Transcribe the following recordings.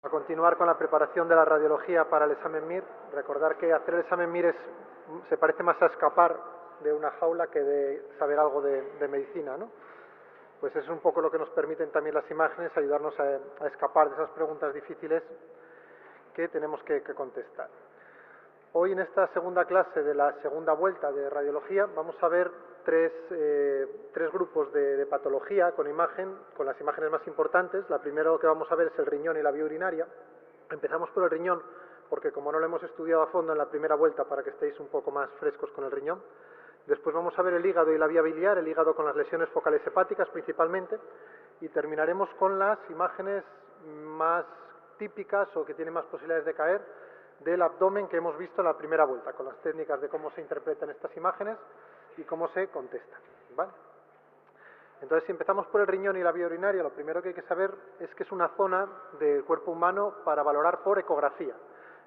A continuar con la preparación de la radiología para el examen MIR, recordar que hacer el examen MIR se parece más a escapar de una jaula que de saber algo de medicina, ¿no? Pues es un poco lo que nos permiten también las imágenes, ayudarnos a escapar de esas preguntas difíciles que tenemos que contestar. Hoy en esta segunda clase de la segunda vuelta de radiología vamos a ver tres grupos de patología con imagen, con las imágenes más importantes. La primera que vamos a ver es el riñón y la vía urinaria. Empezamos por el riñón porque como no lo hemos estudiado a fondo en la primera vuelta para que estéis un poco más frescos con el riñón. Después vamos a ver el hígado y la vía biliar, el hígado con las lesiones focales hepáticas principalmente, y terminaremos con las imágenes más típicas o que tienen más posibilidades de caer del abdomen que hemos visto en la primera vuelta, con las técnicas de cómo se interpretan estas imágenes y cómo se contestan, ¿vale? Entonces, si empezamos por el riñón y la vía urinaria, lo primero que hay que saber es que es una zona del cuerpo humano para valorar por ecografía.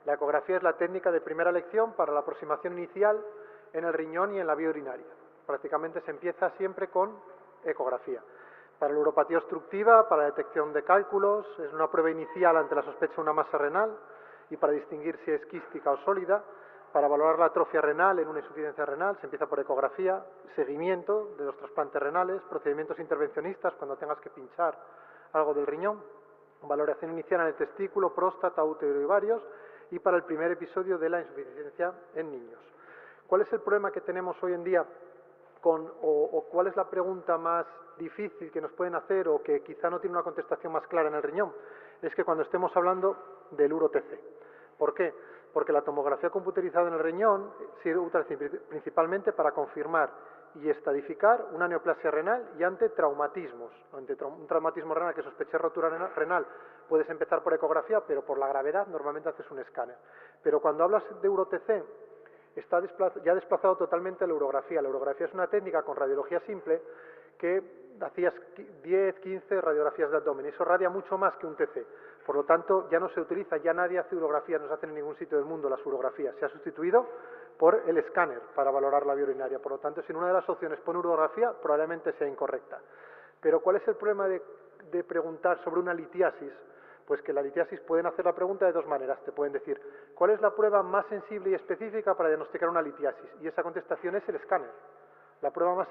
La ecografía es la técnica de primera elección para la aproximación inicial en el riñón y en la vía urinaria. Prácticamente se empieza siempre con ecografía. Para la uropatía obstructiva, para la detección de cálculos, es una prueba inicial ante la sospecha de una masa renal y para distinguir si es quística o sólida. Para valorar la atrofia renal en una insuficiencia renal se empieza por ecografía, seguimiento de los trasplantes renales, procedimientos intervencionistas cuando tengas que pinchar algo del riñón, valoración inicial en el testículo, próstata, útero y ovarios, y para el primer episodio de la insuficiencia en niños. ¿Cuál es el problema que tenemos hoy en día o cuál es la pregunta más difícil que nos pueden hacer o que quizá no tiene una contestación más clara en el riñón? Es que cuando estemos hablando del uro-TC. ¿Por qué? Porque la tomografía computerizada en el riñón sirve principalmente para confirmar y estadificar una neoplasia renal y ante traumatismos. Ante un traumatismo renal que sospeche rotura renal puedes empezar por ecografía, pero por la gravedad normalmente haces un escáner. Pero cuando hablas de uro-TC, está ya desplazado totalmente la urografía. La urografía es una técnica con radiología simple que hacías 10, 15 radiografías de abdomen. Eso radia mucho más que un TC. Por lo tanto, ya no se utiliza, ya nadie hace urografías, no se hacen en ningún sitio del mundo las urografías. Se ha sustituido por el escáner para valorar la vía urinaria. Por lo tanto, si en una de las opciones pone urografía, probablemente sea incorrecta. Pero ¿cuál es el problema de preguntar sobre una litiasis? Pues que la litiasis pueden hacer la pregunta de dos maneras. Te pueden decir, ¿cuál es la prueba más sensible y específica para diagnosticar una litiasis? Y esa contestación es el escáner. La prueba más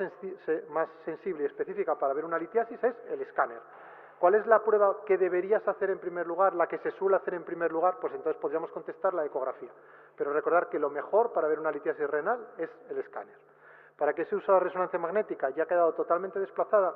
sensible y específica para ver una litiasis es el escáner. ¿Cuál es la prueba que deberías hacer en primer lugar, la que se suele hacer en primer lugar? Pues entonces podríamos contestar la ecografía. Pero recordar que lo mejor para ver una litiasis renal es el escáner. ¿Para qué se usa la resonancia magnética? Ya ha quedado totalmente desplazada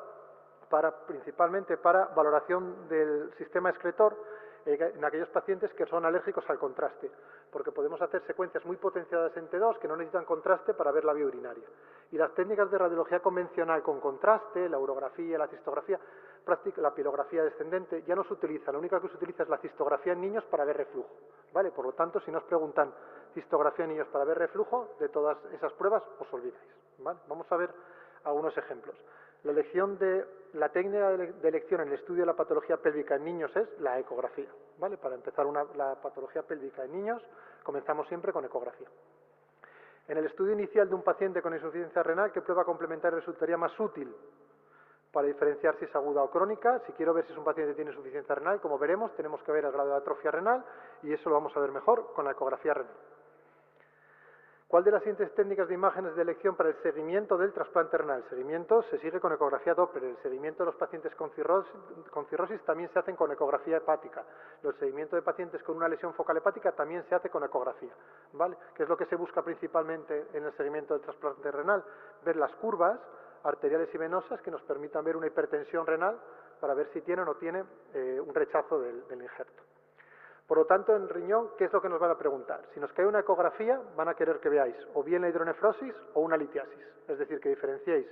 principalmente para valoración del sistema excretor en aquellos pacientes que son alérgicos al contraste, porque podemos hacer secuencias muy potenciadas en T2 que no necesitan contraste para ver la vía urinaria. Y las técnicas de radiología convencional con contraste, la urografía, la cistografía, la pilografía descendente, ya no se utiliza. La única que se utiliza es la cistografía en niños para ver reflujo, ¿vale? Por lo tanto, si nos preguntan cistografía en niños para ver reflujo, de todas esas pruebas os olvidáis, ¿vale? Vamos a ver algunos ejemplos. La técnica de elección en el estudio de la patología pélvica en niños es la ecografía, ¿vale? Para empezar la patología pélvica en niños, comenzamos siempre con ecografía. En el estudio inicial de un paciente con insuficiencia renal, ¿qué prueba complementaria resultaría más útil para diferenciar si es aguda o crónica? Si quiero ver si es un paciente que tiene insuficiencia renal, como veremos, tenemos que ver el grado de atrofia renal y eso lo vamos a ver mejor con la ecografía renal. ¿Cuál de las siguientes técnicas de imágenes de elección para el seguimiento del trasplante renal? El seguimiento se sigue con ecografía Doppler. El seguimiento de los pacientes con cirrosis también se hace con ecografía hepática. El seguimiento de pacientes con una lesión focal hepática también se hace con ecografía, ¿vale? ¿Qué es lo que se busca principalmente en el seguimiento del trasplante renal? Ver las curvas arteriales y venosas que nos permitan ver una hipertensión renal para ver si tiene o no tiene un rechazo del injerto. Por lo tanto, en riñón, ¿qué es lo que nos van a preguntar? Si nos cae una ecografía, van a querer que veáis o bien la hidronefrosis o una litiasis. Es decir, que diferenciéis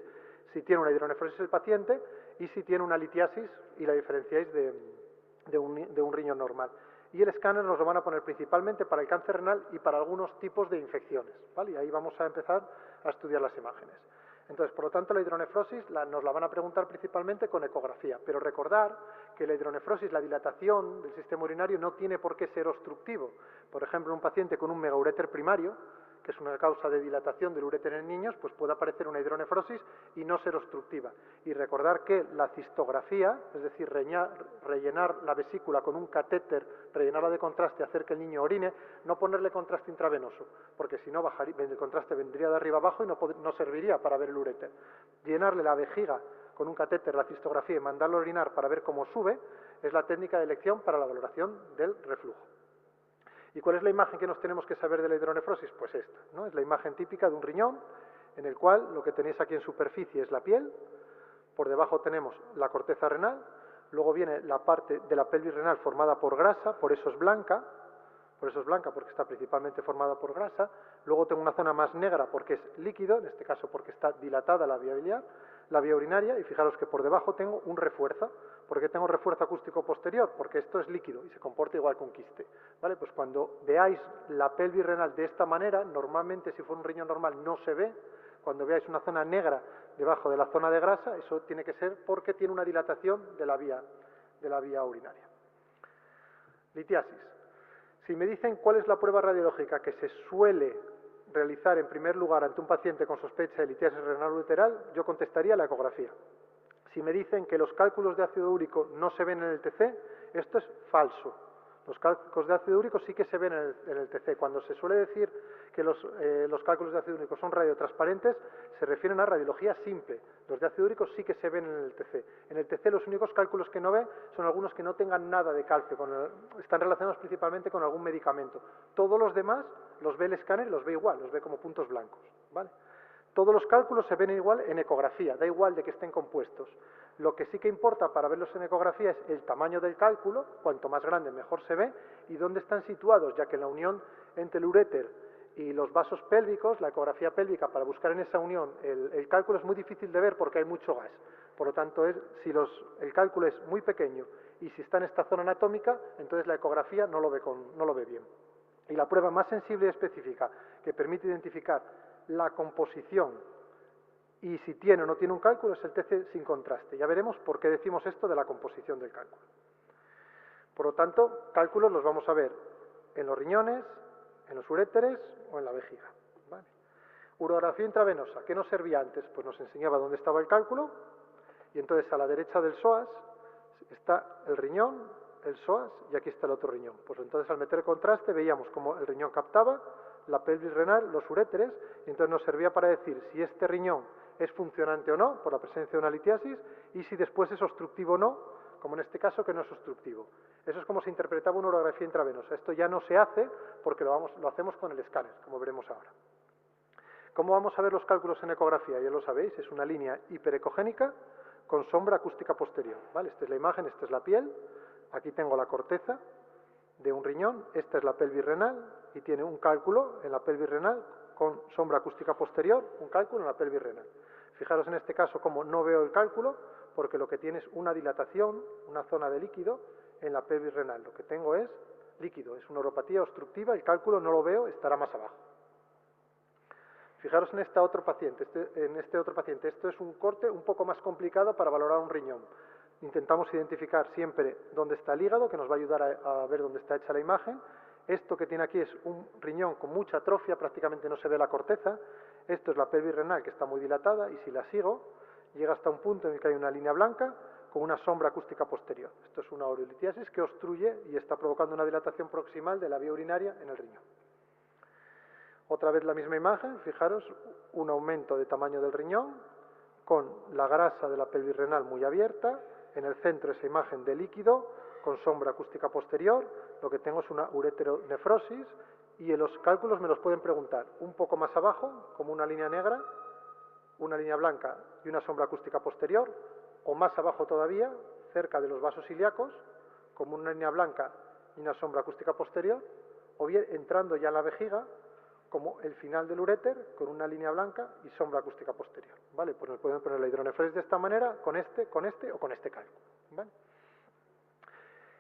si tiene una hidronefrosis el paciente y si tiene una litiasis y la diferenciáis de un riñón normal. Y el escáner nos lo van a poner principalmente para el cáncer renal y para algunos tipos de infecciones, ¿vale? Y ahí vamos a empezar a estudiar las imágenes. Entonces, por lo tanto, la hidronefrosis nos la van a preguntar principalmente con ecografía, pero recordar que la hidronefrosis, la dilatación del sistema urinario, no tiene por qué ser obstructivo. Por ejemplo, un paciente con un megauréter primario, que es una causa de dilatación del uréter en niños, pues puede aparecer una hidronefrosis y no ser obstructiva. Y recordar que la cistografía, es decir, rellenar la vesícula con un catéter, rellenarla de contraste, hacer que el niño orine, no ponerle contraste intravenoso, porque si no el contraste vendría de arriba abajo y no serviría para ver el uréter. Llenarle la vejiga con un catéter, la cistografía, y mandarlo a orinar para ver cómo sube, es la técnica de elección para la valoración del reflujo. ¿Y cuál es la imagen que nos tenemos que saber de la hidronefrosis? Pues esta, ¿no? Es la imagen típica de un riñón, en el cual lo que tenéis aquí en superficie es la piel, por debajo tenemos la corteza renal, luego viene la parte de la pelvis renal formada por grasa, por eso es blanca porque está principalmente formada por grasa, luego tengo una zona más negra porque es líquido, en este caso porque está dilatada la vía biliar, la vía urinaria, y fijaros que por debajo tengo un refuerzo. ¿Por qué tengo refuerzo acústico posterior? Porque esto es líquido y se comporta igual que un quiste. ¿Vale? Pues cuando veáis la pelvis renal de esta manera, normalmente si fuera un riñón normal no se ve. Cuando veáis una zona negra debajo de la zona de grasa, eso tiene que ser porque tiene una dilatación de la vía urinaria. Litiasis. Si me dicen cuál es la prueba radiológica que se suele realizar en primer lugar ante un paciente con sospecha de litiasis renal ureteral, yo contestaría la ecografía. Si me dicen que los cálculos de ácido úrico no se ven en el TC, esto es falso. Los cálculos de ácido úrico sí que se ven en el TC. Cuando se suele decir que los cálculos de ácido úrico son radiotransparentes, se refieren a radiología simple. Los de ácido úrico sí que se ven en el TC. En el TC los únicos cálculos que no ve son algunos que no tengan nada de calcio, están relacionados principalmente con algún medicamento. Todos los demás los ve el escáner y los ve igual, los ve como puntos blancos, ¿vale? Todos los cálculos se ven igual en ecografía, da igual de que estén compuestos. Lo que sí que importa para verlos en ecografía es el tamaño del cálculo, cuanto más grande mejor se ve, y dónde están situados, ya que en la unión entre el uréter y los vasos pélvicos, la ecografía pélvica, para buscar en esa unión el cálculo es muy difícil de ver porque hay mucho gas. Por lo tanto, si el cálculo es muy pequeño y si está en esta zona anatómica, entonces la ecografía no lo ve bien. Y la prueba más sensible y específica que permite identificar la composición y si tiene o no tiene un cálculo es el TC sin contraste. Ya veremos por qué decimos esto de la composición del cálculo. Por lo tanto, cálculos los vamos a ver en los riñones, en los uréteres o en la vejiga. ¿Vale? Urografía intravenosa, ¿qué nos servía antes? Pues nos enseñaba dónde estaba el cálculo y entonces a la derecha del psoas está el riñón, el psoas y aquí está el otro riñón. Pues entonces al meter contraste veíamos cómo el riñón captaba la pelvis renal, los uréteres, y entonces nos servía para decir si este riñón es funcionante o no, por la presencia de una litiasis, y si después es obstructivo o no, como en este caso que no es obstructivo. Eso es como se interpretaba una urografía intravenosa. Esto ya no se hace porque lo hacemos con el escáner, como veremos ahora. ¿Cómo vamos a ver los cálculos en ecografía? Ya lo sabéis, es una línea hiperecogénica con sombra acústica posterior. ¿Vale? Esta es la imagen, esta es la piel, aquí tengo la corteza de un riñón, esta es la pelvis renal y tiene un cálculo en la pelvis renal con sombra acústica posterior, un cálculo en la pelvis renal. Fijaros en este caso como no veo el cálculo porque lo que tiene es una dilatación, una zona de líquido en la pelvis renal. Lo que tengo es líquido, es una uropatía obstructiva, el cálculo no lo veo, estará más abajo. Fijaros en este otro paciente, esto es un corte un poco más complicado para valorar un riñón. Intentamos identificar siempre dónde está el hígado, que nos va a ayudar a ver dónde está hecha la imagen. Esto que tiene aquí es un riñón con mucha atrofia, prácticamente no se ve la corteza. Esto es la pelvis renal que está muy dilatada y si la sigo, llega hasta un punto en el que hay una línea blanca con una sombra acústica posterior. Esto es una urolitiasis que obstruye y está provocando una dilatación proximal de la vía urinaria en el riñón. Otra vez la misma imagen, fijaros, un aumento de tamaño del riñón con la grasa de la pelvis renal muy abierta, en el centro esa imagen de líquido con sombra acústica posterior, lo que tengo es una ureteronefrosis y en los cálculos me los pueden preguntar un poco más abajo, como una línea negra, una línea blanca y una sombra acústica posterior, o más abajo todavía, cerca de los vasos ilíacos, como una línea blanca y una sombra acústica posterior, o bien entrando ya en la vejiga, como el final del uréter, con una línea blanca y sombra acústica posterior. ¿Vale? Pues nos pueden poner la hidronefrosis de esta manera, con este o con este cálculo. ¿Vale?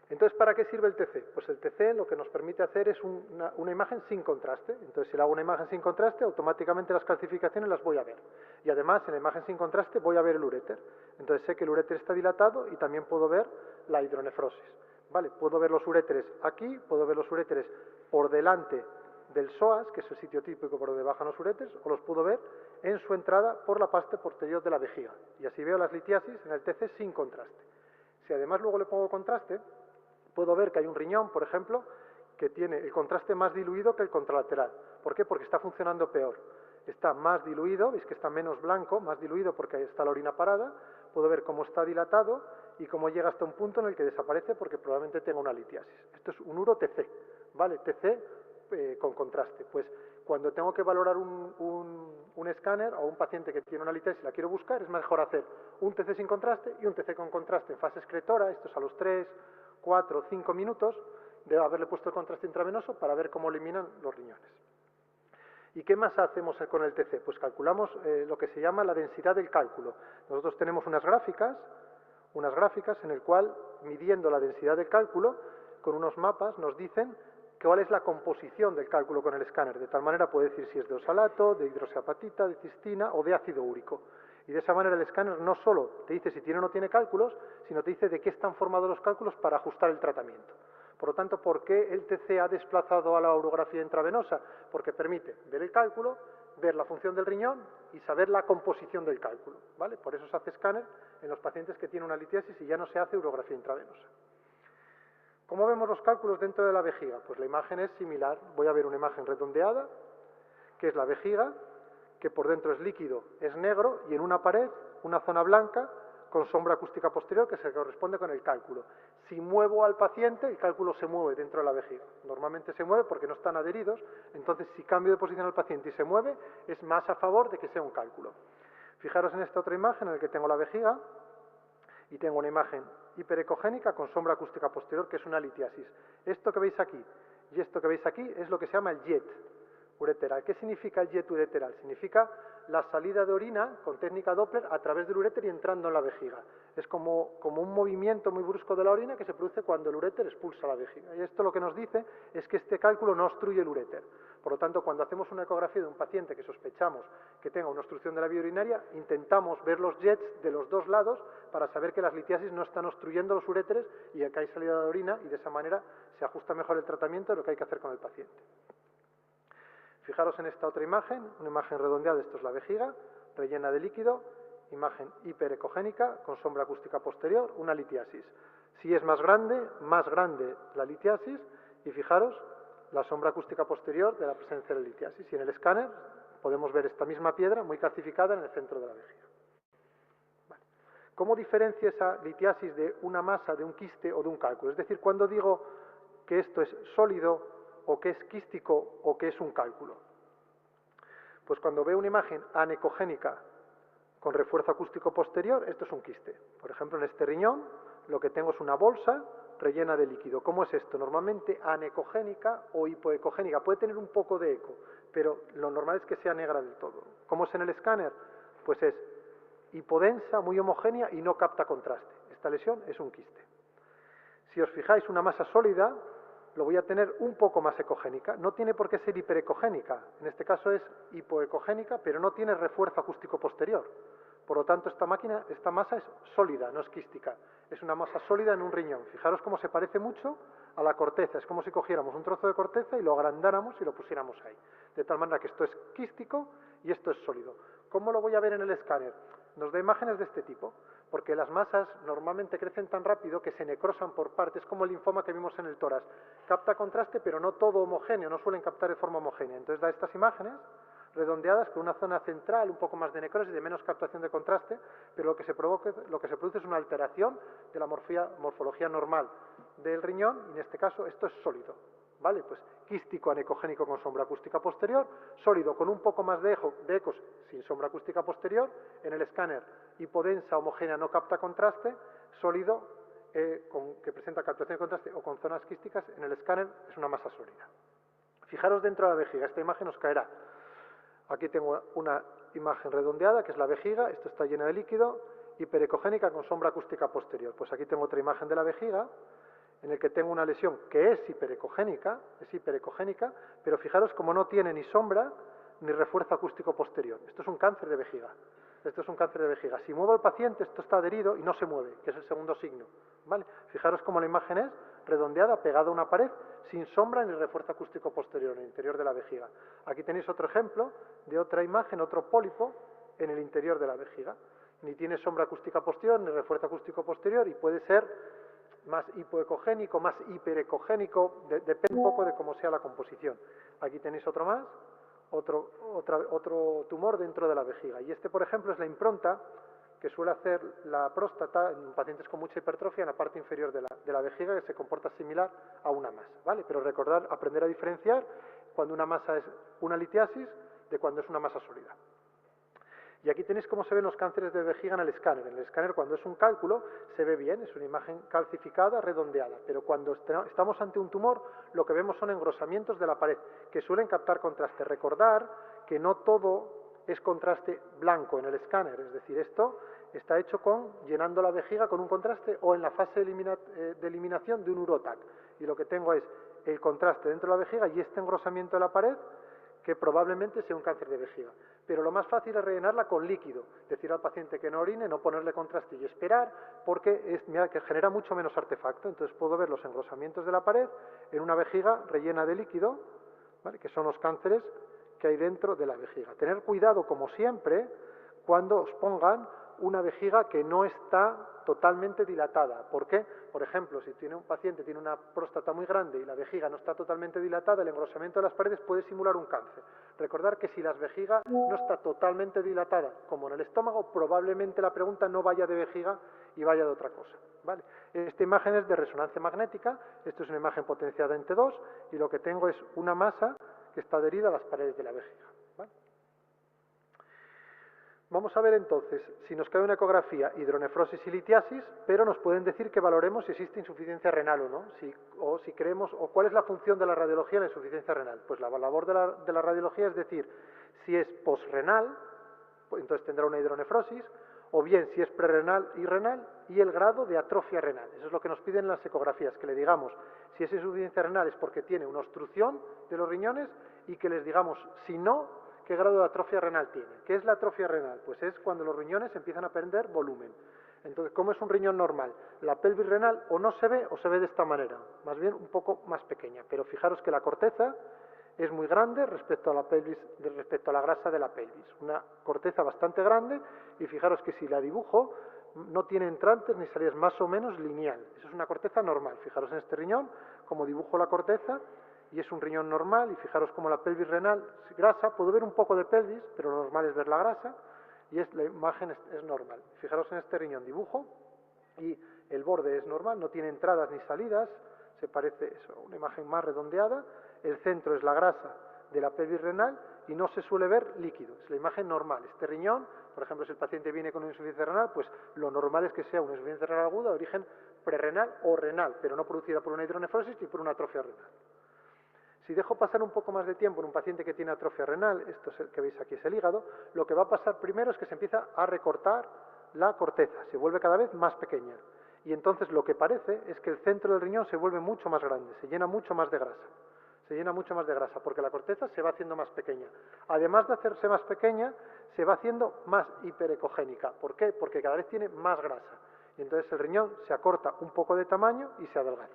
Entonces, ¿para qué sirve el TC? Pues el TC lo que nos permite hacer es una imagen sin contraste. Entonces, si le hago una imagen sin contraste, automáticamente las calcificaciones las voy a ver. Y además, en la imagen sin contraste voy a ver el uréter. Entonces, sé que el uréter está dilatado y también puedo ver la hidronefrosis. ¿Vale? Puedo ver los uréteres aquí, puedo ver los uréteres por delante del psoas, que es el sitio típico por donde bajan los uréteres, o los puedo ver en su entrada por la parte posterior de la vejiga. Y así veo las litiasis en el TC sin contraste. Si además luego le pongo contraste, puedo ver que hay un riñón, por ejemplo, que tiene el contraste más diluido que el contralateral. ¿Por qué? Porque está funcionando peor. Está más diluido, veis que está menos blanco, más diluido porque está la orina parada. Puedo ver cómo está dilatado y cómo llega hasta un punto en el que desaparece porque probablemente tenga una litiasis. Esto es un uro TC, ¿vale? TC con contraste. Pues cuando tengo que valorar un escáner o un paciente que tiene una litiasis y la quiero buscar, es mejor hacer un TC sin contraste y un TC con contraste en fase excretora, esto es a los 3, 4, 5 minutos de haberle puesto el contraste intravenoso para ver cómo eliminan los riñones. ¿Y qué más hacemos con el TC? Pues calculamos lo que se llama la densidad del cálculo. Nosotros tenemos unas gráficas en el cual, midiendo la densidad del cálculo, con unos mapas nos dicen cuál es la composición del cálculo con el escáner. De tal manera puede decir si es de oxalato, de hidroxiapatita, de cistina o de ácido úrico. Y de esa manera el escáner no solo te dice si tiene o no tiene cálculos, sino te dice de qué están formados los cálculos para ajustar el tratamiento. Por lo tanto, ¿por qué el TC ha desplazado a la urografía intravenosa? Porque permite ver el cálculo, ver la función del riñón y saber la composición del cálculo, ¿vale? Por eso se hace escáner en los pacientes que tienen una litiasis y ya no se hace urografía intravenosa. ¿Cómo vemos los cálculos dentro de la vejiga? Pues la imagen es similar. Voy a ver una imagen redondeada, que es la vejiga, que por dentro es líquido, es negro, y en una pared, una zona blanca con sombra acústica posterior que se corresponde con el cálculo. Si muevo al paciente, el cálculo se mueve dentro de la vejiga. Normalmente se mueve porque no están adheridos, entonces si cambio de posición al paciente y se mueve, es más a favor de que sea un cálculo. Fijaros en esta otra imagen en la que tengo la vejiga y tengo una imagen hiperecogénica con sombra acústica posterior, que es una litiasis. Esto que veis aquí y esto que veis aquí es lo que se llama el jet ureteral. ¿Qué significa el jet ureteral? Significa la salida de orina con técnica Doppler a través del uréter y entrando en la vejiga. Es como un movimiento muy brusco de la orina que se produce cuando el uréter expulsa la vejiga. Y esto lo que nos dice es que este cálculo no obstruye el uréter. Por lo tanto, cuando hacemos una ecografía de un paciente que sospechamos que tenga una obstrucción de la vía urinaria, intentamos ver los jets de los dos lados para saber que las litiasis no están obstruyendo los uréteres y que hay salida de orina, y de esa manera se ajusta mejor el tratamiento de lo que hay que hacer con el paciente. Fijaros en esta otra imagen, una imagen redondeada, esto es la vejiga, rellena de líquido, imagen hiperecogénica con sombra acústica posterior, una litiasis. Si es más grande la litiasis, y fijaros la sombra acústica posterior de la presencia de la litiasis. Y en el escáner podemos ver esta misma piedra muy calcificada en el centro de la vejiga. Vale. ¿Cómo diferencia esa litiasis de una masa, de un quiste o de un cálculo? Es decir, cuando digo que esto es sólido o que es quístico o que es un cálculo. Pues cuando veo una imagen anecogénica con refuerzo acústico posterior, esto es un quiste. Por ejemplo, en este riñón lo que tengo es una bolsa rellena de líquido. ¿Cómo es esto? Normalmente anecogénica o hipoecogénica. Puede tener un poco de eco, pero lo normal es que sea negra del todo. ¿Cómo es en el escáner? Pues es hipodensa, muy homogénea y no capta contraste. Esta lesión es un quiste. Si os fijáis, una masa sólida lo voy a tener un poco más ecogénica. No tiene por qué ser hiperecogénica. En este caso es hipoecogénica, pero no tiene refuerzo acústico posterior. Por lo tanto, esta masa es sólida, no es quística. Es una masa sólida en un riñón. Fijaros cómo se parece mucho a la corteza. Es como si cogiéramos un trozo de corteza y lo agrandáramos y lo pusiéramos ahí. De tal manera que esto es quístico y esto es sólido. ¿Cómo lo voy a ver en el escáner? Nos da imágenes de este tipo, porque las masas normalmente crecen tan rápido que se necrosan por partes, como el linfoma que vimos en el tórax. Capta contraste, pero no todo homogéneo, no suelen captar de forma homogénea. Entonces da estas imágenes redondeadas con una zona central, un poco más de necrosis, de menos captación de contraste, pero lo que se produce es una alteración de la morfología normal del riñón, y en este caso esto es sólido, ¿vale? Pues quístico anecogénico con sombra acústica posterior, sólido con un poco más de ecos sin sombra acústica posterior, en el escáner hipodensa homogénea no capta contraste, sólido que presenta captación de contraste o con zonas quísticas, en el escáner es una masa sólida. Fijaros dentro de la vejiga, esta imagen os caerá. Aquí tengo una imagen redondeada, que es la vejiga, esto está lleno de líquido, hiperecogénica con sombra acústica posterior. Pues aquí tengo otra imagen de la vejiga, en el que tengo una lesión que es hiperecogénica, pero fijaros como no tiene ni sombra ni refuerzo acústico posterior. Esto es un cáncer de vejiga. Si muevo al paciente, esto está adherido y no se mueve, que es el segundo signo, ¿vale? Fijaros cómo la imagen es redondeada, pegada a una pared, sin sombra ni refuerzo acústico posterior en el interior de la vejiga. Aquí tenéis otro ejemplo de otra imagen, otro pólipo en el interior de la vejiga. Ni tiene sombra acústica posterior ni refuerzo acústico posterior y puede ser más hipoecogénico, más hiperecogénico, depende un poco de cómo sea la composición. Aquí tenéis otro más, otro tumor dentro de la vejiga. Y este, por ejemplo, es la impronta que suele hacer la próstata en pacientes con mucha hipertrofia en la parte inferior de la vejiga, que se comporta similar a una masa, ¿vale? Pero recordad, aprender a diferenciar cuando una masa es una litiasis de cuando es una masa sólida. Y aquí tenéis cómo se ven los cánceres de vejiga en el escáner. En el escáner, cuando es un cálculo, se ve bien, es una imagen calcificada, redondeada. Pero cuando estamos ante un tumor, lo que vemos son engrosamientos de la pared, que suelen captar contraste. Recordar que no todo es contraste blanco en el escáner, es decir, esto está hecho llenando la vejiga con un contraste o en la fase de eliminación de un urotac. Y lo que tengo es el contraste dentro de la vejiga y este engrosamiento de la pared, que probablemente sea un cáncer de vejiga. Pero lo más fácil es rellenarla con líquido, decir al paciente que no orine, no ponerle contraste y esperar, porque que genera mucho menos artefacto. Entonces puedo ver los engrosamientos de la pared en una vejiga rellena de líquido, ¿vale?, que son los cánceres que hay dentro de la vejiga. Tener cuidado, como siempre, cuando os pongan una vejiga que no está totalmente dilatada. ¿Por qué? Por ejemplo, si un paciente tiene una próstata muy grande y la vejiga no está totalmente dilatada, el engrosamiento de las paredes puede simular un cáncer. Recordar que si la vejiga no está totalmente dilatada, como en el estómago, probablemente la pregunta no vaya de vejiga y vaya de otra cosa, ¿vale? Esta imagen es de resonancia magnética, esto es una imagen potenciada en T2 y lo que tengo es una masa que está adherida a las paredes de la vejiga, ¿vale? Vamos a ver entonces si nos cae una ecografía hidronefrosis y litiasis, pero nos pueden decir que valoremos si existe insuficiencia renal o no, o cuál es la función de la radiología en la insuficiencia renal. Pues la labor de la radiología es decir si es posrenal, pues entonces tendrá una hidronefrosis, o bien si es prerrenal y renal y el grado de atrofia renal. Eso es lo que nos piden en las ecografías, que le digamos si es insuficiencia renal es porque tiene una obstrucción de los riñones y que les digamos si no, ¿qué grado de atrofia renal tiene? ¿Qué es la atrofia renal? Pues es cuando los riñones empiezan a perder volumen. Entonces, ¿cómo es un riñón normal? La pelvis renal o no se ve o se ve de esta manera, más bien un poco más pequeña. Pero fijaros que la corteza es muy grande respecto a la pelvis, respecto a la grasa de la pelvis. Una corteza bastante grande y fijaros que si la dibujo no tiene entrantes ni salidas, más o menos lineal. Eso es una corteza normal. Fijaros en este riñón, como dibujo la corteza, y es un riñón normal, y fijaros como la pelvis renal grasa, puedo ver un poco de pelvis, pero lo normal es ver la grasa, y la imagen es normal. Fijaros en este riñón, dibujo, y el borde es normal, no tiene entradas ni salidas, se parece eso, una imagen más redondeada, el centro es la grasa de la pelvis renal, y no se suele ver líquido, es la imagen normal. Este riñón, por ejemplo, si el paciente viene con una insuficiencia renal, pues lo normal es que sea una insuficiencia renal aguda de origen prerrenal o renal, pero no producida por una hidronefrosis ni por una atrofia renal. Si dejo pasar un poco más de tiempo en un paciente que tiene atrofia renal, esto es el que veis aquí es el hígado, lo que va a pasar primero es que se empieza a recortar la corteza, se vuelve cada vez más pequeña. Y entonces lo que parece es que el centro del riñón se vuelve mucho más grande, se llena mucho más de grasa. Se llena mucho más de grasa porque la corteza se va haciendo más pequeña. Además de hacerse más pequeña, se va haciendo más hiperecogénica. ¿Por qué? Porque cada vez tiene más grasa. Y entonces el riñón se acorta un poco de tamaño y se adelgaza.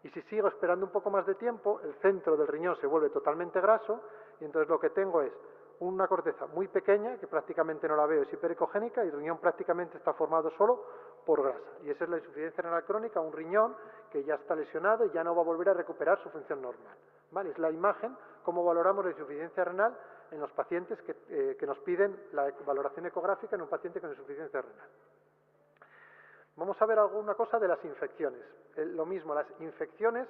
Y si sigo esperando un poco más de tiempo, el centro del riñón se vuelve totalmente graso y entonces lo que tengo es una corteza muy pequeña, que prácticamente no la veo, es hiperecogénica y el riñón prácticamente está formado solo por grasa. Y esa es la insuficiencia renal crónica, un riñón que ya está lesionado y ya no va a volver a recuperar su función normal. ¿Vale? Es la imagen, cómo valoramos la insuficiencia renal en los pacientes que nos piden la valoración ecográfica en un paciente con insuficiencia renal. Vamos a ver alguna cosa de las infecciones. Lo mismo, las infecciones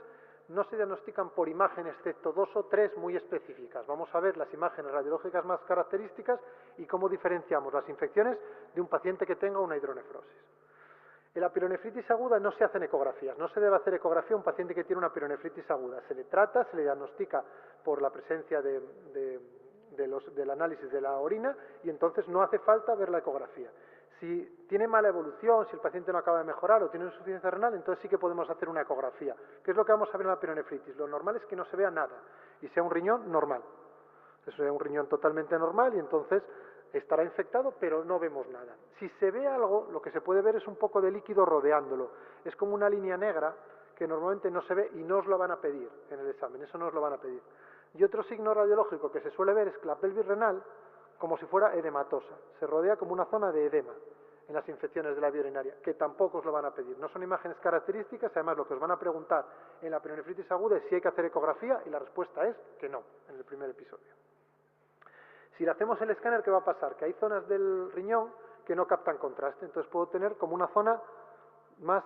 no se diagnostican por imagen, excepto 2 o 3 muy específicas. Vamos a ver las imágenes radiológicas más características y cómo diferenciamos las infecciones de un paciente que tenga una hidronefrosis. En la pielonefritis aguda no se hacen ecografías, no se debe hacer ecografía a un paciente que tiene una pielonefritis aguda. Se le trata, se le diagnostica por la presencia del análisis de la orina y entonces no hace falta ver la ecografía. Si tiene mala evolución, si el paciente no acaba de mejorar o tiene insuficiencia renal, entonces sí que podemos hacer una ecografía. ¿Qué es lo que vamos a ver en la pielonefritis? Lo normal es que no se vea nada y sea un riñón normal. Eso es un riñón totalmente normal y entonces estará infectado, pero no vemos nada. Si se ve algo, lo que se puede ver es un poco de líquido rodeándolo. Es como una línea negra que normalmente no se ve y no os lo van a pedir en el examen, eso no os lo van a pedir. Y otro signo radiológico que se suele ver es que la pelvis renal, como si fuera edematosa, se rodea como una zona de edema en las infecciones de la vía urinaria, que tampoco os lo van a pedir. No son imágenes características, además lo que os van a preguntar en la pielonefritis aguda es si hay que hacer ecografía y la respuesta es que no, en el primer episodio. Si le hacemos el escáner, ¿qué va a pasar? Que hay zonas del riñón que no captan contraste, entonces puedo tener como una zona más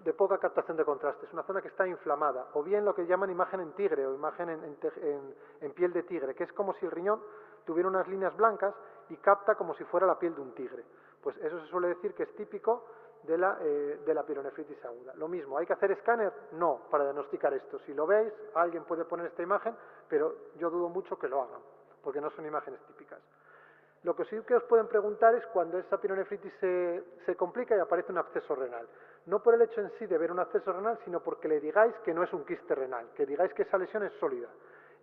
de poca captación de contraste, es una zona que está inflamada, o bien lo que llaman imagen en tigre o imagen en piel de tigre, que es como si el riñón tuviera unas líneas blancas y capta como si fuera la piel de un tigre. Pues eso se suele decir que es típico de la pielonefritis aguda. Lo mismo, ¿hay que hacer escáner? No, para diagnosticar esto. Si lo veis, alguien puede poner esta imagen, pero yo dudo mucho que lo hagan, porque no son imágenes típicas. Lo que sí que os pueden preguntar es cuando esa pielonefritis se complica y aparece un absceso renal. No por el hecho en sí de ver un absceso renal, sino porque le digáis que no es un quiste renal, que digáis que esa lesión es sólida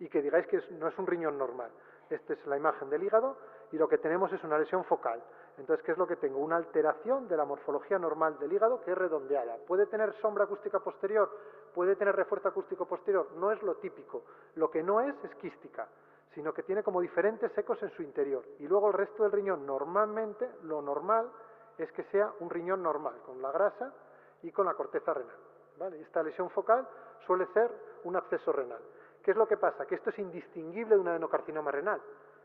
y que digáis que no es un riñón normal. Esta es la imagen del hígado y lo que tenemos es una lesión focal. Entonces, ¿qué es lo que tengo? Una alteración de la morfología normal del hígado que es redondeada. ¿Puede tener sombra acústica posterior? ¿Puede tener refuerzo acústico posterior? No es lo típico. Lo que no es quística, sino que tiene como diferentes ecos en su interior. Y luego el resto del riñón, normalmente, lo normal es que sea un riñón normal, con la grasa y con la corteza renal. ¿Vale? Esta lesión focal suele ser un absceso renal. ¿Qué es lo que pasa? Que esto es indistinguible de un adenocarcinoma renal.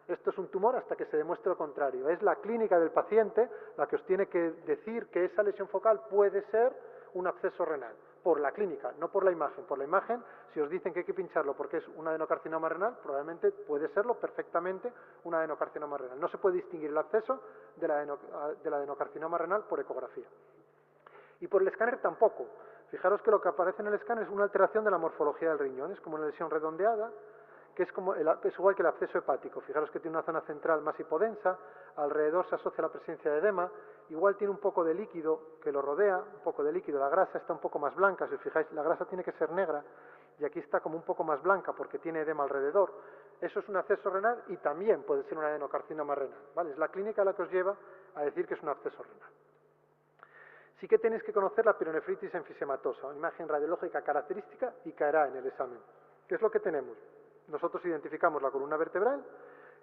Esto es un tumor hasta que se demuestre lo contrario. Es la clínica del paciente la que os tiene que decir que esa lesión focal puede ser un absceso renal, por la clínica, no por la imagen. Por la imagen, si os dicen que hay que pincharlo porque es un adenocarcinoma renal, probablemente puede serlo perfectamente un adenocarcinoma renal. No se puede distinguir el absceso del adenocarcinoma renal por ecografía. Y por el escáner tampoco. Fijaros que lo que aparece en el escáner es una alteración de la morfología del riñón, es como una lesión redondeada, que es igual que el absceso hepático. Fijaros que tiene una zona central más hipodensa, alrededor se asocia la presencia de edema, igual tiene un poco de líquido que lo rodea, un poco de líquido, la grasa está un poco más blanca, si os fijáis, la grasa tiene que ser negra, y aquí está como un poco más blanca porque tiene edema alrededor. Eso es un absceso renal y también puede ser un adenocarcinoma renal, ¿vale? Es la clínica la que os lleva a decir que es un absceso renal. Sí que tenéis que conocer la pielonefritis enfisematosa, una imagen radiológica característica y caerá en el examen. ¿Qué es lo que tenemos? Nosotros identificamos la columna vertebral,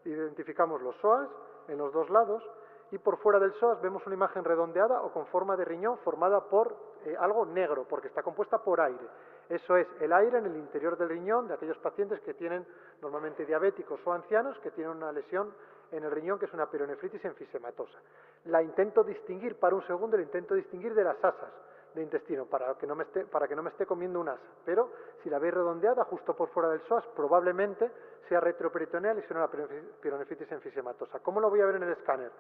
identificamos los psoas en los dos lados y por fuera del psoas vemos una imagen redondeada o con forma de riñón formada por algo negro, porque está compuesta por aire. Eso es el aire en el interior del riñón de aquellos pacientes que tienen normalmente diabéticos o ancianos que tienen una lesión en el riñón que es una pielonefritis enfisematosa. La intento distinguir, para un segundo, la intento distinguir de las asas de intestino para que no me esté comiendo un asa. Pero si la veis redondeada justo por fuera del psoas, probablemente sea retroperitoneal y sea una pielonefritis enfisematosa. ¿Cómo lo voy a ver en el escáner?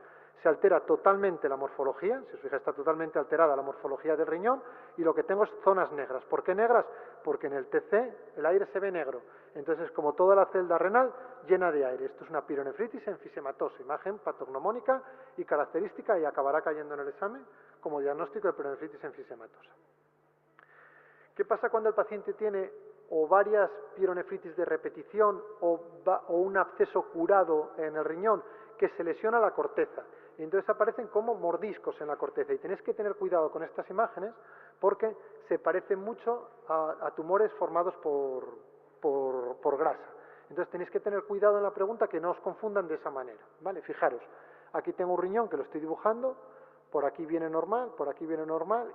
Se altera totalmente la morfología, si os fijáis está totalmente alterada la morfología del riñón y lo que tengo es zonas negras. ¿Por qué negras? Porque en el TC el aire se ve negro. Entonces es como toda la celda renal llena de aire. Esto es una pielonefritis enfisematosa, imagen patognomónica y característica y acabará cayendo en el examen como diagnóstico de pielonefritis enfisematosa. ¿Qué pasa cuando el paciente tiene o varias pielonefritis de repetición o un absceso curado en el riñón que se lesiona la corteza? Y entonces aparecen como mordiscos en la corteza y tenéis que tener cuidado con estas imágenes porque se parecen mucho a tumores formados por grasa. Entonces tenéis que tener cuidado en la pregunta que no os confundan de esa manera, ¿vale? Fijaros, aquí tengo un riñón que lo estoy dibujando, por aquí viene normal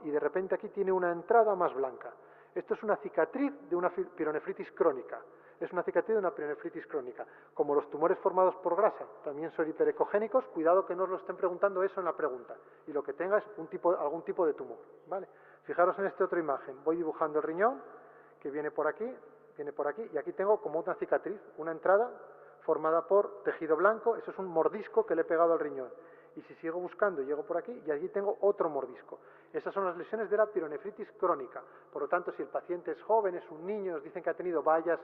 y de repente aquí tiene una entrada más blanca. Esto es una cicatriz de una pielonefritis crónica. Es una cicatriz de una pielonefritis crónica. Como los tumores formados por grasa también son hiperecogénicos, cuidado que no os lo estén preguntando eso en la pregunta. Y lo que tenga es algún tipo de tumor, ¿vale? Fijaros en esta otra imagen. Voy dibujando el riñón, que viene por aquí, y aquí tengo como una cicatriz, una entrada formada por tejido blanco. Eso es un mordisco que le he pegado al riñón. Y si sigo buscando, llego por aquí y allí tengo otro mordisco. Esas son las lesiones de la pielonefritis crónica. Por lo tanto, si el paciente es joven, es un niño, nos dicen que ha tenido varias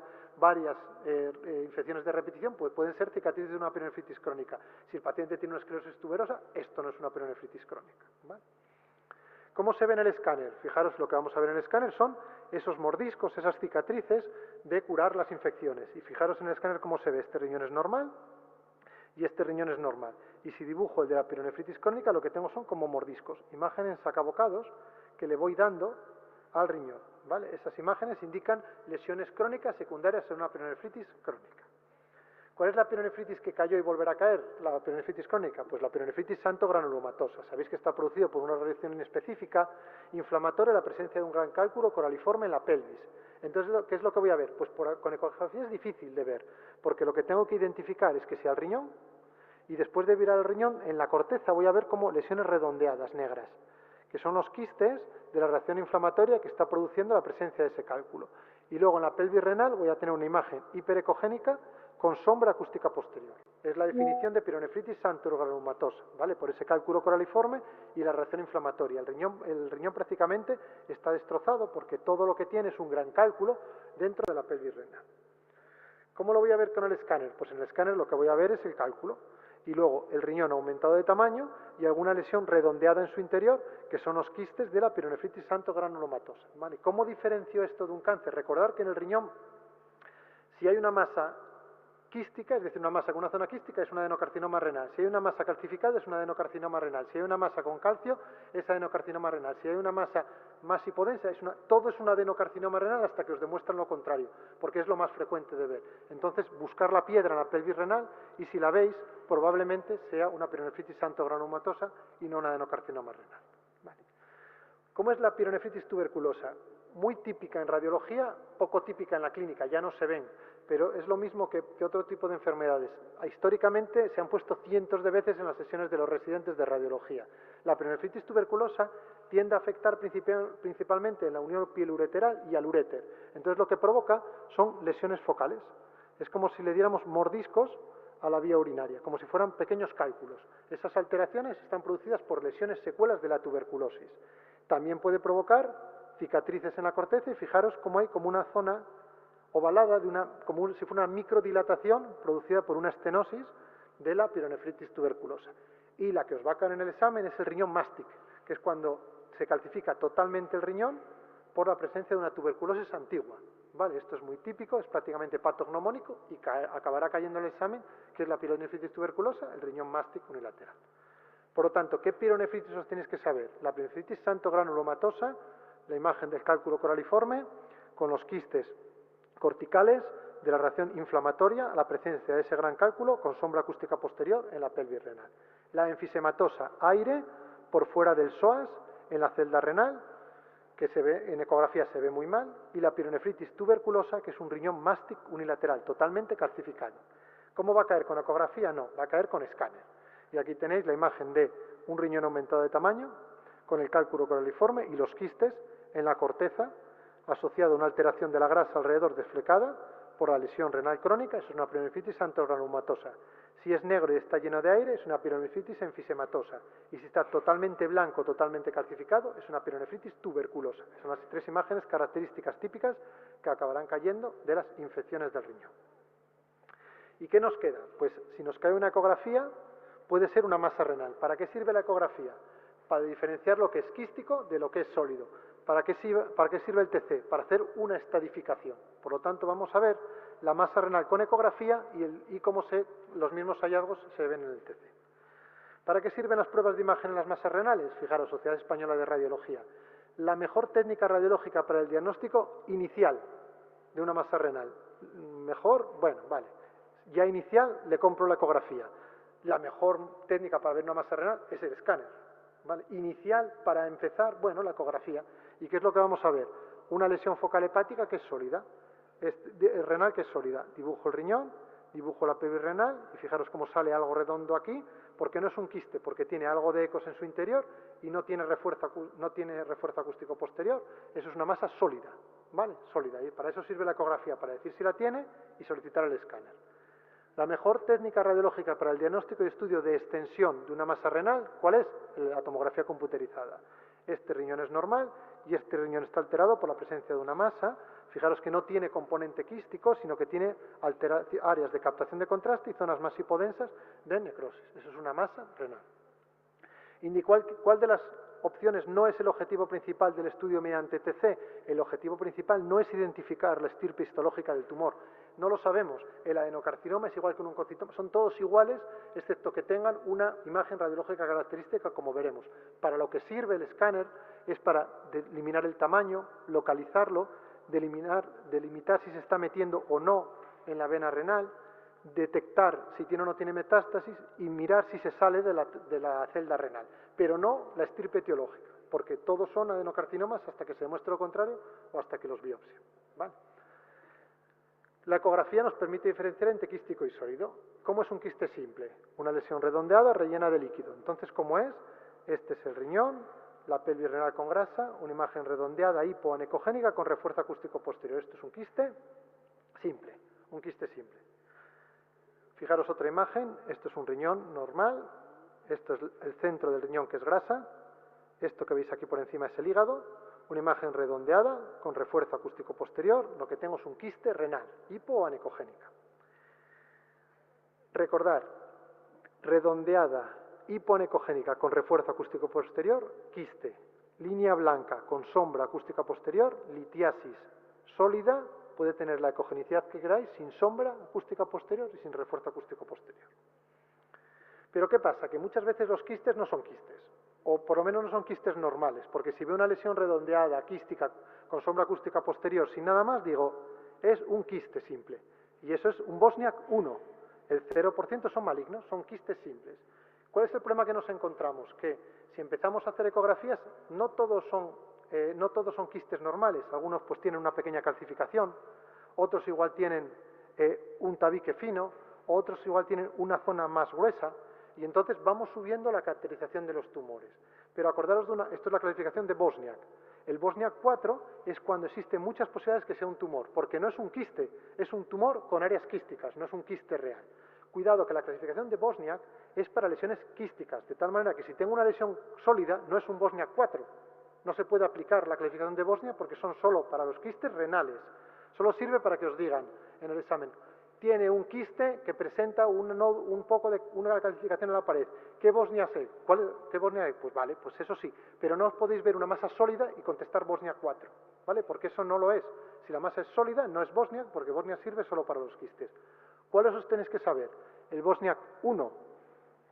infecciones de repetición, pues pueden ser cicatrices de una pielonefritis crónica. Si el paciente tiene una esclerosis tuberosa, esto no es una pielonefritis crónica, ¿vale? ¿Cómo se ve en el escáner? Fijaros, lo que vamos a ver en el escáner son esos mordiscos, esas cicatrices de curar las infecciones. Y fijaros en el escáner cómo se ve. Este riñón es normal y este riñón es normal. Y si dibujo el de la pielonefritis crónica, lo que tengo son como mordiscos, imágenes sacabocados que le voy dando al riñón. ¿vale? Esas imágenes indican lesiones crónicas secundarias en una pielonefritis crónica. ¿Cuál es la pielonefritis que cayó y volverá a caer? La pielonefritis crónica, pues la pielonefritis santo-granulomatosa. Sabéis que está producido por una reacción inespecífica inflamatoria, la presencia de un gran cálculo coraliforme en la pelvis. Entonces, ¿qué es lo que voy a ver? Pues con ecografía es difícil de ver, porque lo que tengo que identificar es que sea el riñón, y después de mirar el riñón, en la corteza voy a ver como lesiones redondeadas, negras, que son los quistes de la reacción inflamatoria que está produciendo la presencia de ese cálculo. Y luego en la pelvis renal voy a tener una imagen hiperecogénica con sombra acústica posterior. Es la definición de pielonefritis santo-granulomatosa, ¿vale? Por ese cálculo coraliforme y la reacción inflamatoria. El riñón prácticamente está destrozado porque todo lo que tiene es un gran cálculo dentro de la pelvis renal. ¿Cómo lo voy a ver con el escáner? Pues en el escáner lo que voy a ver es el cálculo y luego el riñón aumentado de tamaño y alguna lesión redondeada en su interior, que son los quistes de la pielonefritis santo-granulomatosa, ¿vale? ¿Cómo diferencio esto de un cáncer? Recordar que en el riñón, si hay una masa quística, es decir, una masa con una zona quística, es un adenocarcinoma renal. Si hay una masa calcificada, es un adenocarcinoma renal. Si hay una masa con calcio, es adenocarcinoma renal. Si hay una masa más hipodensa, todo es un adenocarcinoma renal hasta que os demuestran lo contrario, porque es lo más frecuente de ver. Entonces, buscar la piedra en la pelvis renal y si la veis, probablemente sea una pielonefritis santo-granulomatosa y no un adenocarcinoma renal. Vale. ¿Cómo es la pielonefritis tuberculosa? Muy típica en radiología, poco típica en la clínica, ya no se ven, pero es lo mismo que otro tipo de enfermedades. Históricamente se han puesto cientos de veces en las sesiones de los residentes de radiología. La pielonefritis tuberculosa tiende a afectar principalmente en la unión pielureteral y al uréter. Entonces lo que provoca son lesiones focales. Es como si le diéramos mordiscos a la vía urinaria, como si fueran pequeños cálculos. Esas alteraciones están producidas por lesiones secuelas de la tuberculosis. También puede provocar cicatrices en la corteza y fijaros cómo hay como una zona ovalada, como si fuera una microdilatación producida por una estenosis de la pielonefritis tuberculosa. Y la que os va a caer en el examen es el riñón mástic, que es cuando se calcifica totalmente el riñón por la presencia de una tuberculosis antigua. ¿Vale? Esto es muy típico, es prácticamente patognomónico y acabará cayendo en el examen, que es la pielonefritis tuberculosa, el riñón mástic unilateral. Por lo tanto, ¿qué pielonefritis os tenéis que saber? La pielonefritis santo-granulomatosa, la imagen del cálculo coraliforme, con los quistes corticales de la reacción inflamatoria a la presencia de ese gran cálculo con sombra acústica posterior en la pelvis renal. La enfisematosa, aire por fuera del psoas en la celda renal, que se ve en ecografía se ve muy mal, y la pielonefritis tuberculosa, que es un riñón mástic unilateral, totalmente calcificado. ¿Cómo va a caer con ecografía? No, va a caer con escáner. Y aquí tenéis la imagen de un riñón aumentado de tamaño con el cálculo coraliforme y los quistes en la corteza asociado a una alteración de la grasa alrededor desflecada por la lesión renal crónica, eso es una pielonefritis santo-granulomatosa. Si es negro y está lleno de aire, es una pielonefritis enfisematosa. Y si está totalmente blanco, totalmente calcificado, es una pielonefritis tuberculosa. Son las tres imágenes características típicas que acabarán cayendo de las infecciones del riñón. ¿Y qué nos queda? Pues si nos cae una ecografía, puede ser una masa renal. ¿Para qué sirve la ecografía? Para diferenciar lo que es quístico de lo que es sólido. ¿Para qué sirve el TC? Para hacer una estadificación. Por lo tanto, vamos a ver la masa renal con ecografía y cómo los mismos hallazgos se ven en el TC. ¿Para qué sirven las pruebas de imagen en las masas renales? Fijaros, Sociedad Española de Radiología. La mejor técnica radiológica para el diagnóstico inicial de una masa renal. Mejor, bueno, vale. Ya inicial le compro la ecografía. La mejor técnica para ver una masa renal es el escáner. ¿Vale? Inicial, para empezar, bueno, la ecografía. ¿Y qué es lo que vamos a ver? Una lesión focal hepática que es sólida, renal que es sólida. Dibujo el riñón, dibujo la pelvis renal y fijaros cómo sale algo redondo aquí, porque no es un quiste, porque tiene algo de ecos en su interior y no tiene refuerzo acústico posterior. Eso es una masa sólida, ¿vale? Sólida. Y para eso sirve la ecografía, para decir si la tiene y solicitar el escáner. La mejor técnica radiológica para el diagnóstico y estudio de extensión de una masa renal, ¿cuál es? La tomografía computerizada. Este riñón es normal y este riñón está alterado por la presencia de una masa. Fijaros que no tiene componente quístico, sino que tiene áreas de captación de contraste y zonas más hipodensas de necrosis. Eso es una masa renal. ¿Cuál de las opciones no es el objetivo principal del estudio mediante TC? El objetivo principal no es identificar la estirpe histológica del tumor. No lo sabemos. El adenocarcinoma es igual que un oncocitoma. Son todos iguales, excepto que tengan una imagen radiológica característica, como veremos. Para lo que sirve el escáner es para delimitar el tamaño, localizarlo, delimitar si se está metiendo o no en la vena renal, detectar si tiene o no tiene metástasis y mirar si se sale de la celda renal, pero no la estirpe etiológica, porque todos son adenocarcinomas hasta que se demuestre lo contrario o hasta que los biopsia. ¿Vale? La ecografía nos permite diferenciar entre quístico y sólido. ¿Cómo es un quiste simple? Una lesión redondeada rellena de líquido. Entonces, ¿cómo es? Este es el riñón, la pelvis renal con grasa, una imagen redondeada hipoanecogénica con refuerzo acústico posterior. Esto es un quiste simple, un quiste simple. Fijaros otra imagen, esto es un riñón normal, esto es el centro del riñón que es grasa, esto que veis aquí por encima es el hígado, una imagen redondeada con refuerzo acústico posterior, lo que tengo es un quiste renal, hipoanecogénica. Recordar, redondeada, hipoanecogénica con refuerzo acústico posterior, quiste, línea blanca con sombra acústica posterior, litiasis sólida, puede tener la ecogenicidad que queráis, sin sombra acústica posterior y sin refuerzo acústico posterior. Pero ¿qué pasa? Que muchas veces los quistes no son quistes, o por lo menos no son quistes normales, porque si veo una lesión redondeada, quística, con sombra acústica posterior, sin nada más, digo, es un quiste simple. Y eso es un Bosniak 1. El 0% son malignos, son quistes simples. ¿Cuál es el problema que nos encontramos? Que si empezamos a hacer ecografías, no todos son quistes normales. Algunos pues tienen una pequeña calcificación, otros igual tienen un tabique fino, otros igual tienen una zona más gruesa, y entonces vamos subiendo la caracterización de los tumores. Pero acordaros esto es la clasificación de Bosniak. El Bosniak 4 es cuando existen muchas posibilidades que sea un tumor, porque no es un quiste, es un tumor con áreas quísticas, no es un quiste real. Cuidado que la clasificación de Bosniak es para lesiones quísticas, de tal manera que si tengo una lesión sólida no es un Bosniak 4. No se puede aplicar la clasificación de Bosniak porque son solo para los quistes renales. Solo sirve para que os digan en el examen, tiene un quiste que presenta un poco de una calcificación en la pared. ¿Qué Bosniak es? ¿Qué Bosniak es? Pues vale, pues eso sí, pero no os podéis ver una masa sólida y contestar Bosniak 4, ¿vale? Porque eso no lo es. Si la masa es sólida, no es Bosniak, porque Bosniak sirve solo para los quistes. ¿Cuáles os tenéis que saber? El Bosniak 1,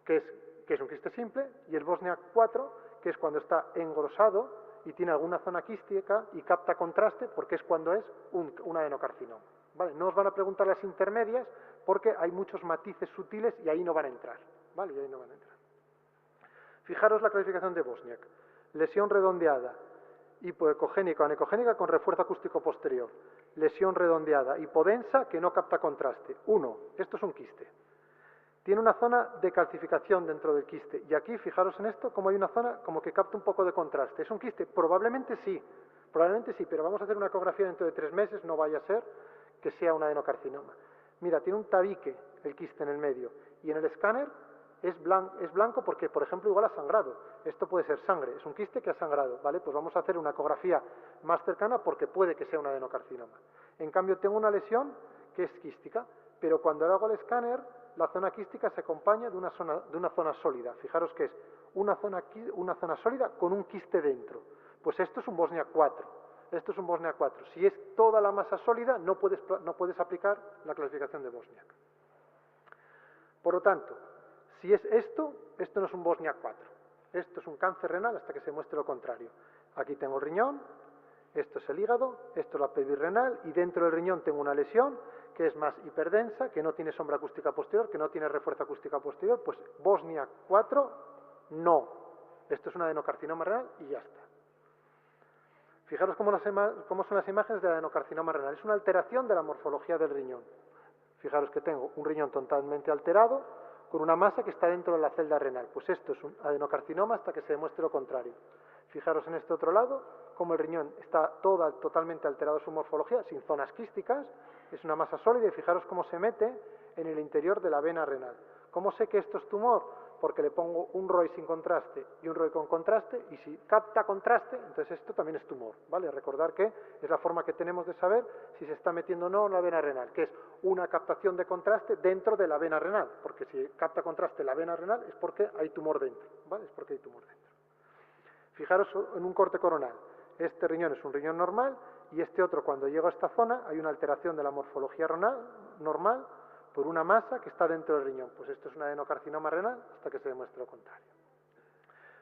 que es un quiste simple, y el Bosniak 4, que es cuando está engrosado y tiene alguna zona quística y capta contraste, porque es cuando es un adenocarcinoma. ¿Vale? No os van a preguntar las intermedias porque hay muchos matices sutiles y ahí no van a entrar. ¿Vale? Y ahí no van a entrar. Fijaros la clasificación de Bosniak. Lesión redondeada, hipoecogénica o anecogénica con refuerzo acústico posterior. Lesión redondeada, hipodensa que no capta contraste. 1. Esto es un quiste. Tiene una zona de calcificación dentro del quiste. Y aquí, fijaros en esto, como hay una zona como que capta un poco de contraste. ¿Es un quiste? Probablemente sí, pero vamos a hacer una ecografía dentro de 3 meses, no vaya a ser que sea un adenocarcinoma. Mira, tiene un tabique el quiste en el medio. Y en el escáner es blanco porque, por ejemplo, igual ha sangrado. Esto puede ser sangre, es un quiste que ha sangrado, ¿vale? Pues vamos a hacer una ecografía más cercana porque puede que sea un adenocarcinoma. En cambio, tengo una lesión que es quística, pero cuando hago el escáner, la zona quística se acompaña de una zona sólida. Fijaros que es una zona sólida con un quiste dentro. Pues esto es un Bosniak 4. Esto es un Bosniak 4. Si es toda la masa sólida, no puedes aplicar la clasificación de Bosniak. Por lo tanto, si es esto no es un Bosniak 4. Esto es un cáncer renal hasta que se muestre lo contrario. Aquí tengo el riñón, esto es el hígado, esto es la pelvis renal y dentro del riñón tengo una lesión que es más hiperdensa, que no tiene sombra acústica posterior, que no tiene refuerzo acústica posterior, pues Bosniak 4, no. Esto es un adenocarcinoma renal y ya está. Fijaros cómo son las imágenes del adenocarcinoma renal. Es una alteración de la morfología del riñón. Fijaros que tengo un riñón totalmente alterado con una masa que está dentro de la celda renal. Pues esto es un adenocarcinoma hasta que se demuestre lo contrario. Fijaros en este otro lado, como el riñón está totalmente alterado su morfología, sin zonas quísticas, es una masa sólida y fijaros cómo se mete en el interior de la vena renal. ¿Cómo sé que esto es tumor? Porque le pongo un ROI sin contraste y un ROI con contraste, y si capta contraste, entonces esto también es tumor, ¿vale? Recordar que es la forma que tenemos de saber si se está metiendo o no en la vena renal, que es una captación de contraste dentro de la vena renal, porque si capta contraste la vena renal es porque hay tumor dentro, ¿vale? Es porque hay tumor dentro. Fijaros en un corte coronal. Este riñón es un riñón normal y este otro, cuando llego a esta zona, hay una alteración de la morfología renal normal por una masa que está dentro del riñón. Pues esto es un adenocarcinoma renal hasta que se demuestre lo contrario.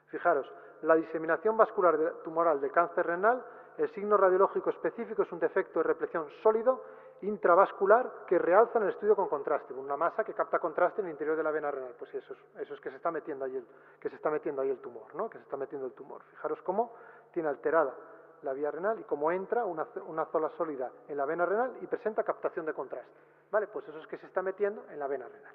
Fijaros, la diseminación vascular tumoral de cáncer renal, el signo radiológico específico es un defecto de repleción sólido intravascular que realza en el estudio con contraste, una masa que capta contraste en el interior de la vena renal. Pues eso es que se está metiendo ahí el tumor, ¿no? Que se está metiendo el tumor. Fijaros cómo tiene alterada la vía renal y cómo entra una zona sólida en la vena renal y presenta captación de contraste. ¿Vale? Pues eso es que se está metiendo en la vena renal.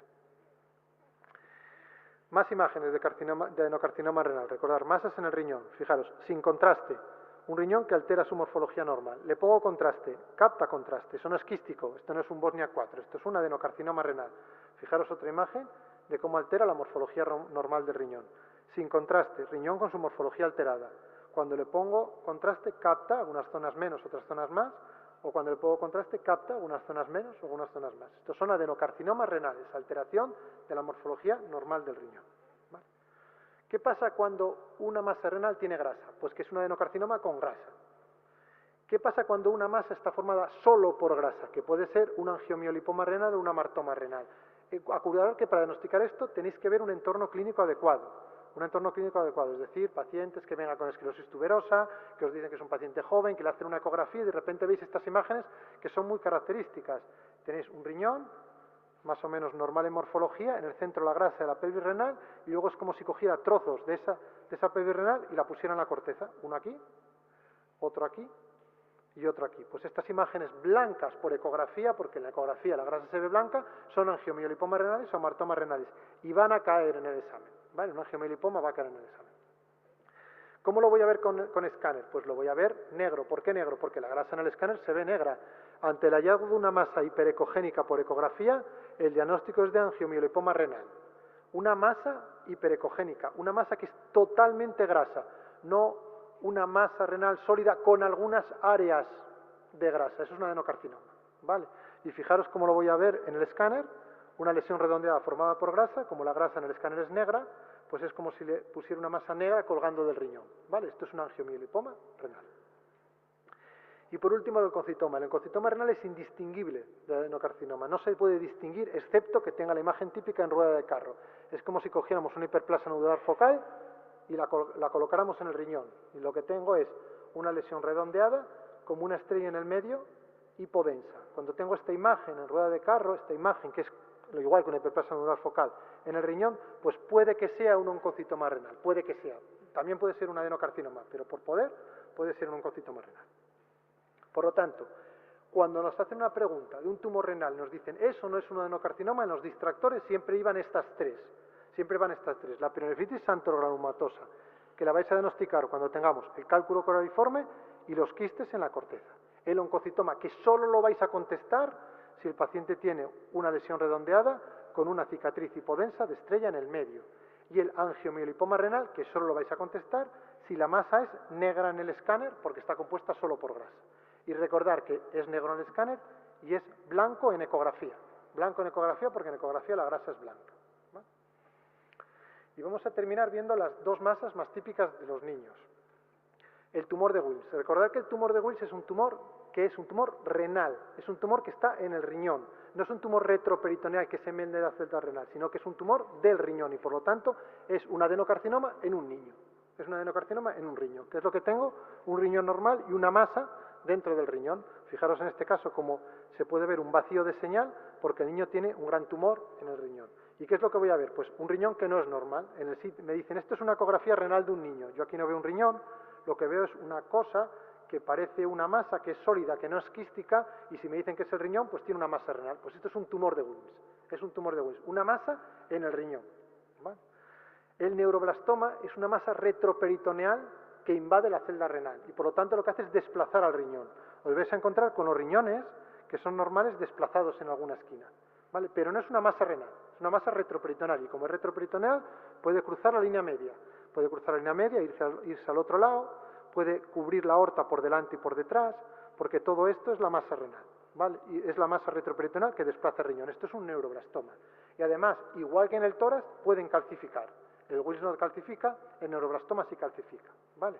Más imágenes de adenocarcinoma renal. Recordar, masas en el riñón. Fijaros, sin contraste. Un riñón que altera su morfología normal. Le pongo contraste, capta contraste. Eso no es quístico, esto no es un Bosnia 4, esto es un adenocarcinoma renal. Fijaros otra imagen de cómo altera la morfología normal del riñón. Sin contraste, riñón con su morfología alterada. Cuando le pongo contraste, capta algunas zonas menos, otras zonas más, o cuando le pongo contraste, capta algunas zonas menos o algunas zonas más. Estos son adenocarcinomas renales, alteración de la morfología normal del riñón. ¿Vale? ¿Qué pasa cuando una masa renal tiene grasa? Pues que es un adenocarcinoma con grasa. ¿Qué pasa cuando una masa está formada solo por grasa? Que puede ser un angiomiolipoma renal o un amartoma renal. Acordar que para diagnosticar esto tenéis que ver un entorno clínico adecuado. Un entorno clínico adecuado, es decir, pacientes que vengan con esclerosis tuberosa, que os dicen que es un paciente joven, que le hacen una ecografía y de repente veis estas imágenes que son muy características. Tenéis un riñón, más o menos normal en morfología, en el centro la grasa de la pelvis renal y luego es como si cogiera trozos de esa pelvis renal y la pusiera en la corteza. Uno aquí, otro aquí y otro aquí. Pues estas imágenes blancas por ecografía, porque en la ecografía la grasa se ve blanca, son angiomiolipomas renales o amartomas renales y van a caer en el examen. ¿Vale? Un angiomiolipoma va a caer en el examen. ¿Cómo lo voy a ver con escáner? Pues lo voy a ver negro. ¿Por qué negro? Porque la grasa en el escáner se ve negra. Ante el hallazgo de una masa hiperecogénica por ecografía, el diagnóstico es de angiomiolipoma renal. Una masa hiperecogénica, una masa que es totalmente grasa, no una masa renal sólida con algunas áreas de grasa. Eso es un adenocarcinoma. ¿Vale? Y fijaros cómo lo voy a ver en el escáner. Una lesión redondeada formada por grasa, como la grasa en el escáner es negra, pues es como si le pusiera una masa negra colgando del riñón. ¿Vale? Esto es un angiomiolipoma renal. Y por último el leucocitoma. El leucocitoma renal es indistinguible del adenocarcinoma. No se puede distinguir excepto que tenga la imagen típica en rueda de carro. Es como si cogiéramos una hiperplasia nodular focal y la colocáramos en el riñón. Y lo que tengo es una lesión redondeada como una estrella en el medio hipodensa. Cuando tengo esta imagen en rueda de carro, esta imagen que es lo igual que una hiperplasia nodular focal en el riñón, pues puede que sea un oncocitoma renal, puede que sea. También puede ser un adenocarcinoma, pero por poder puede ser un oncocitoma renal. Por lo tanto, cuando nos hacen una pregunta de un tumor renal, nos dicen, eso no es un adenocarcinoma, en los distractores siempre iban estas tres. Siempre van estas tres. La pielonefritis xanthogranulomatosa, que la vais a diagnosticar cuando tengamos el cálculo coraliforme y los quistes en la corteza. El oncocitoma, que solo lo vais a contestar si el paciente tiene una lesión redondeada con una cicatriz hipodensa de estrella en el medio. Y el angiomiolipoma renal, que solo lo vais a contestar si la masa es negra en el escáner porque está compuesta solo por grasa. Y recordar que es negro en el escáner y es blanco en ecografía. Blanco en ecografía porque en ecografía la grasa es blanca. ¿Vale? Y vamos a terminar viendo las dos masas más típicas de los niños. El tumor de Wilms. Recordad que el tumor de Wilms es un tumor que es un tumor renal, es un tumor que está en el riñón. No es un tumor retroperitoneal que se mete de la celda renal, sino que es un tumor del riñón y por lo tanto es un adenocarcinoma en un niño. Es un adenocarcinoma en un riñón. ¿Qué es lo que tengo? Un riñón normal y una masa dentro del riñón. Fijaros en este caso como se puede ver un vacío de señal porque el niño tiene un gran tumor en el riñón. ¿Y qué es lo que voy a ver? Pues un riñón que no es normal. Me dicen, esto es una ecografía renal de un niño. Yo aquí no veo un riñón, lo que veo es una cosa que parece una masa que es sólida, que no es quística, y si me dicen que es el riñón, pues tiene una masa renal. Pues esto es un tumor de Wilms. Es un tumor de Wilms. Una masa en el riñón. ¿Vale? El neuroblastoma es una masa retroperitoneal que invade la celda renal y por lo tanto lo que hace es desplazar al riñón. Os vais a encontrar con los riñones que son normales desplazados en alguna esquina. ¿Vale? Pero no es una masa renal, es una masa retroperitoneal y como es retroperitoneal puede cruzar la línea media. Puede cruzar la línea media, irse al otro lado, puede cubrir la aorta por delante y por detrás, porque todo esto es la masa renal, ¿vale? Y es la masa retroperitoneal que desplaza el riñón. Esto es un neuroblastoma. Y además, igual que en el tórax, pueden calcificar. El Wilms no calcifica, el neuroblastoma sí calcifica, ¿vale?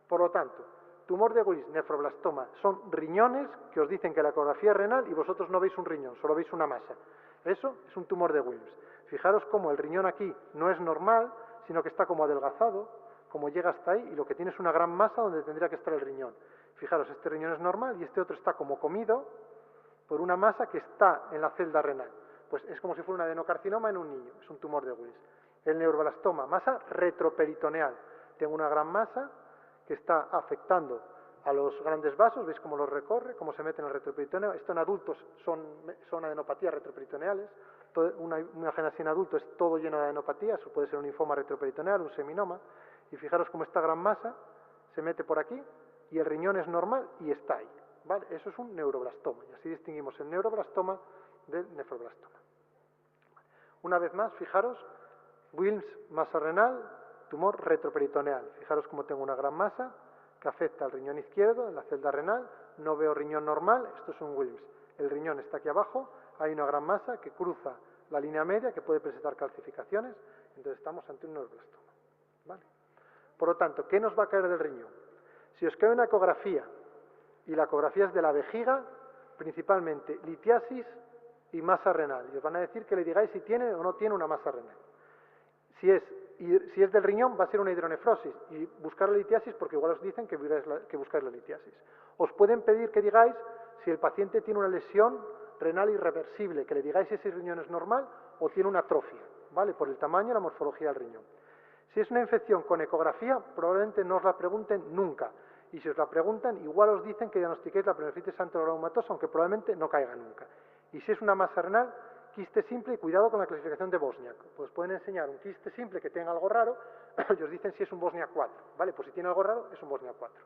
Por lo tanto, tumor de Wilms, nefroblastoma, son riñones que os dicen que la ecografía es renal y vosotros no veis un riñón, solo veis una masa. Eso es un tumor de Wilms. Fijaros cómo el riñón aquí no es normal, sino que está como adelgazado, como llega hasta ahí, y lo que tiene es una gran masa donde tendría que estar el riñón. Fijaros, este riñón es normal y este otro está como comido por una masa que está en la celda renal. Pues es como si fuera un adenocarcinoma en un niño, es un tumor de Wills. El neuroblastoma, masa retroperitoneal. Tengo una gran masa que está afectando a los grandes vasos, veis cómo los recorre, cómo se mete en el retroperitoneo. Esto en adultos son adenopatías retroperitoneales. Una imagen así en adulto es todo lleno de adenopatías, o puede ser un linfoma retroperitoneal, un seminoma. Y fijaros cómo esta gran masa se mete por aquí y el riñón es normal y está ahí. ¿Vale? Eso es un neuroblastoma, y así distinguimos el neuroblastoma del nefroblastoma. Una vez más, fijaros, Wilms, masa renal, tumor retroperitoneal. Fijaros cómo tengo una gran masa que afecta al riñón izquierdo, en la celda renal, no veo riñón normal, esto es un Wilms. El riñón está aquí abajo, hay una gran masa que cruza la línea media, que puede presentar calcificaciones, entonces estamos ante un neuroblastoma. ¿Vale? Por lo tanto, ¿qué nos va a caer del riñón? Si os cae una ecografía, y la ecografía es de la vejiga, principalmente litiasis y masa renal. Y os van a decir que le digáis si tiene o no tiene una masa renal. Si es del riñón, va a ser una hidronefrosis. Y buscar la litiasis, porque igual os dicen que buscáis la litiasis. Os pueden pedir que digáis si el paciente tiene una lesión renal irreversible, que le digáis si ese riñón es normal o tiene una atrofia, ¿vale? Por el tamaño y la morfología del riñón. Si es una infección con ecografía, probablemente no os la pregunten nunca. Y si os la preguntan, igual os dicen que diagnostiquéis la pielonefritis anterorreumatosa, aunque probablemente no caiga nunca. Y si es una masa renal, quiste simple, y cuidado con la clasificación de Bosniak. Pues pueden enseñar un quiste simple que tenga algo raro y os dicen si es un Bosniak 4. ¿Vale? Pues si tiene algo raro, es un Bosniak 4.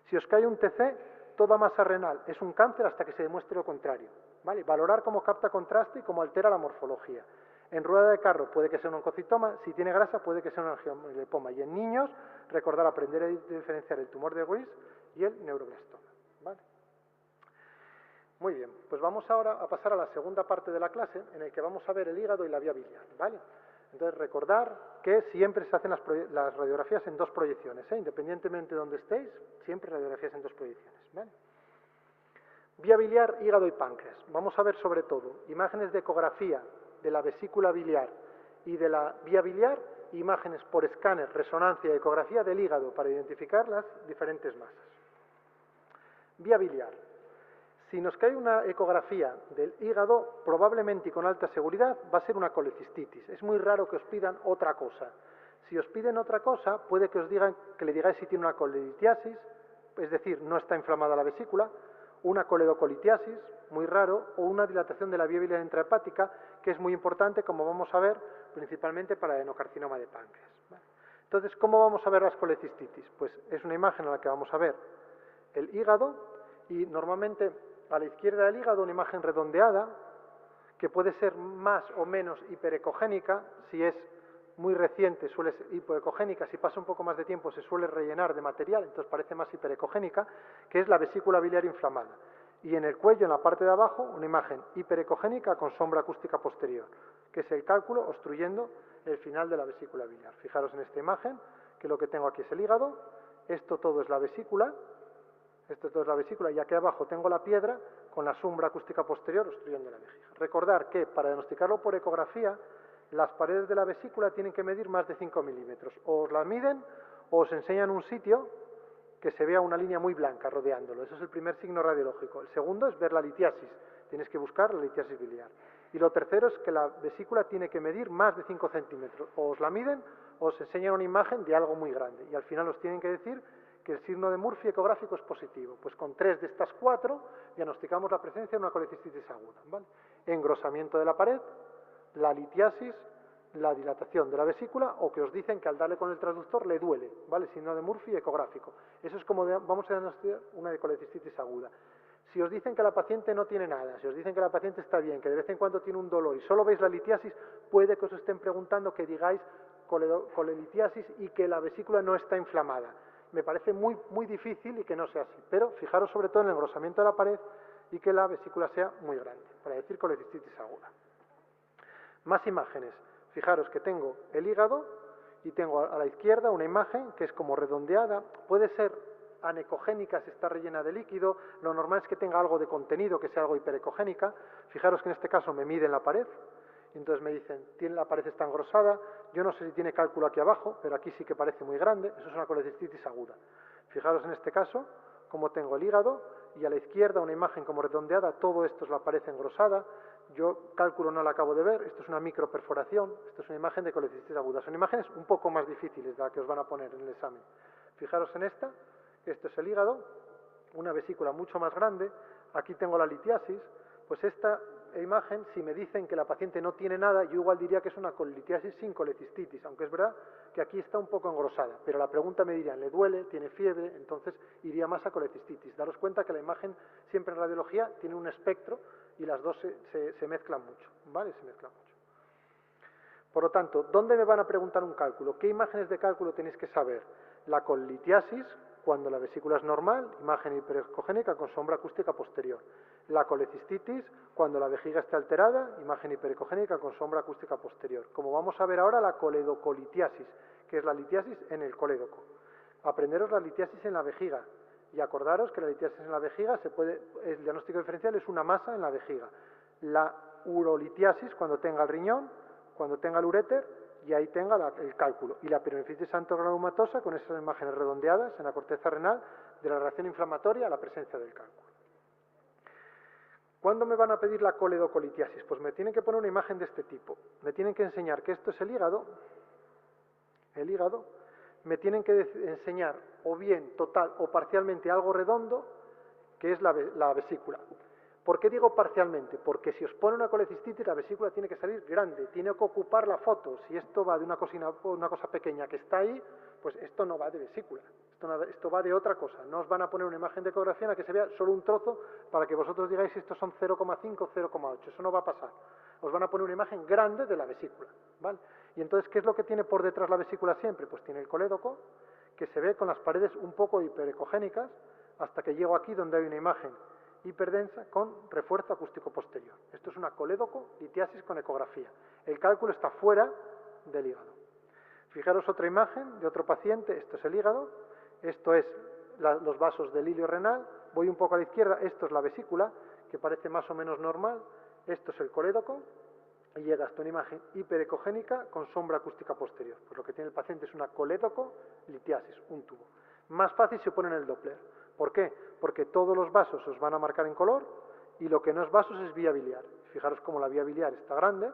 Si os cae un TC, toda masa renal es un cáncer hasta que se demuestre lo contrario. ¿Vale? Valorar cómo capta contraste y cómo altera la morfología. En rueda de carro puede que sea un oncocitoma, si tiene grasa puede que sea un angiolipoma. Y en niños, recordar aprender a diferenciar el tumor de Wills y el neuroblastoma. ¿Vale? Muy bien, pues vamos ahora a pasar a la segunda parte de la clase, en la que vamos a ver el hígado y la vía biliar. ¿Vale? Entonces, recordar que siempre se hacen las radiografías en dos proyecciones, independientemente de donde estéis, siempre radiografías en dos proyecciones. ¿Vale? Vía biliar, hígado y páncreas. Vamos a ver sobre todo imágenes de ecografía de la vesícula biliar y de la vía biliar, imágenes por escáner, resonancia y ecografía del hígado para identificar las diferentes masas. Vía biliar. Si nos cae una ecografía del hígado, probablemente y con alta seguridad va a ser una colecistitis. Es muy raro que os pidan otra cosa. Si os piden otra cosa, puede que os digan que le digáis si tiene una colelitiasis, es decir, no está inflamada la vesícula, una coledocolitiasis, muy raro, o una dilatación de la vía biliar intrahepática, que es muy importante, como vamos a ver, principalmente para el adenocarcinoma de páncreas. ¿Vale? Entonces, ¿cómo vamos a ver las colecistitis? Pues es una imagen en la que vamos a ver el hígado y normalmente a la izquierda del hígado una imagen redondeada, que puede ser más o menos hiperecogénica. Si es muy reciente suele ser hipoecogénica, si pasa un poco más de tiempo se suele rellenar de material, entonces parece más hiperecogénica, que es la vesícula biliar inflamada. Y en el cuello, en la parte de abajo, una imagen hiperecogénica con sombra acústica posterior, que es el cálculo obstruyendo el final de la vesícula biliar. Fijaros en esta imagen, que lo que tengo aquí es el hígado, esto todo es la vesícula, y aquí abajo tengo la piedra con la sombra acústica posterior obstruyendo la vejiga. Recordar que para diagnosticarlo por ecografía, las paredes de la vesícula tienen que medir más de 5 milímetros. O os las miden o os enseñan un sitio que se vea una línea muy blanca rodeándolo. Eso es el primer signo radiológico. El segundo es ver la litiasis. Tienes que buscar la litiasis biliar. Y lo tercero es que la vesícula tiene que medir más de 5 centímetros. O os la miden o os enseñan una imagen de algo muy grande. Y al final os tienen que decir que el signo de Murphy ecográfico es positivo. Pues con 3 de estas 4 diagnosticamos la presencia de una colecistitis aguda. ¿Vale? Engrosamiento de la pared, la litiasis, la dilatación de la vesícula, o que os dicen que al darle con el transductor le duele, ¿vale? Signo de Murphy ecográfico. Eso es como vamos a diagnosticar una colecistitis aguda. Si os dicen que la paciente no tiene nada, si os dicen que la paciente está bien, que de vez en cuando tiene un dolor y solo veis la litiasis, puede que os estén preguntando que digáis colelitiasis y que la vesícula no está inflamada. Me parece muy, muy difícil y que no sea así, pero fijaros sobre todo en el engrosamiento de la pared y que la vesícula sea muy grande, para decir colecistitis aguda. Más imágenes. Fijaros que tengo el hígado y tengo a la izquierda una imagen que es como redondeada. Puede ser anecogénica si está rellena de líquido. Lo normal es que tenga algo de contenido, que sea algo hiperecogénica. Fijaros que en este caso me mide en la pared Y entonces me dicen, la pared está engrosada, yo no sé si tiene cálculo aquí abajo, pero aquí sí que parece muy grande, eso es una colecistitis aguda. Fijaros en este caso, como tengo el hígado, y a la izquierda una imagen como redondeada, todo esto es la pared engrosada, yo cálculo no la acabo de ver, esto es una microperforación, esto es una imagen de colecistitis aguda. Son imágenes un poco más difíciles de las que os van a poner en el examen. Fijaros en esta, esto es el hígado, una vesícula mucho más grande, aquí tengo la litiasis, pues esta imagen, si me dicen que la paciente no tiene nada, yo igual diría que es una colitiasis sin colecistitis, aunque es verdad que aquí está un poco engrosada, pero la pregunta me dirían, ¿le duele? ¿Tiene fiebre? Entonces iría más a colecistitis. Daros cuenta que la imagen siempre en radiología tiene un espectro y las dos se mezclan mucho, ¿vale? Se mezclan mucho. Por lo tanto, ¿dónde me van a preguntar un cálculo? ¿Qué imágenes de cálculo tenéis que saber? La colitiasis, cuando la vesícula es normal, imagen hiperecogénica con sombra acústica posterior. La colecistitis, cuando la vejiga está alterada, imagen hiperecogénica con sombra acústica posterior. Como vamos a ver ahora, la coledocolitiasis, que es la litiasis en el colédoco. Aprenderos la litiasis en la vejiga. Y acordaros que la litiasis en la vejiga el diagnóstico diferencial es una masa en la vejiga. La urolitiasis, cuando tenga el riñón, cuando tenga el uréter, y ahí tenga el cálculo. Y la pielonefritis antogranulomatosa con esas imágenes redondeadas en la corteza renal de la reacción inflamatoria a la presencia del cálculo. ¿Cuándo me van a pedir la coledocolitiasis? Pues me tienen que poner una imagen de este tipo. Me tienen que enseñar que esto es el hígado, me tienen que enseñar o bien total o parcialmente algo redondo, que es la vesícula. ¿Por qué digo parcialmente? Porque si os pone una colecistitis, la vesícula tiene que salir grande, tiene que ocupar la foto. Si esto va de una cosa pequeña que está ahí, pues esto no va de vesícula, esto va de otra cosa. No os van a poner una imagen de ecografía en la que se vea solo un trozo para que vosotros digáis si estos son 0,5 o 0,8. Eso no va a pasar. Os van a poner una imagen grande de la vesícula, ¿vale? Y entonces, ¿qué es lo que tiene por detrás la vesícula siempre? Pues tiene el colédoco, que se ve con las paredes un poco hiperecogénicas, hasta que llego aquí donde hay una imagen hiperdensa con refuerzo acústico posterior. Esto es una colédocolitiasis con ecografía. El cálculo está fuera del hígado. Fijaros otra imagen de otro paciente, esto es el hígado, esto es los vasos del hilio renal, voy un poco a la izquierda, esto es la vesícula, que parece más o menos normal, esto es el colédoco, y llega hasta una imagen hiperecogénica con sombra acústica posterior. Pues lo que tiene el paciente es una colédocolitiasis, un tubo. Más fácil se pone en el Doppler. ¿Por qué? Porque todos los vasos os van a marcar en color y lo que no es vasos es vía biliar. Fijaros cómo la vía biliar está grande,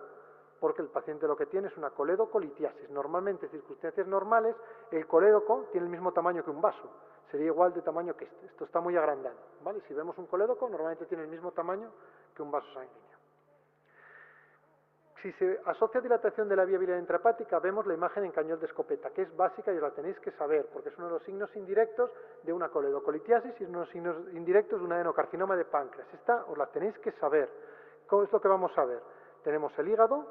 porque el paciente lo que tiene es una colédocolitiasis. Normalmente, en circunstancias normales, el colédoco tiene el mismo tamaño que un vaso. Sería igual de tamaño que este. Esto está muy agrandado, ¿vale? Si vemos un colédoco, normalmente tiene el mismo tamaño que un vaso sanguíneo. Si se asocia dilatación de la vía biliar intrahepática, vemos la imagen en cañón de escopeta, que es básica y os la tenéis que saber, porque es uno de los signos indirectos de una coledocolitiasis y uno de los signos indirectos de un adenocarcinoma de páncreas. Esta os la tenéis que saber. ¿Cómo es lo que vamos a ver? Tenemos el hígado,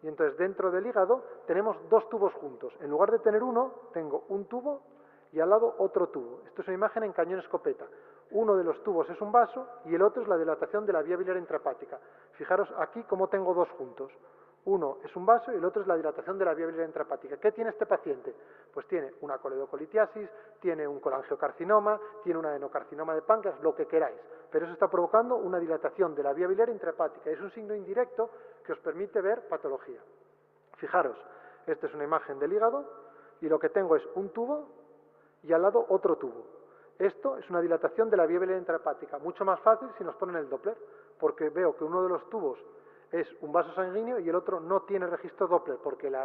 y entonces dentro del hígado tenemos dos tubos juntos. En lugar de tener uno, tengo un tubo y al lado otro tubo. Esto es una imagen en cañón escopeta. Uno de los tubos es un vaso y el otro es la dilatación de la vía biliar intrahepática. Fijaros aquí cómo tengo dos juntos. Uno es un vaso y el otro es la dilatación de la vía biliar intrahepática. ¿Qué tiene este paciente? Pues tiene una coledocolitiasis, tiene un colangiocarcinoma, tiene un adenocarcinoma de páncreas, lo que queráis. Pero eso está provocando una dilatación de la vía biliar intrahepática. Es un signo indirecto que os permite ver patología. Fijaros, esta es una imagen del hígado y lo que tengo es un tubo y al lado otro tubo. Esto es una dilatación de la vía biliar intrahepática. Mucho más fácil si nos ponen el Doppler, porque veo que uno de los tubos es un vaso sanguíneo y el otro no tiene registro Doppler, porque la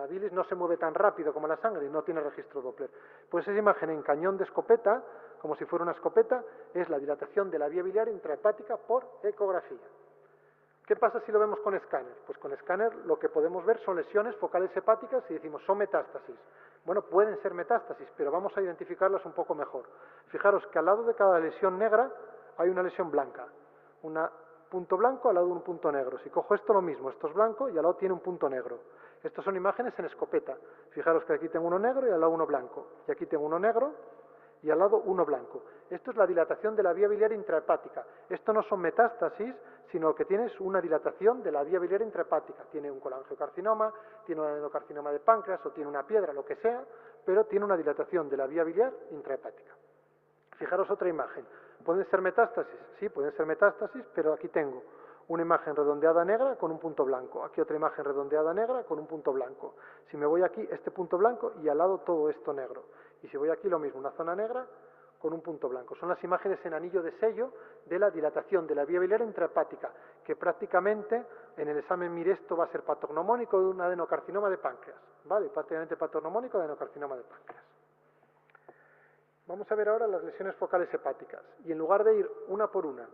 bilis no se mueve tan rápido como la sangre y no tiene registro Doppler. Pues esa imagen en cañón de escopeta, como si fuera una escopeta, es la dilatación de la vía biliar intrahepática por ecografía. ¿Qué pasa si lo vemos con escáner? Pues con escáner lo que podemos ver son lesiones focales hepáticas y decimos, son metástasis. Bueno, pueden ser metástasis, pero vamos a identificarlas un poco mejor. Fijaros que al lado de cada lesión negra hay una lesión blanca. Un punto blanco al lado de un punto negro. Si cojo esto, lo mismo. Esto es blanco y al lado tiene un punto negro. Estas son imágenes en escopeta. Fijaros que aquí tengo uno negro y al lado uno blanco. Y aquí tengo uno negro y al lado uno blanco. Esto es la dilatación de la vía biliar intrahepática. Esto no son metástasis, sino que tienes una dilatación de la vía biliar intrahepática. Tiene un colangiocarcinoma, tiene un adenocarcinoma de páncreas o tiene una piedra, lo que sea, pero tiene una dilatación de la vía biliar intrahepática. Fijaros otra imagen. ¿Pueden ser metástasis? Sí, pueden ser metástasis, pero aquí tengo una imagen redondeada negra con un punto blanco. Aquí otra imagen redondeada negra con un punto blanco. Si me voy aquí, este punto blanco y al lado todo esto negro. Y si voy aquí, lo mismo, una zona negra con un punto blanco. Son las imágenes en anillo de sello de la dilatación de la vía biliar intrahepática, que prácticamente en el examen MIR esto va a ser patognomónico de un adenocarcinoma de páncreas, ¿vale? Prácticamente patognomónico de adenocarcinoma de páncreas. Vamos a ver ahora las lesiones focales hepáticas, y en lugar de ir una por una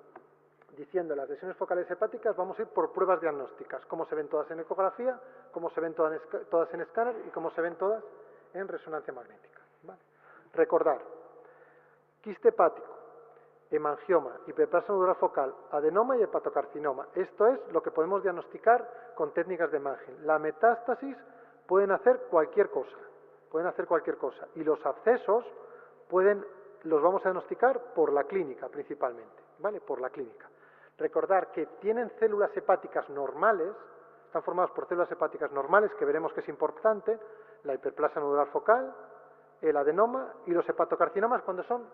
diciendo las lesiones focales hepáticas, vamos a ir por pruebas diagnósticas, cómo se ven todas en ecografía, cómo se ven todas en escáner y cómo se ven todas en resonancia magnética, ¿vale? Recordar, quiste hepático, hemangioma, hiperplasia nodular focal, adenoma y hepatocarcinoma. Esto es lo que podemos diagnosticar con técnicas de imagen. La metástasis pueden hacer cualquier cosa, y los abscesos los vamos a diagnosticar por la clínica principalmente, ¿vale? Por la clínica. Recordar que tienen células hepáticas normales, están formados por células hepáticas normales, que veremos que es importante, la hiperplasia nodular focal, el adenoma y los hepatocarcinomas cuando son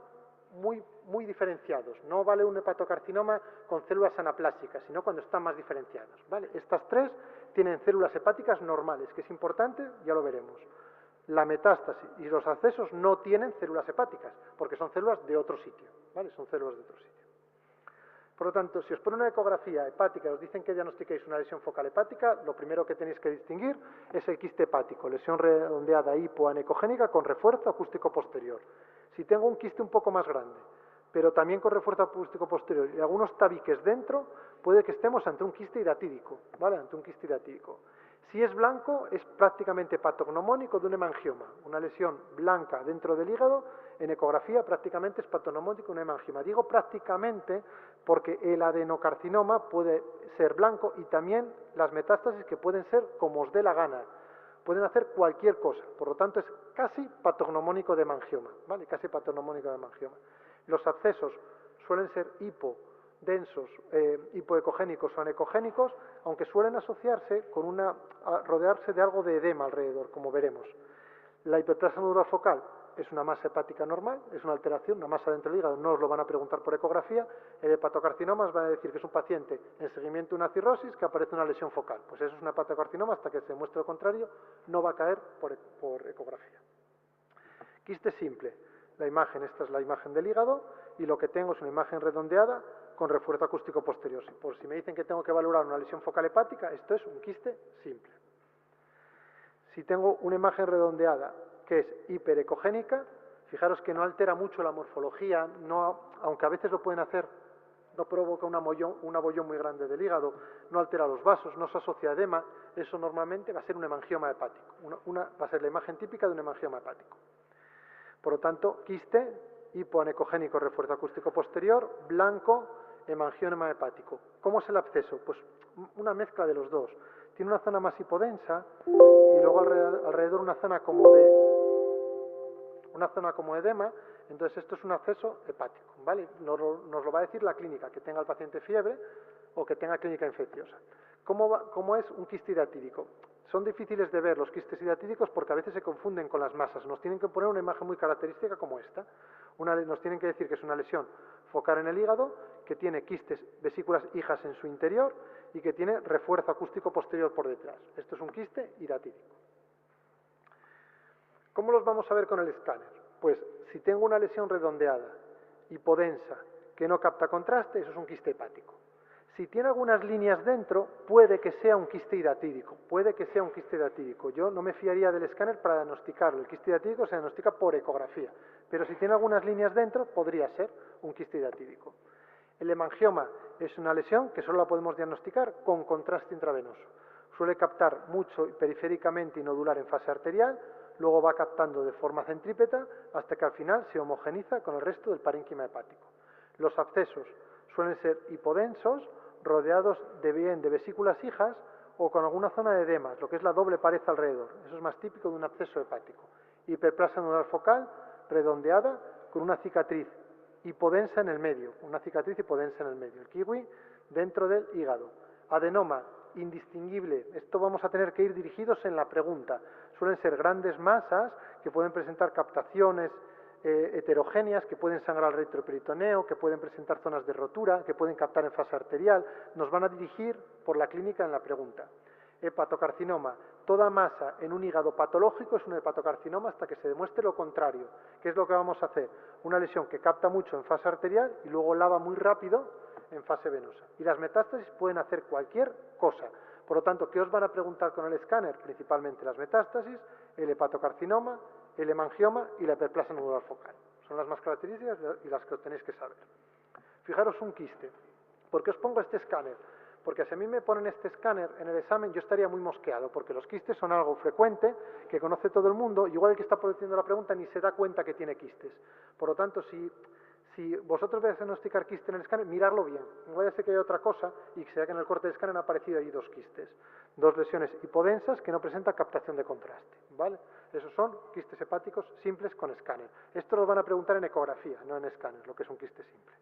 muy diferenciados. No vale un hepatocarcinoma con células anaplásicas, sino cuando están más diferenciados, ¿vale? Estas tres tienen células hepáticas normales, que es importante, ya lo veremos. La metástasis y los abscesos no tienen células hepáticas, porque son células de otro sitio, ¿vale? Son células de otro sitio. Por lo tanto, si os ponen una ecografía hepática y os dicen que diagnostiquéis una lesión focal hepática, lo primero que tenéis que distinguir es el quiste hepático, lesión redondeada hipoanecogénica con refuerzo acústico posterior. Si tengo un quiste un poco más grande, pero también con refuerzo acústico posterior y algunos tabiques dentro, puede que estemos ante un quiste hidatídico, ¿vale? Ante un quiste hidatídico. Si es blanco, es prácticamente patognomónico de un hemangioma, una lesión blanca dentro del hígado, en ecografía prácticamente es patognomónico de un hemangioma. Digo prácticamente porque el adenocarcinoma puede ser blanco y también las metástasis que pueden ser como os dé la gana, pueden hacer cualquier cosa, por lo tanto es casi patognomónico de hemangioma, ¿vale? Casi patognomónico de hemangioma. Los abscesos suelen ser hipodensos, hipoecogénicos o anecogénicos, aunque suelen asociarse con rodearse de algo de edema alrededor, como veremos. La hiperplasia nodular focal es una masa hepática normal, es una alteración, una masa dentro del hígado, no os lo van a preguntar por ecografía. El hepatocarcinoma os van a decir que es un paciente en seguimiento de una cirrosis que aparece una lesión focal. Pues eso es un hepatocarcinoma, hasta que se demuestre lo contrario, no va a caer por ecografía. Quiste simple, la imagen, esta es la imagen del hígado, y lo que tengo es una imagen redondeada con refuerzo acústico posterior. Por si me dicen que tengo que valorar una lesión focal hepática, esto es un quiste simple. Si tengo una imagen redondeada que es hiperecogénica, fijaros que no altera mucho la morfología, aunque a veces lo pueden hacer, no provoca un abollón muy grande del hígado, no altera los vasos, no se asocia a edema, eso normalmente va a ser un hemangioma hepático, va a ser la imagen típica de un hemangioma hepático. Por lo tanto, quiste, hipoanecogénico, refuerzo acústico posterior, blanco, hemangioma hepático. ¿Cómo es el absceso? Pues una mezcla de los dos. Tiene una zona más hipodensa y luego alrededor una zona como edema, entonces esto es un absceso hepático, ¿vale? Nos lo va a decir la clínica, que tenga el paciente fiebre o que tenga clínica infecciosa. ¿Cómo es un quiste hidatídico? Son difíciles de ver los quistes hidatídicos porque a veces se confunden con las masas. Nos tienen que poner una imagen muy característica como esta. Nos tienen que decir que es una lesión focal en el hígado, que tiene quistes, vesículas hijas en su interior y que tiene refuerzo acústico posterior por detrás. Esto es un quiste hidatídico. ¿Cómo los vamos a ver con el escáner? Pues si tengo una lesión redondeada, hipodensa, que no capta contraste, eso es un quiste hepático. Si tiene algunas líneas dentro, puede que sea un quiste hidatídico. Yo no me fiaría del escáner para diagnosticarlo. El quiste hidatídico se diagnostica por ecografía. Pero si tiene algunas líneas dentro, podría ser un quiste hidatídico. El hemangioma es una lesión que solo la podemos diagnosticar con contraste intravenoso. Suele captar mucho periféricamente y nodular en fase arterial, luego va captando de forma centrípeta hasta que al final se homogeniza con el resto del parénquima hepático. Los abscesos suelen ser hipodensos, rodeados de vesículas hijas o con alguna zona de edemas, lo que es la doble pared alrededor. Eso es más típico de un absceso hepático. Hiperplasia nodular focal, redondeada, con una cicatriz hipodensa en el medio, el kiwi dentro del hígado. Adenoma, indistinguible. Esto vamos a tener que ir dirigidos en la pregunta. Suelen ser grandes masas que pueden presentar captaciones heterogéneas que pueden sangrar al retroperitoneo, que pueden presentar zonas de rotura, que pueden captar en fase arterial, nos van a dirigir por la clínica en la pregunta. Hepatocarcinoma. Toda masa en un hígado patológico es un hepatocarcinoma hasta que se demuestre lo contrario. ¿Qué es lo que vamos a hacer? Una lesión que capta mucho en fase arterial y luego lava muy rápido en fase venosa. Y las metástasis pueden hacer cualquier cosa. Por lo tanto, ¿qué os van a preguntar con el escáner? Principalmente las metástasis, el hepatocarcinoma, el hemangioma y la hiperplasia nodular focal. Son las más características y las que os tenéis que saber. Fijaros un quiste. ¿Por qué os pongo este escáner? Porque si a mí me ponen este escáner en el examen, yo estaría muy mosqueado, porque los quistes son algo frecuente, que conoce todo el mundo, y igual el que está produciendo la pregunta ni se da cuenta que tiene quistes. Por lo tanto, si vosotros vais a diagnosticar quiste en el escáner, mirarlo bien. No vaya a ser que haya otra cosa y que sea que en el corte de escáner han aparecido ahí 2 quistes. 2 lesiones hipodensas que no presentan captación de contraste. ¿Vale? Esos son quistes hepáticos simples con escáner. Esto lo van a preguntar en ecografía, no en escáner, lo que es un quiste simple.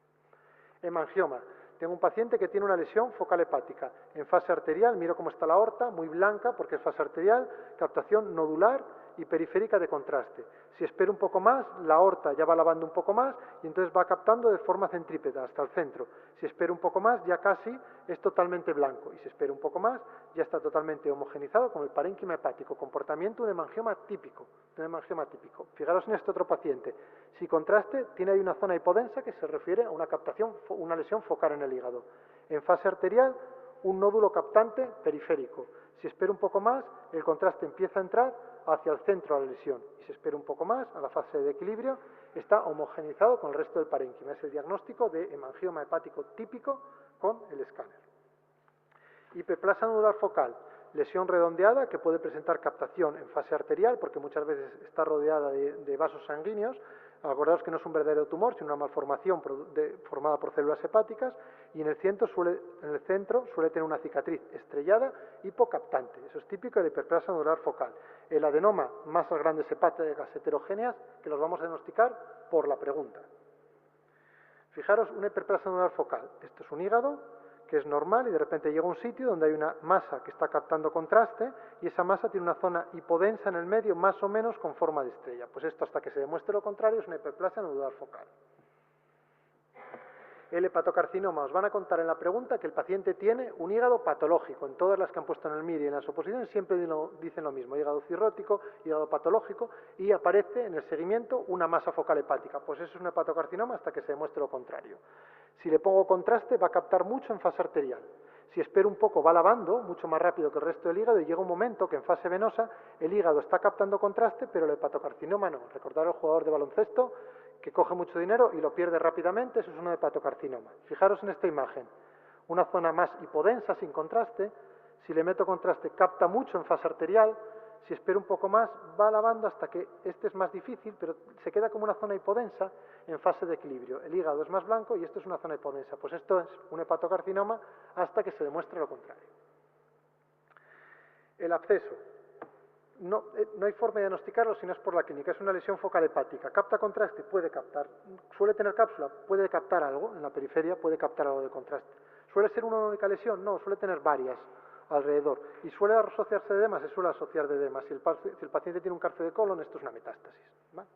Hemangioma. Tengo un paciente que tiene una lesión focal hepática. En fase arterial, miro cómo está la aorta, muy blanca porque es fase arterial, captación nodular y periférica de contraste. Si espero un poco más, la aorta ya va lavando un poco más y entonces va captando de forma centrípeta hasta el centro. Si espero un poco más, ya casi es totalmente blanco. Y si espero un poco más, ya está totalmente homogenizado con el parénquima hepático. Comportamiento de un hemangioma típico. Fijaros en este otro paciente. Si contraste, tiene ahí una zona hipodensa que se refiere a una captación, una lesión focal en el hígado. En fase arterial, un nódulo captante periférico. Si espero un poco más, el contraste empieza a entrar hacia el centro de la lesión. Y si espero un poco más, a la fase de equilibrio, está homogenizado con el resto del parénquima. Es el diagnóstico de hemangioma hepático típico con el escáner. Hiperplasia nodular focal, lesión redondeada que puede presentar captación en fase arterial porque muchas veces está rodeada de vasos sanguíneos. Acordaos que no es un verdadero tumor, sino una malformación formada por células hepáticas y en el centro suele tener una cicatriz estrellada hipocaptante. Eso es típico de la hiperplasia nodular focal. El adenoma, masas grandes hepáticas heterogéneas que los vamos a diagnosticar por la pregunta. Fijaros, una hiperplasia nodular focal. Esto es un hígado que es normal y de repente llega a un sitio donde hay una masa que está captando contraste y esa masa tiene una zona hipodensa en el medio más o menos con forma de estrella. Pues esto, hasta que se demuestre lo contrario, es una hiperplasia nodular focal. El hepatocarcinoma, os van a contar en la pregunta que el paciente tiene un hígado patológico. En todas las que han puesto en el MIR y en las oposiciones siempre dicen lo mismo, hígado cirrótico, hígado patológico, y aparece en el seguimiento una masa focal hepática. Pues eso es un hepatocarcinoma hasta que se demuestre lo contrario. Si le pongo contraste, va a captar mucho en fase arterial. Si espero un poco, va lavando mucho más rápido que el resto del hígado y llega un momento que en fase venosa el hígado está captando contraste, pero el hepatocarcinoma no. Recordad al jugador de baloncesto que coge mucho dinero y lo pierde rápidamente, eso es un hepatocarcinoma. Fijaros en esta imagen, una zona más hipodensa, sin contraste. Si le meto contraste, capta mucho en fase arterial. Si espero un poco más, va lavando hasta que este es más difícil, pero se queda como una zona hipodensa en fase de equilibrio. El hígado es más blanco y esto es una zona hipodensa. Pues esto es un hepatocarcinoma hasta que se demuestre lo contrario. El absceso. No hay forma de diagnosticarlo si no es por la clínica. Es una lesión focal hepática. ¿Capta contraste? Puede captar. ¿Suele tener cápsula? Puede captar algo en la periferia, puede captar algo de contraste. ¿Suele ser una única lesión? No, suele tener varias alrededor. ¿Y suele asociarse de edema? Se suele asociar de edema. Si el paciente tiene un cáncer de colon, esto es una metástasis. ¿Vale?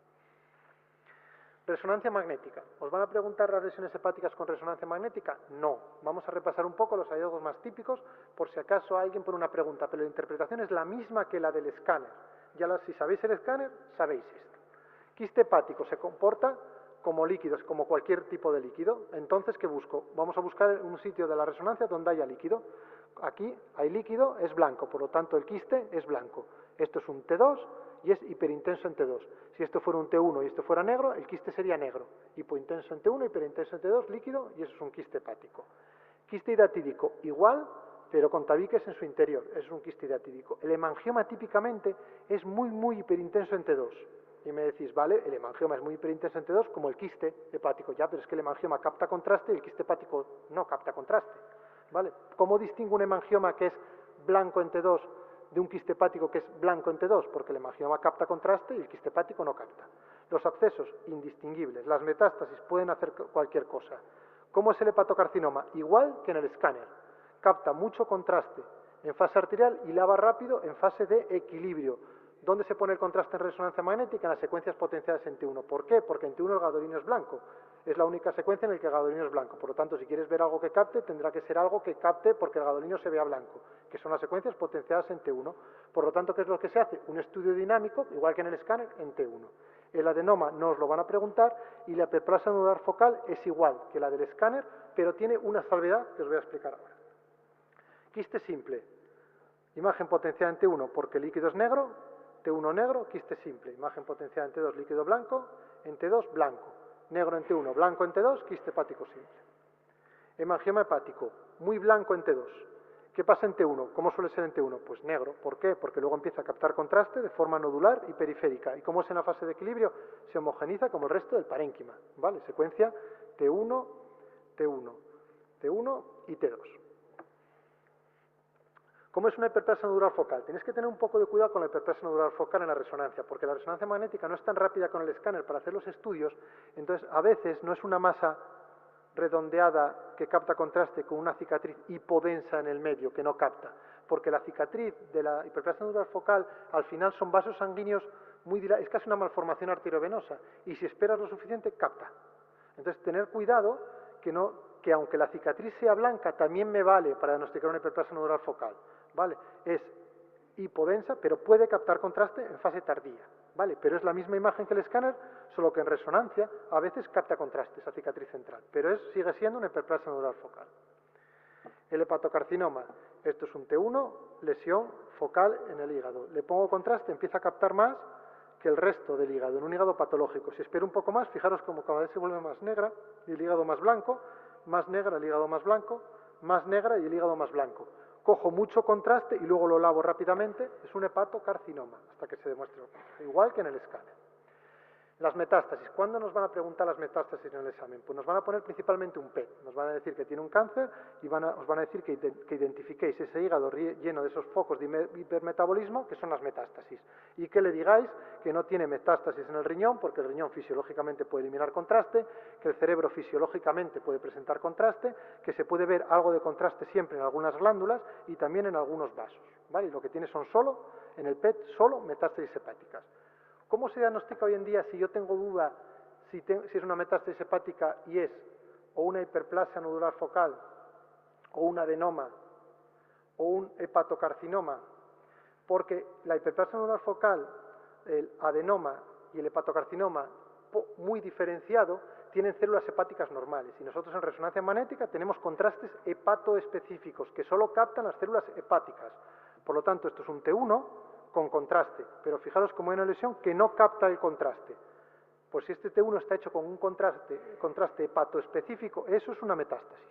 Resonancia magnética. ¿Os van a preguntar las lesiones hepáticas con resonancia magnética? No. Vamos a repasar un poco los hallazgos más típicos por si acaso alguien pone una pregunta, pero la interpretación es la misma que la del escáner. Si sabéis el escáner, sabéis esto. Quiste hepático se comporta como líquidos, como cualquier tipo de líquido. Entonces, ¿qué busco? Vamos a buscar un sitio de la resonancia donde haya líquido. Aquí hay líquido, es blanco, por lo tanto el quiste es blanco. Esto es un T2 y es hiperintenso en T2. Si esto fuera un T1 y esto fuera negro, el quiste sería negro. Hipointenso en T1, hiperintenso en T2, líquido, y eso es un quiste hepático. Quiste hidatídico, igual, pero con tabiques en su interior. Eso es un quiste hidatídico. El hemangioma típicamente es muy hiperintenso en T2. Y me decís, vale, el hemangioma es muy hiperintenso en T2 como el quiste hepático. Ya, pero es que el hemangioma capta contraste y el quiste hepático no capta contraste. ¿Vale? ¿Cómo distingo un hemangioma que es blanco en T2 de un quiste hepático que es blanco en T2? Porque el hemangioma capta contraste y el quiste hepático no capta. Los abscesos, indistinguibles. Las metástasis pueden hacer cualquier cosa. ¿Cómo es el hepatocarcinoma? Igual que en el escáner. Capta mucho contraste en fase arterial y lava rápido en fase de equilibrio. ¿Dónde se pone el contraste en resonancia magnética? En las secuencias potenciadas en T1. ¿Por qué? Porque en T1 el gadolino es blanco. Es la única secuencia en la que el gadolino es blanco. Por lo tanto, si quieres ver algo que capte, tendrá que ser algo que capte porque el gadolino se vea blanco, que son las secuencias potenciadas en T1. Por lo tanto, ¿qué es lo que se hace? Un estudio dinámico, igual que en el escáner, en T1. El adenoma no os lo van a preguntar y la hiperplasia anular focal es igual que la del escáner, pero tiene una salvedad que os voy a explicar ahora. Quiste simple, imagen potenciada en T1 porque el líquido es negro, T1 negro, quiste simple, imagen potenciada en T2, líquido blanco, en T2 blanco, negro en T1, blanco en T2, quiste hepático simple. Hemangioma hepático, muy blanco en T2. ¿Qué pasa en T1? ¿Cómo suele ser en T1? Pues negro. ¿Por qué? Porque luego empieza a captar contraste de forma nodular y periférica. ¿Y cómo es en la fase de equilibrio? Se homogeniza como el resto del parénquima. ¿Vale? Secuencia T1, T1, T1 y T2. ¿Cómo es una hiperplasia nodular focal? Tenéis que tener un poco de cuidado con la hiperplasia nodular focal en la resonancia, porque la resonancia magnética no es tan rápida con el escáner para hacer los estudios, entonces a veces no es una masa redondeada que capta contraste con una cicatriz hipodensa en el medio que no capta, porque la cicatriz de la hiperplasia nodular focal al final son vasos sanguíneos es casi una malformación arteriovenosa y si esperas lo suficiente capta. Entonces tener cuidado que aunque la cicatriz sea blanca también me vale para diagnosticar una hiperplasia nodular focal, ¿vale? Es hipodensa, pero puede captar contraste en fase tardía, ¿vale? Pero es la misma imagen que el escáner, solo que en resonancia a veces capta contraste esa cicatriz central, pero sigue siendo una hiperplasia nodular focal. El hepatocarcinoma, esto es un T1, lesión focal en el hígado. Le pongo contraste, empieza a captar más que el resto del hígado, en un hígado patológico. Si espero un poco más, fijaros como cada vez se vuelve más negra y el hígado más blanco, más negra el hígado más blanco, más negra y el hígado más blanco. Cojo mucho contraste y luego lo lavo rápidamente, es un hepatocarcinoma, hasta que se demuestre lo contrario, igual que en el escáner. Las metástasis. ¿Cuándo nos van a preguntar las metástasis en el examen? Pues nos van a poner principalmente un PET. Nos van a decir que tiene un cáncer y os van a decir que identifiquéis ese hígado lleno de esos focos de hipermetabolismo, que son las metástasis. Y que le digáis que no tiene metástasis en el riñón, porque el riñón fisiológicamente puede eliminar contraste, que el cerebro fisiológicamente puede presentar contraste, que se puede ver algo de contraste siempre en algunas glándulas y también en algunos vasos. ¿Vale? Y lo que tiene son en el PET, solo metástasis hepáticas. ¿Cómo se diagnostica hoy en día si yo tengo duda si es una metástasis hepática y es o una hiperplasia nodular focal o un adenoma o un hepatocarcinoma? Porque la hiperplasia nodular focal, el adenoma y el hepatocarcinoma muy diferenciado tienen células hepáticas normales y nosotros en resonancia magnética tenemos contrastes hepatoespecíficos que solo captan las células hepáticas. Por lo tanto, esto es un T1 con contraste, pero fijaros como hay una lesión que no capta el contraste. Pues si este T1 está hecho con un contraste hepatoespecífico, eso es una metástasis.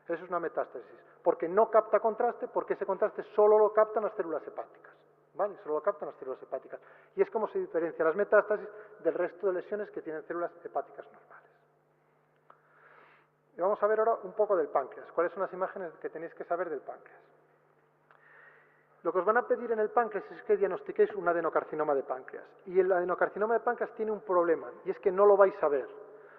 Eso es una metástasis, porque no capta contraste, porque ese contraste solo lo captan las células hepáticas. ¿Vale? Solo lo captan las células hepáticas. Y es como se diferencia las metástasis del resto de lesiones que tienen células hepáticas normales. Y vamos a ver ahora un poco del páncreas. ¿Cuáles son las imágenes que tenéis que saber del páncreas? Lo que os van a pedir en el páncreas es que diagnostiquéis un adenocarcinoma de páncreas. Y el adenocarcinoma de páncreas tiene un problema, y es que no lo vais a ver,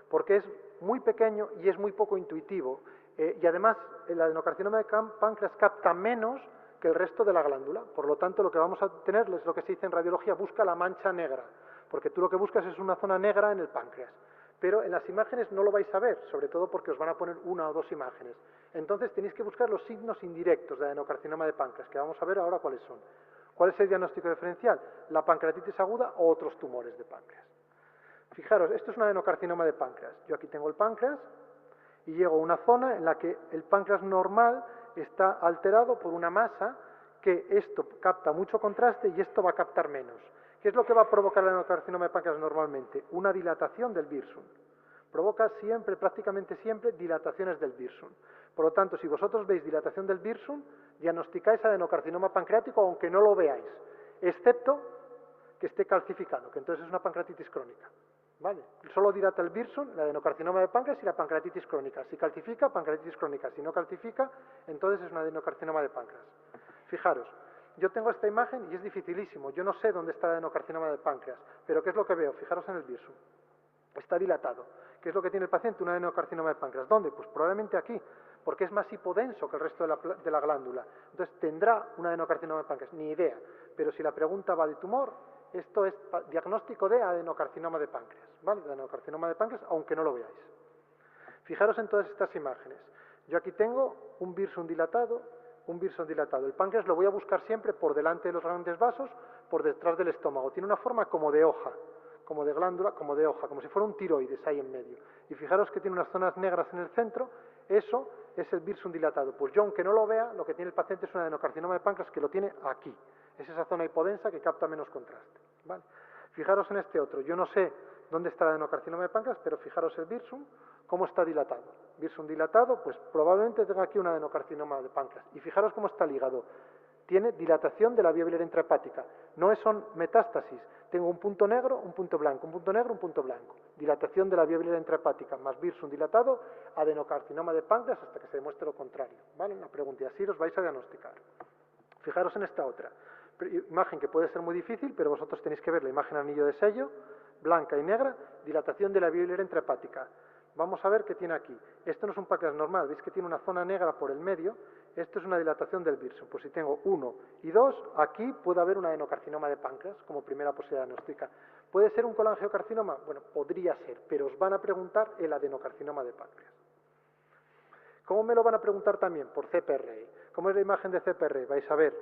porque es muy pequeño y es muy poco intuitivo. Y además, el adenocarcinoma de páncreas capta menos que el resto de la glándula. Por lo tanto, lo que vamos a tener es lo que se dice en radiología, busca la mancha negra, porque tú lo que buscas es una zona negra en el páncreas. Pero en las imágenes no lo vais a ver, sobre todo porque os van a poner una o dos imágenes. Entonces tenéis que buscar los signos indirectos de adenocarcinoma de páncreas, que vamos a ver ahora cuáles son. ¿Cuál es el diagnóstico diferencial? La pancreatitis aguda o otros tumores de páncreas. Fijaros, esto es un adenocarcinoma de páncreas. Yo aquí tengo el páncreas y llego a una zona en la que el páncreas normal está alterado por una masa que esto capta mucho contraste y esto va a captar menos. ¿Qué es lo que va a provocar el adenocarcinoma de páncreas normalmente? Una dilatación del Wirsung. Provoca siempre, prácticamente siempre, dilataciones del Wirsung. Por lo tanto, si vosotros veis dilatación del Wirsung, diagnosticáis adenocarcinoma pancreático aunque no lo veáis, excepto que esté calcificado, que entonces es una pancreatitis crónica. ¿Vale? Solo dilata el Wirsung, el adenocarcinoma de páncreas y la pancreatitis crónica. Si calcifica, pancreatitis crónica. Si no calcifica, entonces es un adenocarcinoma de páncreas. Fijaros, yo tengo esta imagen y es dificilísimo. Yo no sé dónde está el adenocarcinoma de páncreas, pero ¿qué es lo que veo? Fijaros en el Wirsung. Está dilatado. ¿Qué es lo que tiene el paciente? Un adenocarcinoma de páncreas. ¿Dónde? Pues probablemente aquí, porque es más hipodenso que el resto de la glándula. Entonces tendrá un adenocarcinoma de páncreas, ni idea. Pero si la pregunta va de tumor, Esto es diagnóstico de adenocarcinoma de páncreas, ¿vale? De adenocarcinoma de páncreas, aunque no lo veáis. Fijaros en todas estas imágenes. Yo aquí tengo un Wirsung dilatado, un Wirsung dilatado. El páncreas lo voy a buscar siempre por delante de los grandes vasos, por detrás del estómago. Tiene una forma como de hoja, como de glándula, como de hoja, como si fuera un tiroides ahí en medio. Y fijaros que tiene unas zonas negras en el centro, eso es el Wirsung dilatado. Pues yo, aunque no lo vea, lo que tiene el paciente es un adenocarcinoma de páncreas que lo tiene aquí. Es esa zona hipodensa que capta menos contraste, ¿vale? Fijaros en este otro. Yo no sé dónde está el adenocarcinoma de páncreas, pero fijaros el Wirsung, cómo está dilatado. Wirsung dilatado, pues probablemente tenga aquí un adenocarcinoma de páncreas. Y fijaros cómo está el hígado. Tiene dilatación de la vía biliar intrahepática. No son metástasis. Tengo un punto negro, un punto blanco, un punto negro, un punto blanco. Dilatación de la vía biliar intrahepática más Wirsung dilatado, adenocarcinoma de páncreas hasta que se demuestre lo contrario, ¿vale? Una pregunta y así los vais a diagnosticar. Fijaros en esta otra imagen que puede ser muy difícil, pero vosotros tenéis que ver la imagen anillo de sello, blanca y negra, dilatación de la vía biliar intrahepática. Vamos a ver qué tiene aquí. Esto no es un páncreas normal, veis que tiene una zona negra por el medio. Esto es una dilatación del Wirsung. Pues si tengo 1 y 2, aquí puede haber un adenocarcinoma de páncreas como primera posibilidad diagnóstica. ¿Puede ser un colangiocarcinoma? Bueno, podría ser, pero os van a preguntar el adenocarcinoma de páncreas. ¿Cómo me lo van a preguntar también? Por CPRI. ¿Cómo es la imagen de CPRI? Vais a ver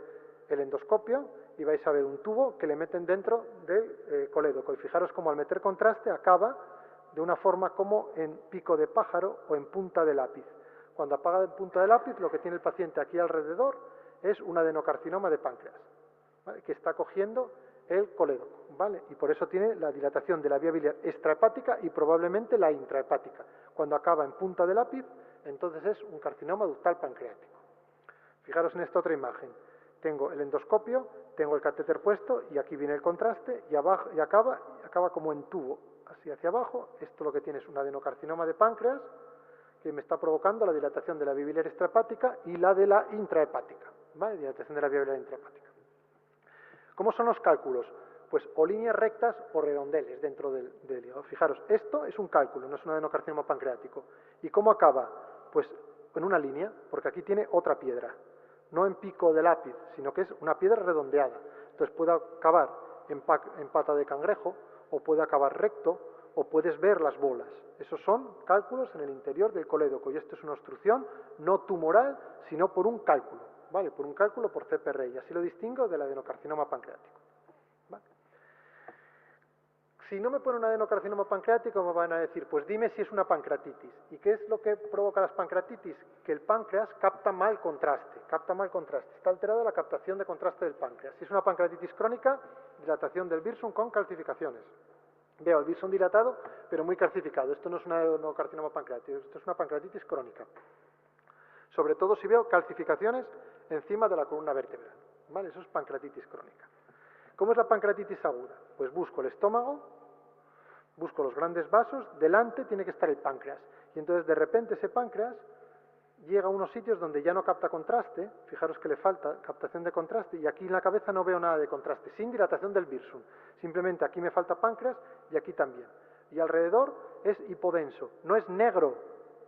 el endoscopio y vais a ver un tubo que le meten dentro del colédoco. Y fijaros cómo al meter contraste acaba de una forma como en pico de pájaro o en punta de lápiz. Cuando apaga en punta de lápiz, lo que tiene el paciente aquí alrededor es un adenocarcinoma de páncreas, ¿vale? Que está cogiendo el colédoco, ¿vale? Y por eso tiene la dilatación de la vía biliar extrahepática y probablemente la intrahepática. Cuando acaba en punta de lápiz, entonces es un carcinoma ductal pancreático. Fijaros en esta otra imagen. Tengo el endoscopio, tengo el catéter puesto y aquí viene el contraste y, abajo, y acaba como en tubo, así hacia abajo. Esto lo que tiene es un adenocarcinoma de páncreas que me está provocando la dilatación de la vía biliar extrahepática y la de la intrahepática, ¿vale? Dilatación de la vía biliar intrahepática. ¿Cómo son los cálculos? Pues o líneas rectas o redondeles dentro del hígado. Fijaros, esto es un cálculo, no es un adenocarcinoma pancreático. ¿Y cómo acaba? Pues en una línea, porque aquí tiene otra piedra. No en pico de lápiz, sino que es una piedra redondeada. Entonces puede acabar en pata de cangrejo, o puede acabar recto, o puedes ver las bolas. Esos son cálculos en el interior del colédoco, y esto es una obstrucción no tumoral, sino por un cálculo, ¿vale? Por un cálculo por CPRI, y así lo distingo del adenocarcinoma pancreático, ¿vale? Si no me pone un adenocarcinoma pancreático, me van a decir, pues dime si es una pancreatitis. ¿Y qué es lo que provoca las pancreatitis? Que el páncreas capta mal contraste, Está alterada la captación de contraste del páncreas. Si es una pancreatitis crónica, dilatación del Wirsung con calcificaciones. Veo el Wirsung dilatado, pero muy calcificado. Esto no es un adenocarcinoma pancreático, esto es una pancreatitis crónica. Sobre todo si veo calcificaciones encima de la columna vertebral, ¿vale? Eso es pancreatitis crónica. ¿Cómo es la pancreatitis aguda? Pues busco el estómago, busco los grandes vasos, delante tiene que estar el páncreas. Y entonces de repente ese páncreas llega a unos sitios donde ya no capta contraste, fijaros que le falta captación de contraste, y aquí en la cabeza no veo nada de contraste, sin dilatación del Wirsung. Simplemente aquí me falta páncreas y aquí también. Y alrededor es hipodenso, no es negro,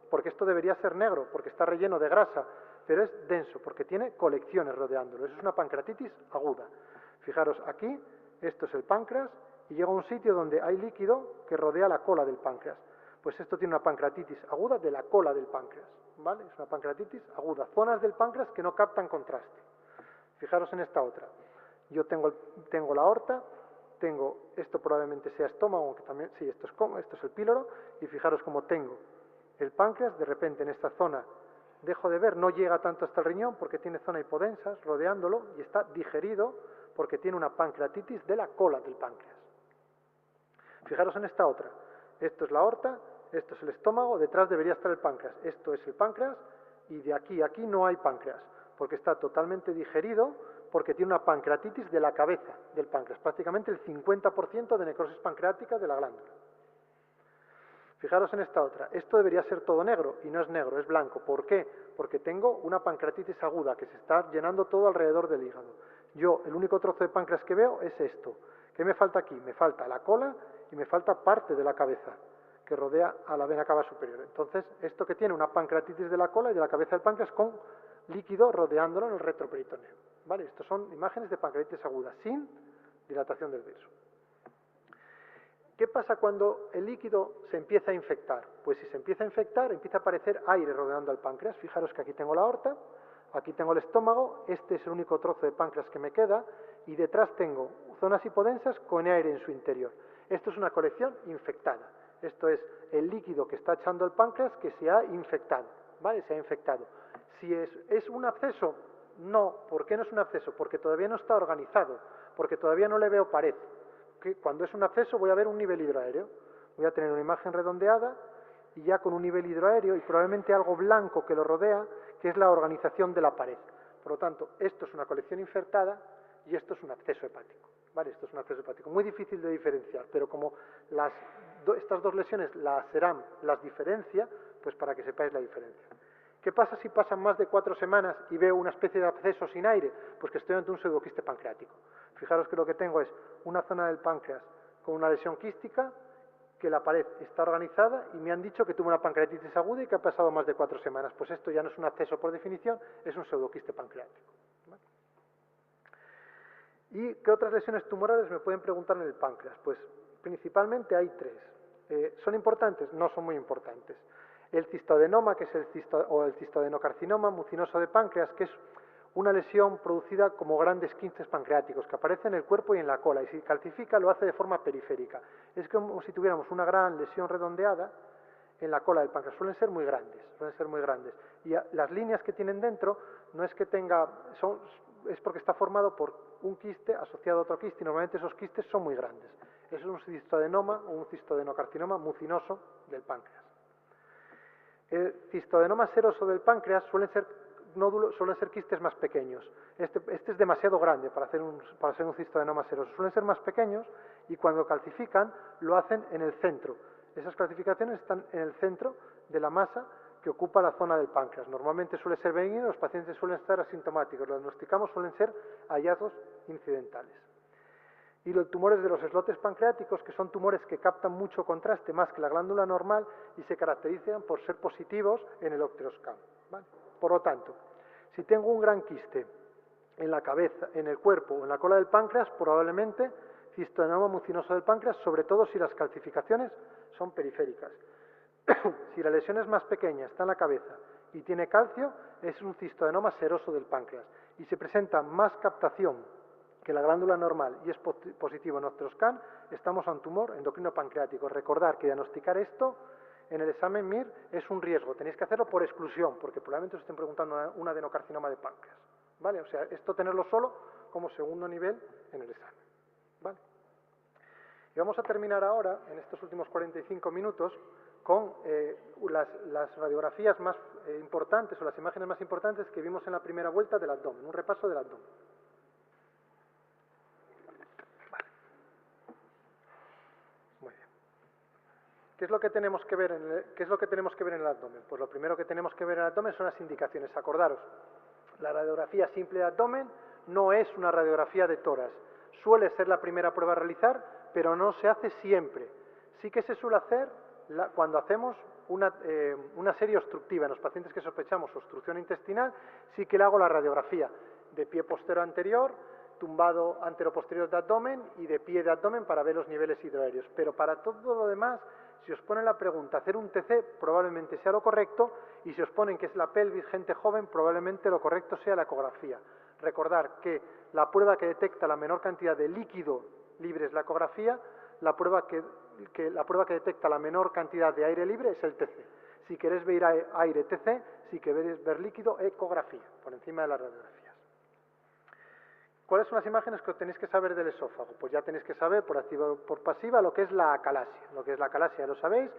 porque esto debería ser negro, porque está relleno de grasa, pero es denso, porque tiene colecciones rodeándolo. Eso es una pancreatitis aguda. Fijaros, aquí, esto es el páncreas, y llega a un sitio donde hay líquido que rodea la cola del páncreas. Pues esto tiene una pancreatitis aguda de la cola del páncreas, ¿vale? Es una pancreatitis aguda. Zonas del páncreas que no captan contraste. Fijaros en esta otra. Yo tengo la aorta, esto probablemente sea estómago, aunque también, sí, esto es el píloro, y fijaros cómo tengo el páncreas, de repente en esta zona dejo de ver, no llega tanto hasta el riñón porque tiene zona hipodensas rodeándolo y está digerido porque tiene una pancreatitis de la cola del páncreas. Fijaros en esta otra. Esto es la aorta, esto es el estómago, detrás debería estar el páncreas. Esto es el páncreas y de aquí a aquí no hay páncreas porque está totalmente digerido porque tiene una pancreatitis de la cabeza del páncreas, prácticamente el 50% de necrosis pancreática de la glándula. Fijaros en esta otra. Esto debería ser todo negro y no es negro, es blanco. ¿Por qué? Porque tengo una pancreatitis aguda que se está llenando todo alrededor del hígado. Yo, el único trozo de páncreas que veo es esto. ¿Qué me falta aquí? Me falta la cola y me falta parte de la cabeza que rodea a la vena cava superior. Entonces, esto que tiene una pancreatitis de la cola y de la cabeza del páncreas con líquido rodeándolo en el retroperitoneo. ¿Vale? Estos son imágenes de pancreatitis aguda, sin dilatación del virus. ¿Qué pasa cuando el líquido se empieza a infectar? Pues si se empieza a infectar, empieza a aparecer aire rodeando el páncreas. Fijaros que aquí tengo la aorta, aquí tengo el estómago, este es el único trozo de páncreas que me queda, y detrás tengo zonas hipodensas con aire en su interior. Esto es una colección infectada. Esto es el líquido que está echando el páncreas que se ha infectado, ¿vale? Se ha infectado. Si es un absceso, no. ¿Por qué no es un absceso? Porque todavía no está organizado, porque todavía no le veo pared. Que cuando es un absceso voy a ver un nivel hidroaéreo. Voy a tener una imagen redondeada y ya con un nivel hidroaéreo y probablemente algo blanco que lo rodea, que es la organización de la pared. Por lo tanto, esto es una colección infectada y esto es un absceso hepático. ¿Vale? Esto es un absceso hepático. Muy difícil de diferenciar, pero como estas dos lesiones la SERAM las diferencia, pues para que sepáis la diferencia. ¿Qué pasa si pasan más de 4 semanas y veo una especie de absceso sin aire? Pues que estoy ante un pseudoquiste pancreático. Fijaros que lo que tengo es una zona del páncreas con una lesión quística, que la pared está organizada y me han dicho que tuve una pancreatitis aguda y que ha pasado más de 4 semanas. Pues esto ya no es un absceso por definición, es un pseudoquiste pancreático. ¿Vale? ¿Y qué otras lesiones tumorales me pueden preguntar en el páncreas? Pues principalmente hay 3. ¿Son importantes? No son muy importantes. El cistoadenoma, que es el cistadenocarcinoma mucinoso de páncreas, que es una lesión producida como grandes quistes pancreáticos que aparece en el cuerpo y en la cola, y si calcifica lo hace de forma periférica. Es como si tuviéramos una gran lesión redondeada en la cola del páncreas. Suelen ser muy grandes. Y las líneas que tienen dentro no es que tenga, es porque está formado por un quiste asociado a otro quiste, y normalmente esos quistes son muy grandes. Eso es un cistoadenoma o un cistadenocarcinoma mucinoso del páncreas. El cistoadenoma seroso del páncreas suelen ser quistes más pequeños. Este es demasiado grande para ser un cistoadenoma seroso. Suelen ser más pequeños y cuando calcifican lo hacen en el centro. Esas calcificaciones están en el centro de la masa que ocupa la zona del páncreas. Normalmente suele ser benigno, los pacientes suelen estar asintomáticos. Los diagnosticamos, suelen ser hallazgos incidentales. Y los tumores de los islotes pancreáticos, que son tumores que captan mucho contraste más que la glándula normal y se caracterizan por ser positivos en el octeroscam. ¿Vale? Por lo tanto, si tengo un gran quiste en la cabeza, en el cuerpo o en la cola del páncreas, probablemente cistoadenoma mucinoso del páncreas, sobre todo si las calcificaciones son periféricas. Si la lesión es más pequeña, está en la cabeza y tiene calcio, es un cistoadenoma seroso del páncreas y se presenta más captación que la glándula normal y es positivo en octeroscam, estamos a un tumor endocrino pancreático. Recordar que diagnosticar esto en el examen MIR es un riesgo. Tenéis que hacerlo por exclusión, porque probablemente os estén preguntando un adenocarcinoma de páncreas. ¿Vale? O sea, esto tenerlo solo como segundo nivel en el examen. ¿Vale? Y vamos a terminar ahora, en estos últimos 45 minutos, con las radiografías más importantes o las imágenes más importantes que vimos en la primera vuelta del abdomen, un repaso del abdomen. ¿Qué es lo que tenemos que ver en el abdomen? Pues lo primero que tenemos que ver en el abdomen son las indicaciones. Acordaros, la radiografía simple de abdomen no es una radiografía de tórax. Suele ser la primera prueba a realizar, pero no se hace siempre. Sí que se suele hacer cuando hacemos una serie obstructiva. En los pacientes que sospechamos obstrucción intestinal, sí que le hago la radiografía de pie posterior anterior, tumbado anteroposterior de abdomen y de pie de abdomen para ver los niveles hidroaéreos. Pero para todo lo demás, si os ponen la pregunta hacer un TC, probablemente sea lo correcto, y si os ponen que es la pelvis, gente joven, probablemente lo correcto sea la ecografía. Recordar que la prueba que detecta la menor cantidad de líquido libre es la ecografía, la prueba que detecta la menor cantidad de aire libre es el TC. Si queréis ver aire, TC; si queréis ver líquido, ecografía, por encima de las radiografías. ¿Cuáles son las imágenes que tenéis que saber del esófago? Pues ya tenéis que saber por activa o por pasiva lo que es la acalasia. Lo que es la acalasia ya lo sabéis,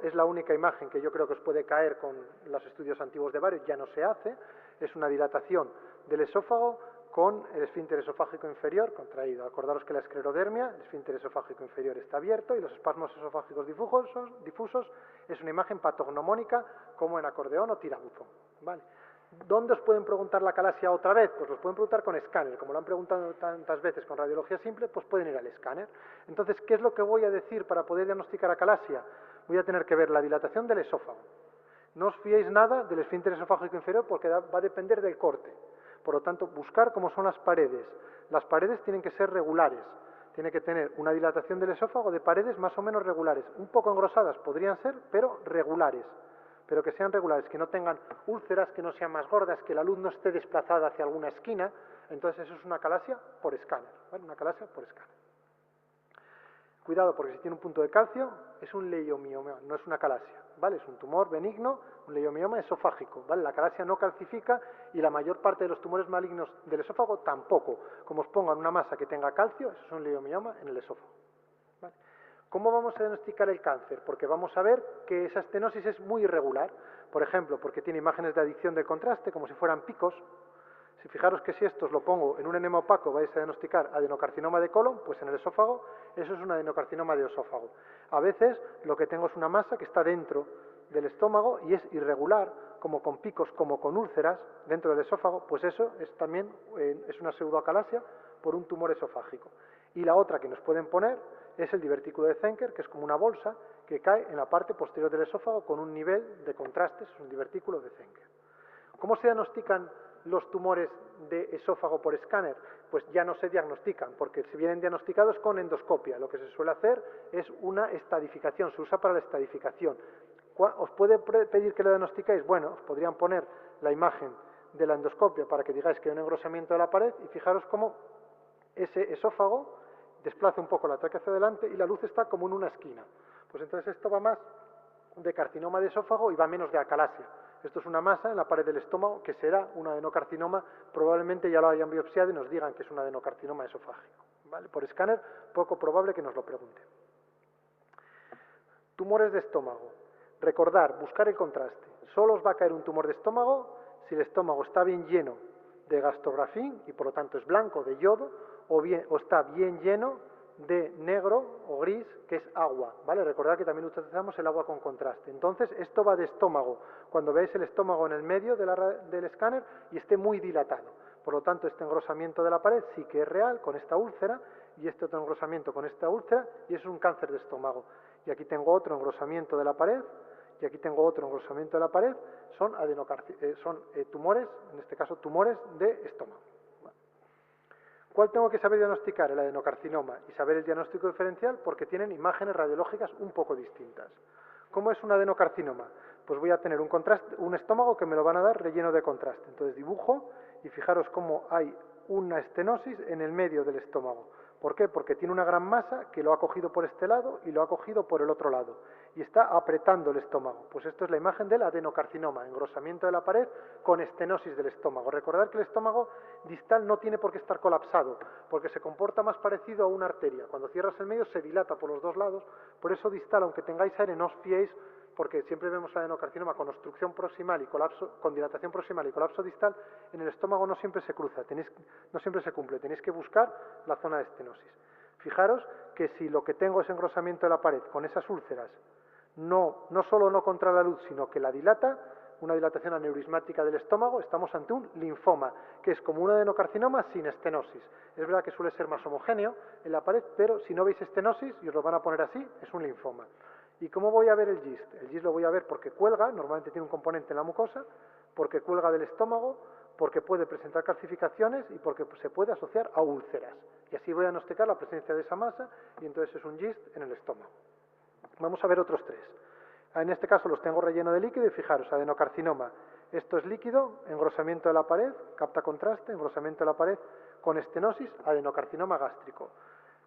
es la única imagen que yo creo que os puede caer con los estudios antiguos de Barrett, ya no se hace. Es una dilatación del esófago con el esfínter esofágico inferior contraído. Acordaros que la esclerodermia, el esfínter esofágico inferior está abierto y los espasmos esofágicos difusos es una imagen patognomónica como en acordeón o tirabuzón. ¿Vale? ¿Dónde os pueden preguntar la acalasia otra vez? Pues los pueden preguntar con escáner. Como lo han preguntado tantas veces con radiología simple, pues pueden ir al escáner. Entonces, ¿qué es lo que voy a decir para poder diagnosticar acalasia? Voy a tener que ver la dilatación del esófago. No os fiéis nada del esfínter esofágico inferior porque va a depender del corte. Por lo tanto, buscar cómo son las paredes. Las paredes tienen que ser regulares. Tiene que tener una dilatación del esófago de paredes más o menos regulares. Un poco engrosadas podrían ser, pero regulares. Pero que sean regulares, que no tengan úlceras, que no sean más gordas, que la luz no esté desplazada hacia alguna esquina. Entonces eso es una calasia por escáner, ¿vale? Una calasia por escáner. Cuidado, porque si tiene un punto de calcio, es un leiomioma, no es una calasia, ¿vale? Es un tumor benigno, un leiomioma esofágico, ¿vale? La calasia no calcifica y la mayor parte de los tumores malignos del esófago tampoco. Como os pongan una masa que tenga calcio, eso es un leiomioma en el esófago, ¿vale? ¿Cómo vamos a diagnosticar el cáncer? Porque vamos a ver que esa estenosis es muy irregular. Por ejemplo, porque tiene imágenes de adicción de contraste, como si fueran picos. Si fijaros que si esto os lo pongo en un enema opaco vais a diagnosticar adenocarcinoma de colon, pues en el esófago eso es un adenocarcinoma de esófago. A veces lo que tengo es una masa que está dentro del estómago y es irregular, como con picos, como con úlceras dentro del esófago, pues eso es también es una pseudoacalasia por un tumor esofágico. Y la otra que nos pueden poner es el divertículo de Zenker, que es como una bolsa que cae en la parte posterior del esófago con un nivel de contrastes, es un divertículo de Zenker. ¿Cómo se diagnostican los tumores de esófago por escáner? Pues ya no se diagnostican, porque si vienen diagnosticados con endoscopia. Lo que se suele hacer es una estadificación, se usa para la estadificación. ¿Os puede pedir que lo diagnostiquéis? Bueno, os podrían poner la imagen de la endoscopia para que digáis que hay un engrosamiento de la pared y fijaros cómo ese esófago desplaza un poco la tráquea hacia adelante y la luz está como en una esquina. Pues entonces esto va más de carcinoma de esófago y va menos de acalasia. Esto es una masa en la pared del estómago que será un adenocarcinoma, probablemente ya lo hayan biopsiado y nos digan que es un adenocarcinoma esofágico, ¿vale? Por escáner, poco probable que nos lo pregunten. Tumores de estómago. Recordar, buscar el contraste. Solo os va a caer un tumor de estómago si el estómago está bien lleno de gastrografín y por lo tanto es blanco, de yodo, o está bien lleno de negro o gris, que es agua, ¿vale? Recordad que también utilizamos el agua con contraste. Entonces, esto va de estómago. Cuando veáis el estómago en el medio del escáner y esté muy dilatado. Por lo tanto, este engrosamiento de la pared sí que es real con esta úlcera y este otro engrosamiento con esta úlcera y eso es un cáncer de estómago. Y aquí tengo otro engrosamiento de la pared y aquí tengo otro engrosamiento de la pared. Son tumores, en este caso tumores de estómago. ¿Cuál tengo que saber diagnosticar? El adenocarcinoma y saber el diagnóstico diferencial porque tienen imágenes radiológicas un poco distintas. ¿Cómo es un adenocarcinoma? Pues voy a tener un estómago que me lo van a dar relleno de contraste. Entonces dibujo y fijaros cómo hay una estenosis en el medio del estómago. ¿Por qué? Porque tiene una gran masa que lo ha cogido por este lado y lo ha cogido por el otro lado. Y está apretando el estómago. Pues esto es la imagen del adenocarcinoma, engrosamiento de la pared con estenosis del estómago. Recordad que el estómago distal no tiene por qué estar colapsado, porque se comporta más parecido a una arteria. Cuando cierras el medio se dilata por los dos lados, por eso distal, aunque tengáis aire, no os fiéis, porque siempre vemos el adenocarcinoma con obstrucción proximal y colapso, con dilatación proximal y colapso distal, en el estómago no siempre se cruza, no siempre se cumple, tenéis que buscar la zona de estenosis. Fijaros que si lo que tengo es engrosamiento de la pared con esas úlceras, no solo no contra la luz, sino que la dilata, una dilatación aneurismática del estómago, estamos ante un linfoma, que es como un adenocarcinoma sin estenosis. Es verdad que suele ser más homogéneo en la pared, pero si no veis estenosis, y os lo van a poner así, es un linfoma. ¿Y cómo voy a ver el GIST? El GIST lo voy a ver porque cuelga, normalmente tiene un componente en la mucosa, porque cuelga del estómago, porque puede presentar calcificaciones y porque se puede asociar a úlceras. Y así voy a diagnosticar la presencia de esa masa y entonces es un GIST en el estómago. Vamos a ver otros tres. En este caso los tengo relleno de líquido y fijaros, adenocarcinoma. Esto es líquido, engrosamiento de la pared, capta contraste, engrosamiento de la pared con estenosis, adenocarcinoma gástrico.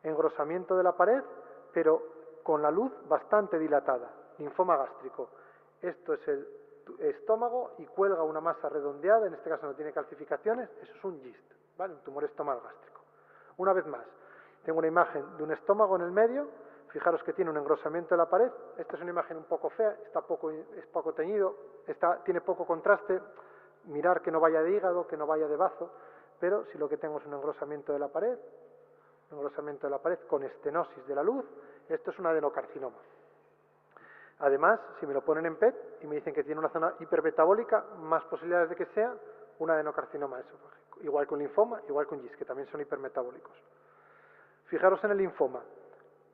Engrosamiento de la pared, pero con la luz bastante dilatada, linfoma gástrico. Esto es el estómago y cuelga una masa redondeada, en este caso no tiene calcificaciones, eso es un GIST, ¿vale? Un tumor estomacal gástrico. Una vez más, tengo una imagen de un estómago en el medio, fijaros que tiene un engrosamiento de la pared, esta es una imagen un poco fea, es poco teñido, tiene poco contraste, mirar que no vaya de hígado, que no vaya de bazo, pero si lo que tengo es un engrosamiento de la pared con estenosis de la luz, esto es un adenocarcinoma. Además, si me lo ponen en PET y me dicen que tiene una zona hipermetabólica, más posibilidades de que sea un adenocarcinoma esofágico. Igual que un linfoma, igual que un GIST, que también son hipermetabólicos. Fijaros en el linfoma.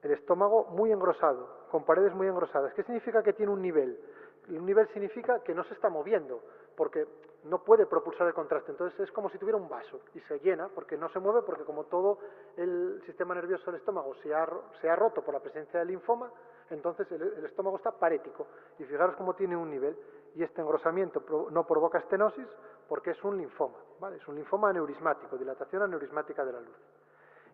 El estómago muy engrosado, con paredes muy engrosadas. ¿Qué significa que tiene un nivel? Un nivel significa que no se está moviendo, porque no puede propulsar el contraste. Entonces es como si tuviera un vaso y se llena, porque no se mueve, porque como todo el sistema nervioso del estómago se ha roto por la presencia del linfoma, entonces el estómago está parético. Y fijaros cómo tiene un nivel. Y este engrosamiento no provoca estenosis porque es un linfoma, ¿vale? Es un linfoma aneurismático, dilatación aneurismática de la luz.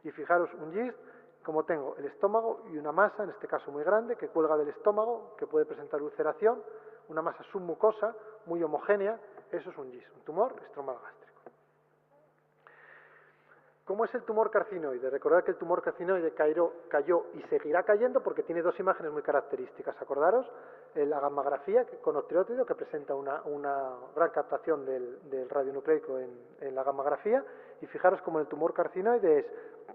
Y fijaros, un GIST, como tengo el estómago y una masa, en este caso muy grande, que cuelga del estómago, que puede presentar ulceración, una masa submucosa muy homogénea, eso es un GIST, un tumor estromal gástrico. ¿Cómo es el tumor carcinoide? Recordad que el tumor carcinoide cayó y seguirá cayendo porque tiene dos imágenes muy características. Acordaros, la gammagrafía con octreótido, que presenta una gran captación del radionucleico en la gammagrafía, y fijaros cómo el tumor carcinoide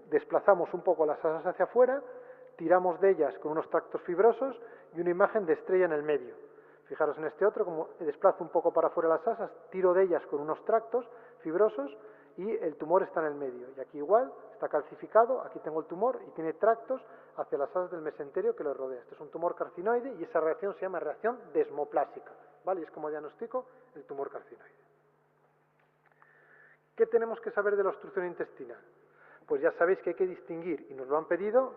desplazamos un poco las asas hacia afuera, tiramos de ellas con unos tractos fibrosos y una imagen de estrella en el medio. Fijaros en este otro, como desplazo un poco para afuera las asas, tiro de ellas con unos tractos fibrosos y el tumor está en el medio. Y aquí igual, está calcificado, aquí tengo el tumor y tiene tractos hacia las asas del mesenterio que lo rodea. Este es un tumor carcinoide y esa reacción se llama reacción desmoplásica, ¿vale? Y es como diagnostico el tumor carcinoide. ¿Qué tenemos que saber de la obstrucción intestinal? Pues ya sabéis que hay que distinguir, y nos lo han pedido,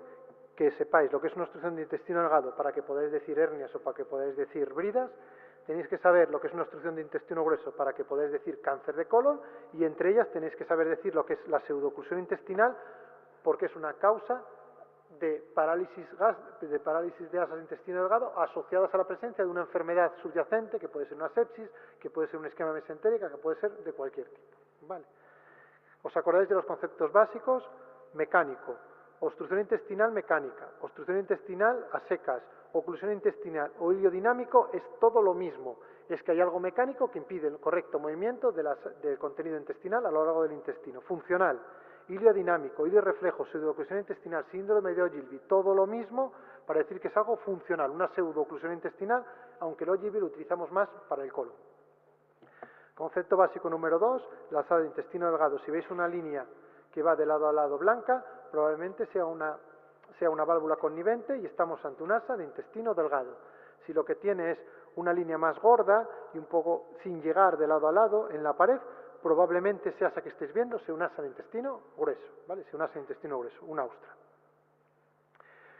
que sepáis lo que es una obstrucción de intestino delgado para que podáis decir hernias o para que podáis decir bridas. Tenéis que saber lo que es una obstrucción de intestino grueso para que podáis decir cáncer de colon, y entre ellas tenéis que saber decir lo que es la pseudoclusión intestinal, porque es una causa de parálisis de asas de intestino delgado asociadas a la presencia de una enfermedad subyacente, que puede ser una sepsis, que puede ser un esquema mesentérica, que puede ser de cualquier tipo. ¿Vale? ¿Os acordáis de los conceptos básicos? Mecánico, obstrucción intestinal mecánica, obstrucción intestinal a secas, oclusión intestinal o hilio dinámico es todo lo mismo. Es que hay algo mecánico que impide el correcto movimiento del contenido intestinal a lo largo del intestino. Funcional, hilio dinámico, hilio reflejo, pseudoclusión intestinal, síndrome de Ogilvy, todo lo mismo para decir que es algo funcional, una pseudoclusión intestinal, aunque el Ogilvy lo utilizamos más para el colon. Concepto básico número 2, la sala de intestino delgado. Si veis una línea que va de lado a lado blanca, probablemente sea una válvula connivente y estamos ante un asa de intestino delgado. Si lo que tiene es una línea más gorda y un poco sin llegar de lado a lado en la pared, probablemente ese asa que estéis viendo sea un asa de intestino grueso, ¿vale? Sea un asa de intestino grueso, una austra.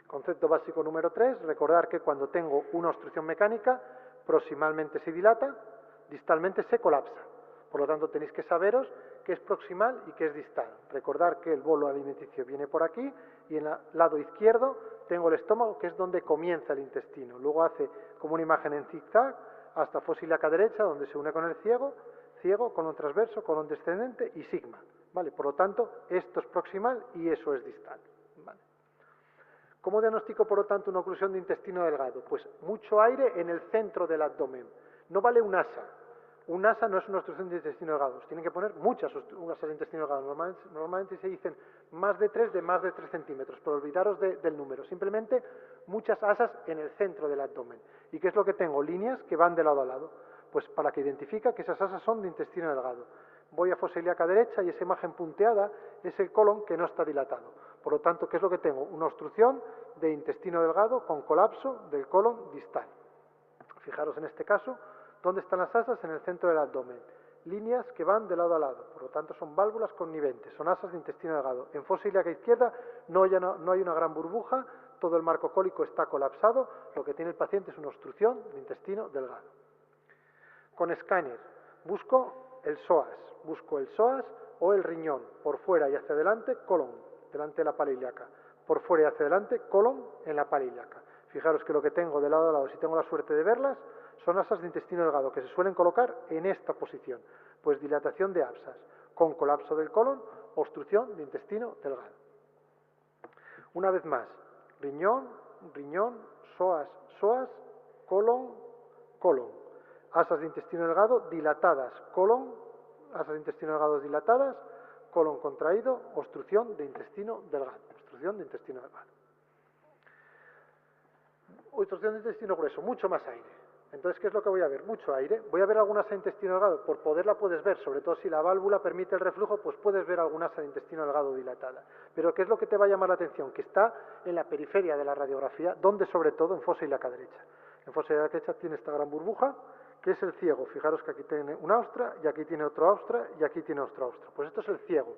Concepto básico número 3, recordar que cuando tengo una obstrucción mecánica, proximalmente se dilata, distalmente se colapsa. Por lo tanto, tenéis que saberos qué es proximal y qué es distal. Recordar que el bolo alimenticio viene por aquí y en el lado izquierdo tengo el estómago, que es donde comienza el intestino. Luego hace como una imagen en zigzag hasta fosa ilíaca derecha, donde se une con el ciego, colon transverso, colon descendente y sigma. ¿Vale? Por lo tanto, esto es proximal y eso es distal. ¿Vale? ¿Cómo diagnostico, por lo tanto, una oclusión de intestino delgado? Pues mucho aire en el centro del abdomen. No vale un asa. Un asa no es una obstrucción de intestino delgado. Tienen que poner muchas asas de intestino delgado. Normalmente se dicen más de 3 centímetros, pero olvidaros del número. Simplemente muchas asas en el centro del abdomen. ¿Y qué es lo que tengo? Líneas que van de lado a lado. Pues para que identifique que esas asas son de intestino delgado. Voy a fosa ilíaca derecha y esa imagen punteada es el colon que no está dilatado. Por lo tanto, ¿qué es lo que tengo? Una obstrucción de intestino delgado con colapso del colon distal. Fijaros en este caso, ¿dónde están las asas? En el centro del abdomen. Líneas que van de lado a lado, por lo tanto son válvulas conniventes, son asas de intestino delgado. En fosa ilíaca izquierda no hay una gran burbuja, todo el marco cólico está colapsado, lo que tiene el paciente es una obstrucción de intestino delgado. Con escáner busco el psoas o el riñón, por fuera y hacia adelante, colon, delante de la pala ilíaca, por fuera y hacia adelante, colon en la pala ilíaca. Fijaros que lo que tengo de lado a lado, si tengo la suerte de verlas, son asas de intestino delgado que se suelen colocar en esta posición, pues dilatación de asas, con colapso del colon, obstrucción de intestino delgado. Una vez más, riñón, psoas, colon, colon. Asas de intestino delgado dilatadas, colon, asas de intestino delgado dilatadas, colon contraído, obstrucción de intestino delgado, obstrucción de intestino delgado. Obstrucción de intestino grueso, mucho más aire. Entonces, ¿qué es lo que voy a ver? Mucho aire. Voy a ver alguna asa de intestino delgado. Por poderla puedes ver, sobre todo si la válvula permite el reflujo, pues puedes ver alguna asa de intestino delgado dilatada. Pero ¿qué es lo que te va a llamar la atención? Que está en la periferia de la radiografía, donde sobre todo en fosa ilíaca derecha. En fosa ilíaca derecha tiene esta gran burbuja ¿Qué es el ciego? Fijaros que aquí tiene un austra, y aquí tiene otro austra, y aquí tiene otro austra. Pues esto es el ciego.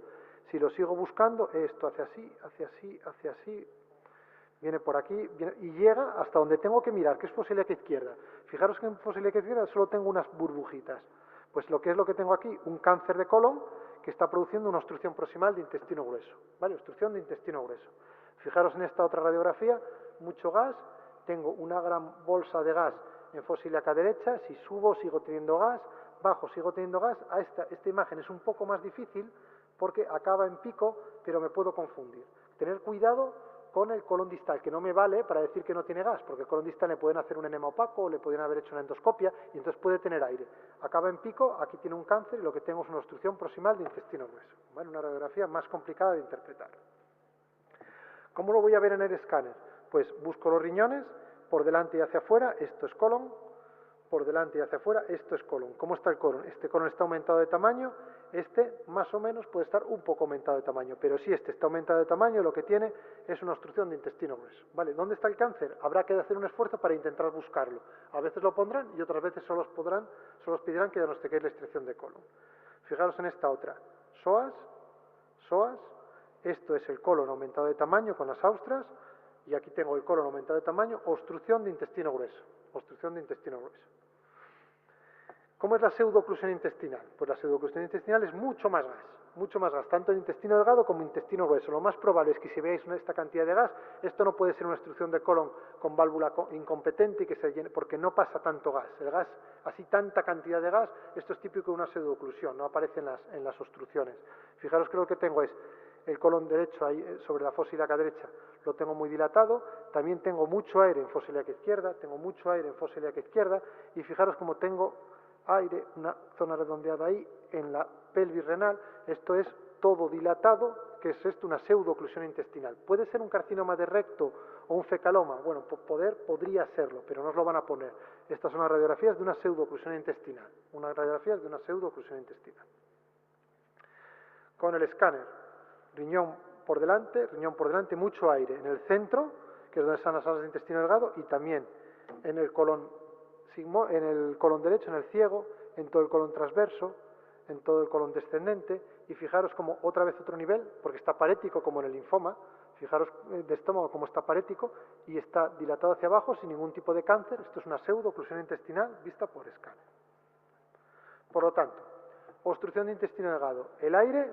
Si lo sigo buscando, esto hace así, hace así, hace así, viene por aquí y llega hasta donde tengo que mirar, que es fosiliaca izquierda. Fijaros que en fosiliaca izquierda solo tengo unas burbujitas. Pues lo que es lo que tengo aquí, un cáncer de colon que está produciendo una obstrucción proximal de intestino grueso. ¿Vale? Obstrucción de intestino grueso. Fijaros en esta otra radiografía, mucho gas, tengo una gran bolsa de gas en fosiliaca derecha, si subo sigo teniendo gas, bajo sigo teniendo gas. Esta imagen es un poco más difícil porque acaba en pico, pero me puedo confundir. Tener cuidado con el colon distal, que no me vale para decir que no tiene gas, porque el colon distal le pueden hacer un enema opaco o le pueden haber hecho una endoscopia y entonces puede tener aire. Acaba en pico, aquí tiene un cáncer y lo que tengo es una obstrucción proximal de intestino grueso. ¿Vale? Una radiografía más complicada de interpretar. ¿Cómo lo voy a ver en el escáner? Pues busco los riñones, por delante y hacia afuera, esto es colon, por delante y hacia afuera, esto es colon. ¿Cómo está el colon? Este colon está aumentado de tamaño, este más o menos puede estar un poco aumentado de tamaño, pero si este está aumentado de tamaño, lo que tiene es una obstrucción de intestino grueso. ¿Vale? ¿Dónde está el cáncer? Habrá que hacer un esfuerzo para intentar buscarlo. A veces lo pondrán y otras veces solo os pedirán que diagnostiquéis la extracción de colon. Fijaros en esta otra. Psoas, esto es el colon aumentado de tamaño con las austras, y aquí tengo el colon aumentado de tamaño, obstrucción de intestino grueso. Obstrucción de intestino grueso. ¿Cómo es la pseudoclusión intestinal? Pues la pseudoclusión intestinal es mucho más gas, tanto en intestino delgado como en intestino grueso. Lo más probable es que si veáis esta cantidad de gas, esto no puede ser una obstrucción de colon con válvula incompetente y que se llene, porque no pasa tanto gas. El gas, así tanta cantidad de gas, esto es típico de una pseudoclusión, no aparece en las obstrucciones. Fijaros que lo que tengo es el colon derecho ahí sobre la fosa ilíaca derecha, lo tengo muy dilatado, también tengo mucho aire en fosa ilíaca izquierda, y fijaros como tengo aire, una zona redondeada ahí, en la pelvis renal, esto es todo dilatado, que es esto una pseudoclusión intestinal. ¿Puede ser un carcinoma de recto o un fecaloma? Bueno, podría serlo, pero no os lo van a poner. Estas son las radiografías de una pseudoclusión intestinal, Con el escáner, riñón por delante, mucho aire en el centro, que es donde están las salas de intestino delgado, y también en el colon derecho, en el ciego, en todo el colon transverso, en todo el colon descendente, y fijaros como otra vez otro nivel, porque está parético como en el linfoma, fijaros de estómago como está parético y está dilatado hacia abajo sin ningún tipo de cáncer. Esto es una pseudoclusión intestinal vista por escáner. Por lo tanto, obstrucción de intestino delgado, el aire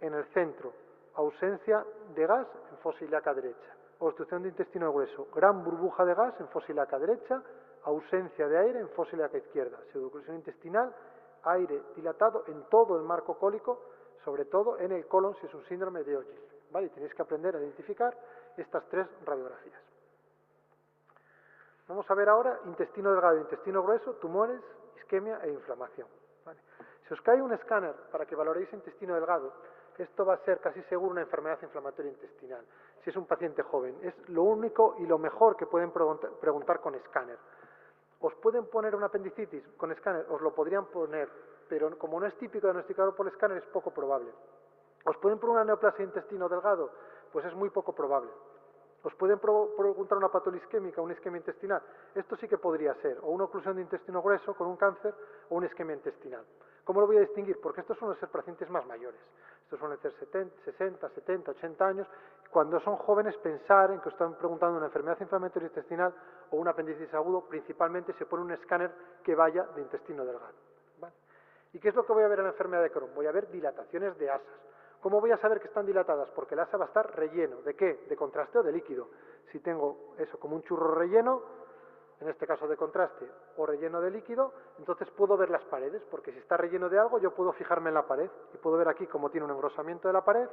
en el centro, ausencia de gas en fosa ilíaca derecha. Obstrucción de intestino grueso, gran burbuja de gas en fosa ilíaca derecha, ausencia de aire en fosa ilíaca izquierda. Pseudoclusión intestinal, aire dilatado en todo el marco cólico, sobre todo en el colon si es un síndrome de Ogilvie. ¿Vale? Y tenéis que aprender a identificar estas tres radiografías. Vamos a ver ahora intestino delgado, intestino grueso, tumores, isquemia e inflamación. ¿Vale? Si os cae un escáner para que valoréis intestino delgado, esto va a ser casi seguro una enfermedad inflamatoria intestinal, si es un paciente joven. Es lo único y lo mejor que pueden preguntar con escáner. ¿Os pueden poner una apendicitis con escáner? Os lo podrían poner, pero como no es típico diagnosticarlo por escáner, es poco probable. ¿Os pueden poner una neoplasia de intestino delgado? Pues es muy poco probable. ¿Os pueden preguntar una patolisquémica, una isquemia intestinal? Esto sí que podría ser, o una oclusión de intestino grueso con un cáncer o una isquemia intestinal. ¿Cómo lo voy a distinguir? Porque estos suelen ser pacientes más mayores. Estos suelen ser 60, 70, 80 años. Cuando son jóvenes, pensar en que os están preguntando una enfermedad inflamatoria intestinal o un apendicitis agudo, principalmente se pone un escáner que vaya de intestino delgado. ¿Vale? ¿Y qué es lo que voy a ver en la enfermedad de Crohn? Voy a ver dilataciones de asas. ¿Cómo voy a saber que están dilatadas? Porque el asa va a estar relleno. ¿De qué? ¿De contraste o de líquido? Si tengo eso como un churro relleno, en este caso de contraste, o relleno de líquido, entonces puedo ver las paredes, porque si está relleno de algo, yo puedo fijarme en la pared y puedo ver aquí cómo tiene un engrosamiento de la pared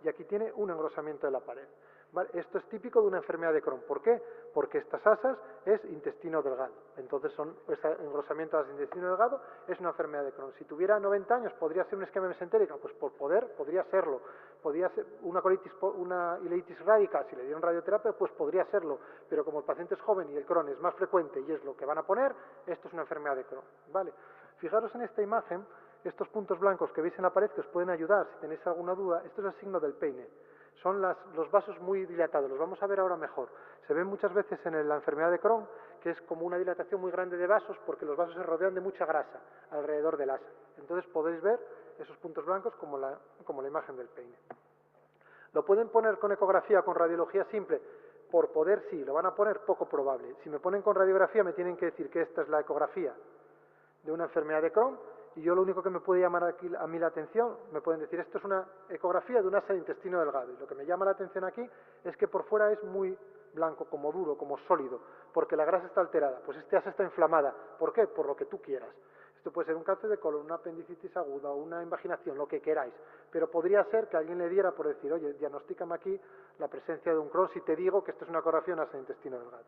y aquí tiene un engrosamiento de la pared. ¿Vale? Esto es típico de una enfermedad de Crohn. ¿Por qué? Porque estas asas es intestino delgado. Entonces, este engrosamiento de intestino delgado es una enfermedad de Crohn. Si tuviera 90 años, ¿podría ser una isquemia mesentérica? Pues por poder, podría serlo. Podría ser una ileitis radica, si le dieron radioterapia, pues podría serlo. Pero como el paciente es joven y el Crohn es más frecuente y es lo que van a poner, esto es una enfermedad de Crohn. ¿Vale? Fijaros en esta imagen, estos puntos blancos que veis en la pared que os pueden ayudar si tenéis alguna duda. Esto es el signo del peine. Son los vasos muy dilatados, los vamos a ver ahora mejor. Se ven muchas veces en la enfermedad de Crohn, que es como una dilatación muy grande de vasos, porque los vasos se rodean de mucha grasa alrededor del asa. Entonces podéis ver esos puntos blancos como la imagen del peine. ¿Lo pueden poner con ecografía o con radiología simple? Por poder sí, lo van a poner poco probable. Si me ponen con radiografía me tienen que decir que esta es la ecografía de una enfermedad de Crohn, y yo lo único que me puede llamar aquí a mí la atención, me pueden decir, esto es una ecografía de un asa de intestino delgado, y lo que me llama la atención aquí es que por fuera es muy blanco, como duro, como sólido, porque la grasa está alterada. Pues este asa está inflamada. ¿Por qué? Por lo que tú quieras. Esto puede ser un cáncer de colon, una apendicitis aguda, una invaginación, lo que queráis. Pero podría ser que alguien le diera por decir, oye, diagnostícame aquí la presencia de un Crohn si te digo que esto es una ecografía de un asa de intestino delgado.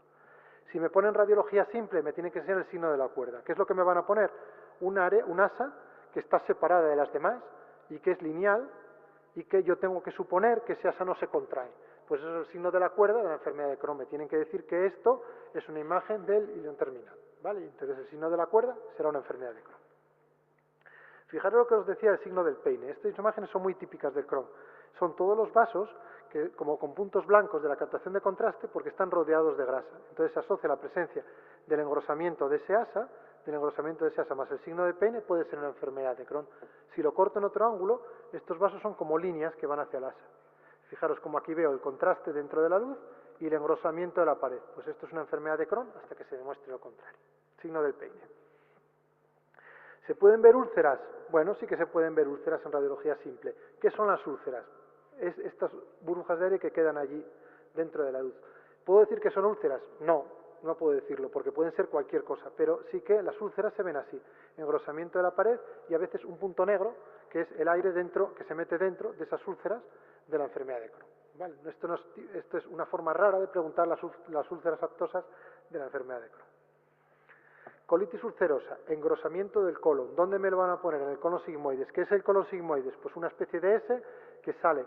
Si me ponen radiología simple, me tienen que enseñar el signo de la cuerda. ¿Qué es lo que me van a poner? Un asa que está separada de las demás y que es lineal y que yo tengo que suponer que ese asa no se contrae. Pues eso es el signo de la cuerda de la enfermedad de Crohn. Me tienen que decir que esto es una imagen del ilion terminal, ¿vale? Entonces el signo de la cuerda será una enfermedad de Crohn. Fijaros lo que os decía del signo del peine. Estas imágenes son muy típicas del Crohn. Son todos los vasos que, como con puntos blancos de la captación de contraste, porque están rodeados de grasa. Entonces se asocia la presencia del engrosamiento de ese asa más el signo de peine, puede ser una enfermedad de Crohn. Si lo corto en otro ángulo, estos vasos son como líneas que van hacia el asa. Fijaros como aquí veo el contraste dentro de la luz y el engrosamiento de la pared. Pues esto es una enfermedad de Crohn hasta que se demuestre lo contrario. Signo del peine. ¿Se pueden ver úlceras? Bueno, sí que se pueden ver úlceras en radiología simple. ¿Qué son las úlceras? Es estas burbujas de aire que quedan allí dentro de la luz. ¿Puedo decir que son úlceras? No, no puedo decirlo, porque pueden ser cualquier cosa, pero sí que las úlceras se ven así, engrosamiento de la pared y a veces un punto negro, que es el aire dentro, que se mete dentro de esas úlceras de la enfermedad de Crohn. ¿Vale? Esto es una forma rara de preguntar las úlceras aptosas de la enfermedad de Crohn. Colitis ulcerosa, engrosamiento del colon. ¿Dónde me lo van a poner? En el colon sigmoides. ¿Qué es el colon sigmoides? Pues una especie de S que sale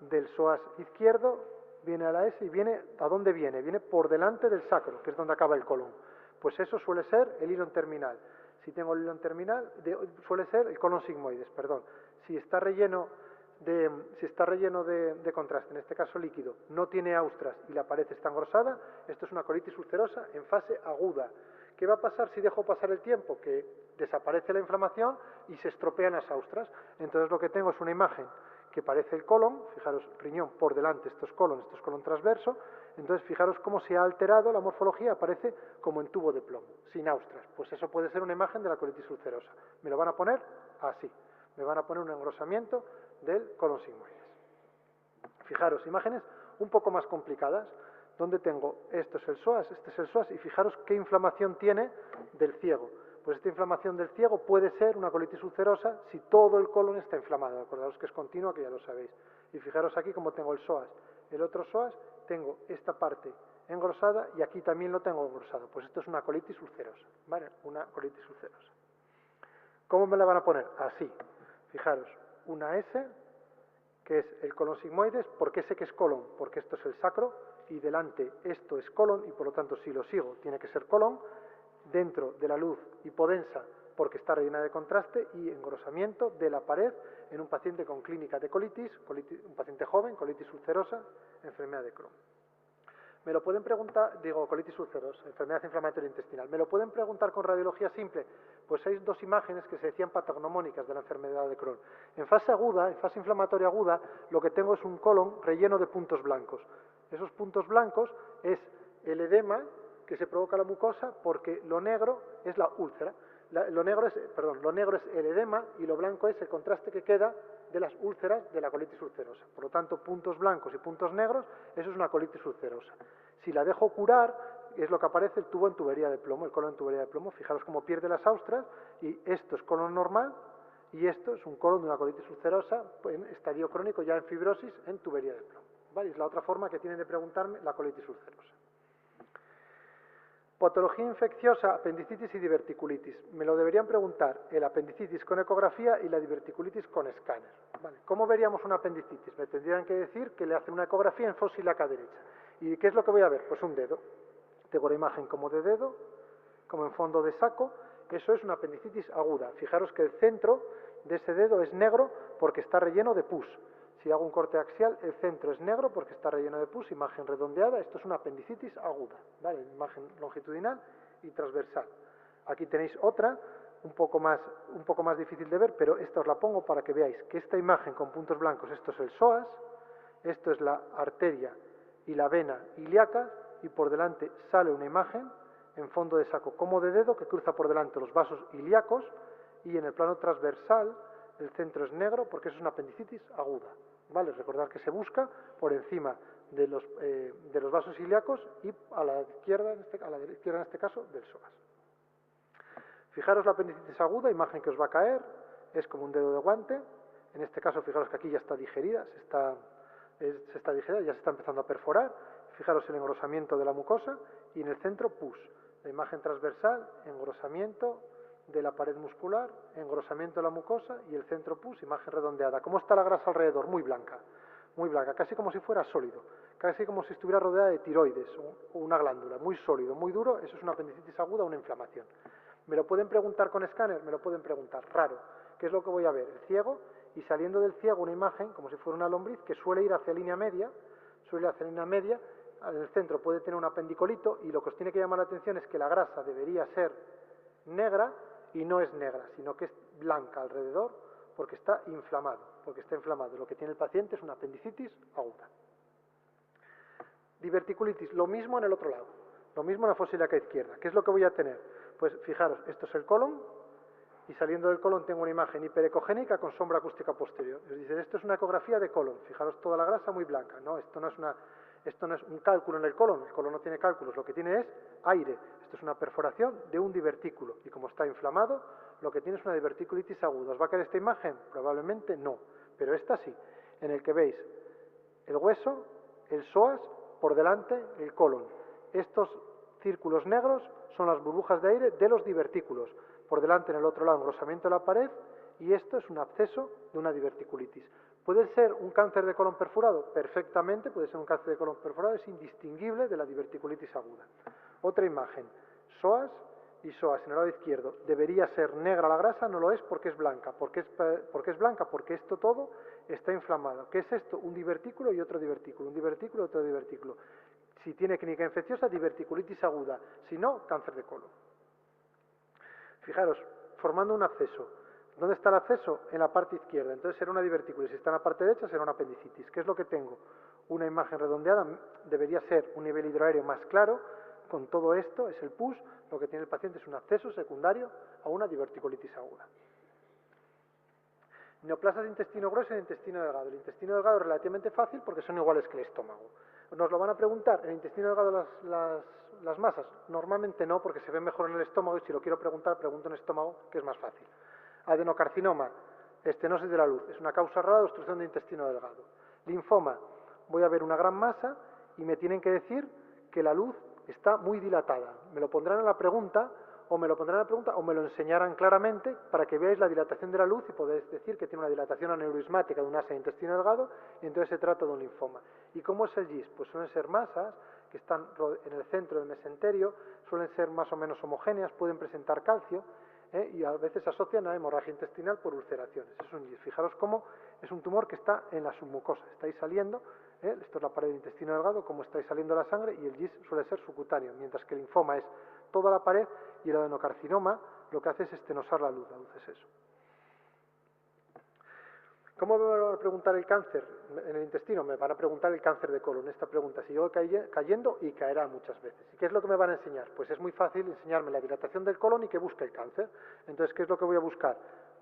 del psoas izquierdo, viene a la S y viene, ¿a dónde viene? Viene por delante del sacro, que es donde acaba el colon. Pues eso suele ser el ilion terminal. Si tengo el ilion terminal, suele ser el colon sigmoides, perdón. Si está relleno de contraste, en este caso líquido, no tiene austras y la pared está engrosada, esto es una colitis ulcerosa en fase aguda. ¿Qué va a pasar si dejo pasar el tiempo? Que desaparece la inflamación y se estropean las austras. Entonces lo que tengo es una imagen que parece el colon, fijaros, riñón por delante, esto es colon transverso, entonces fijaros cómo se ha alterado la morfología, aparece como en tubo de plomo, sin austras. Pues eso puede ser una imagen de la colitis ulcerosa. Me lo van a poner así, me van a poner un engrosamiento del colon sigmoides. Fijaros, imágenes un poco más complicadas, donde tengo, esto es el psoas, este es el psoas, y fijaros qué inflamación tiene del ciego. Pues esta inflamación del ciego puede ser una colitis ulcerosa si todo el colon está inflamado. Acordaos que es continua, que ya lo sabéis. Y fijaros aquí como tengo el psoas. El otro psoas, tengo esta parte engrosada y aquí también lo tengo engrosado. Pues esto es una colitis ulcerosa, ¿vale? Una colitis ulcerosa. ¿Cómo me la van a poner? Así. Fijaros, una S, que es el colon sigmoides. ¿Por qué sé que es colon? Porque esto es el sacro y delante esto es colon y por lo tanto si lo sigo tiene que ser colon, dentro de la luz hipodensa porque está rellena de contraste y engrosamiento de la pared en un paciente con clínica de colitis, un paciente joven, colitis ulcerosa, enfermedad de Crohn. Me lo pueden preguntar, colitis ulcerosa, enfermedad inflamatoria intestinal. ¿Me lo pueden preguntar con radiología simple? Pues hay dos imágenes que se decían patognomónicas de la enfermedad de Crohn. En fase aguda, en fase inflamatoria aguda, lo que tengo es un colon relleno de puntos blancos. Esos puntos blancos es el edema que se provoca la mucosa porque lo negro es la úlcera. Lo negro es el edema y lo blanco es el contraste que queda de las úlceras de la colitis ulcerosa. Por lo tanto, puntos blancos y puntos negros, eso es una colitis ulcerosa. Si la dejo curar, es lo que aparece el tubo en tubería de plomo, el colon en tubería de plomo. Fijaros cómo pierde las austras y esto es colon normal y esto es un colon de una colitis ulcerosa en estadio crónico ya en fibrosis en tubería de plomo. ¿Vale? Es la otra forma que tienen de preguntarme la colitis ulcerosa. Patología infecciosa, apendicitis y diverticulitis. Me lo deberían preguntar el apendicitis con ecografía y la diverticulitis con escáner. Vale. ¿Cómo veríamos una apendicitis? Me tendrían que decir que le hacen una ecografía en fosa ilíaca derecha. ¿Y qué es lo que voy a ver? Pues un dedo. Tengo la imagen como de dedo, como en fondo de saco. Eso es una apendicitis aguda. Fijaros que el centro de ese dedo es negro porque está relleno de pus. Si hago un corte axial, el centro es negro porque está relleno de pus, imagen redondeada. Esto es una apendicitis aguda, ¿vale? Imagen longitudinal y transversal. Aquí tenéis otra, un poco más difícil de ver, pero esta os la pongo para que veáis que esta imagen con puntos blancos, esto es el psoas, esto es la arteria y la vena ilíaca, y por delante sale una imagen en fondo de saco como de dedo que cruza por delante los vasos ilíacos, y en el plano transversal el centro es negro porque es una apendicitis aguda, ¿vale? Recordad que se busca por encima de los vasos ilíacos y a la izquierda, en este caso, del psoas. Fijaros la apendicitis aguda, imagen que os va a caer, es como un dedo de guante. En este caso, fijaros que aquí ya está digerida, se está digerida, ya se está empezando a perforar. Fijaros el engrosamiento de la mucosa y en el centro pus. La imagen transversal, engrosamiento de la pared muscular, engrosamiento de la mucosa y el centro pus, imagen redondeada. ¿Cómo está la grasa alrededor? Muy blanca, casi como si fuera sólido, casi como si estuviera rodeada de tiroides o una glándula, muy sólido, muy duro. Eso es una apendicitis aguda, una inflamación. ¿Me lo pueden preguntar con escáner? Me lo pueden preguntar. Raro. ¿Qué es lo que voy a ver? El ciego, y saliendo del ciego una imagen como si fuera una lombriz que suele ir hacia línea media, en el centro puede tener un apendicolito, y lo que os tiene que llamar la atención es que la grasa debería ser negra y no es negra, sino que es blanca alrededor porque está inflamado. Lo que tiene el paciente es una apendicitis aguda. Diverticulitis, lo mismo en el otro lado, lo mismo en la fosa ilíaca izquierda. ¿Qué es lo que voy a tener? Pues fijaros, esto es el colon, y saliendo del colon tengo una imagen hiperecogénica con sombra acústica posterior. Y os dicen, esto es una ecografía de colon, fijaros toda la grasa muy blanca. No, esto no es un cálculo en el colon no tiene cálculos, lo que tiene es aire. Esto es una perforación de un divertículo, y como está inflamado, lo que tiene es una diverticulitis aguda. ¿Os va a caer esta imagen? Probablemente no, pero esta sí, en el que veis el hueso, el psoas, por delante el colon. Estos círculos negros son las burbujas de aire de los divertículos. Por delante, en el otro lado, engrosamiento de la pared, y esto es un absceso de una diverticulitis. ¿Puede ser un cáncer de colon perforado? Perfectamente, puede ser un cáncer de colon perforado, es indistinguible de la diverticulitis aguda. Otra imagen, psoas y psoas en el lado izquierdo. Debería ser negra la grasa, no lo es porque es blanca. ¿Por qué es blanca? Porque esto todo está inflamado. ¿Qué es esto? Un divertículo y otro divertículo, un divertículo y otro divertículo. Si tiene clínica infecciosa, diverticulitis aguda. Si no, cáncer de colon. Fijaros, formando un absceso. ¿Dónde está el absceso? En la parte izquierda. Entonces será una diverticulitis. Si está en la parte derecha, será una apendicitis. ¿Qué es lo que tengo? Una imagen redondeada. Debería ser un nivel hidroaéreo más claro. Con todo esto, es el pus. Lo que tiene el paciente es un absceso secundario a una diverticulitis aguda. Neoplasias de intestino grueso y de intestino delgado. El intestino delgado es relativamente fácil porque son iguales que el estómago. ¿Nos lo van a preguntar? ¿En el intestino delgado las masas? Normalmente no, porque se ven mejor en el estómago, y si lo quiero preguntar, pregunto en el estómago, que es más fácil. Adenocarcinoma, estenosis de la luz, es una causa rara de obstrucción de intestino delgado. Linfoma, voy a ver una gran masa y me tienen que decir que la luz está muy dilatada. Me lo pondrán en la pregunta, o me lo enseñarán claramente para que veáis la dilatación de la luz y podéis decir que tiene una dilatación aneurismática de un asa de intestino delgado, y entonces se trata de un linfoma. ¿Y cómo es el GIST? Pues suelen ser masas que están en el centro del mesenterio, suelen ser más o menos homogéneas, pueden presentar calcio, y a veces se asocian a hemorragia intestinal por ulceraciones. Es un GIST. Fijaros cómo es un tumor que está en la submucosa, estáis saliendo, esto es la pared del intestino delgado, como estáis saliendo la sangre, y el GIST suele ser subcutáneo, mientras que el linfoma es toda la pared, y el adenocarcinoma lo que hace es estenosar la luz es eso. ¿Cómo me van a preguntar el cáncer en el intestino? Me van a preguntar el cáncer de colon. Esta pregunta sigue cayendo y caerá muchas veces. ¿Y qué es lo que me van a enseñar? Pues es muy fácil enseñarme la dilatación del colon y que busque el cáncer. Entonces, ¿qué es lo que voy a buscar?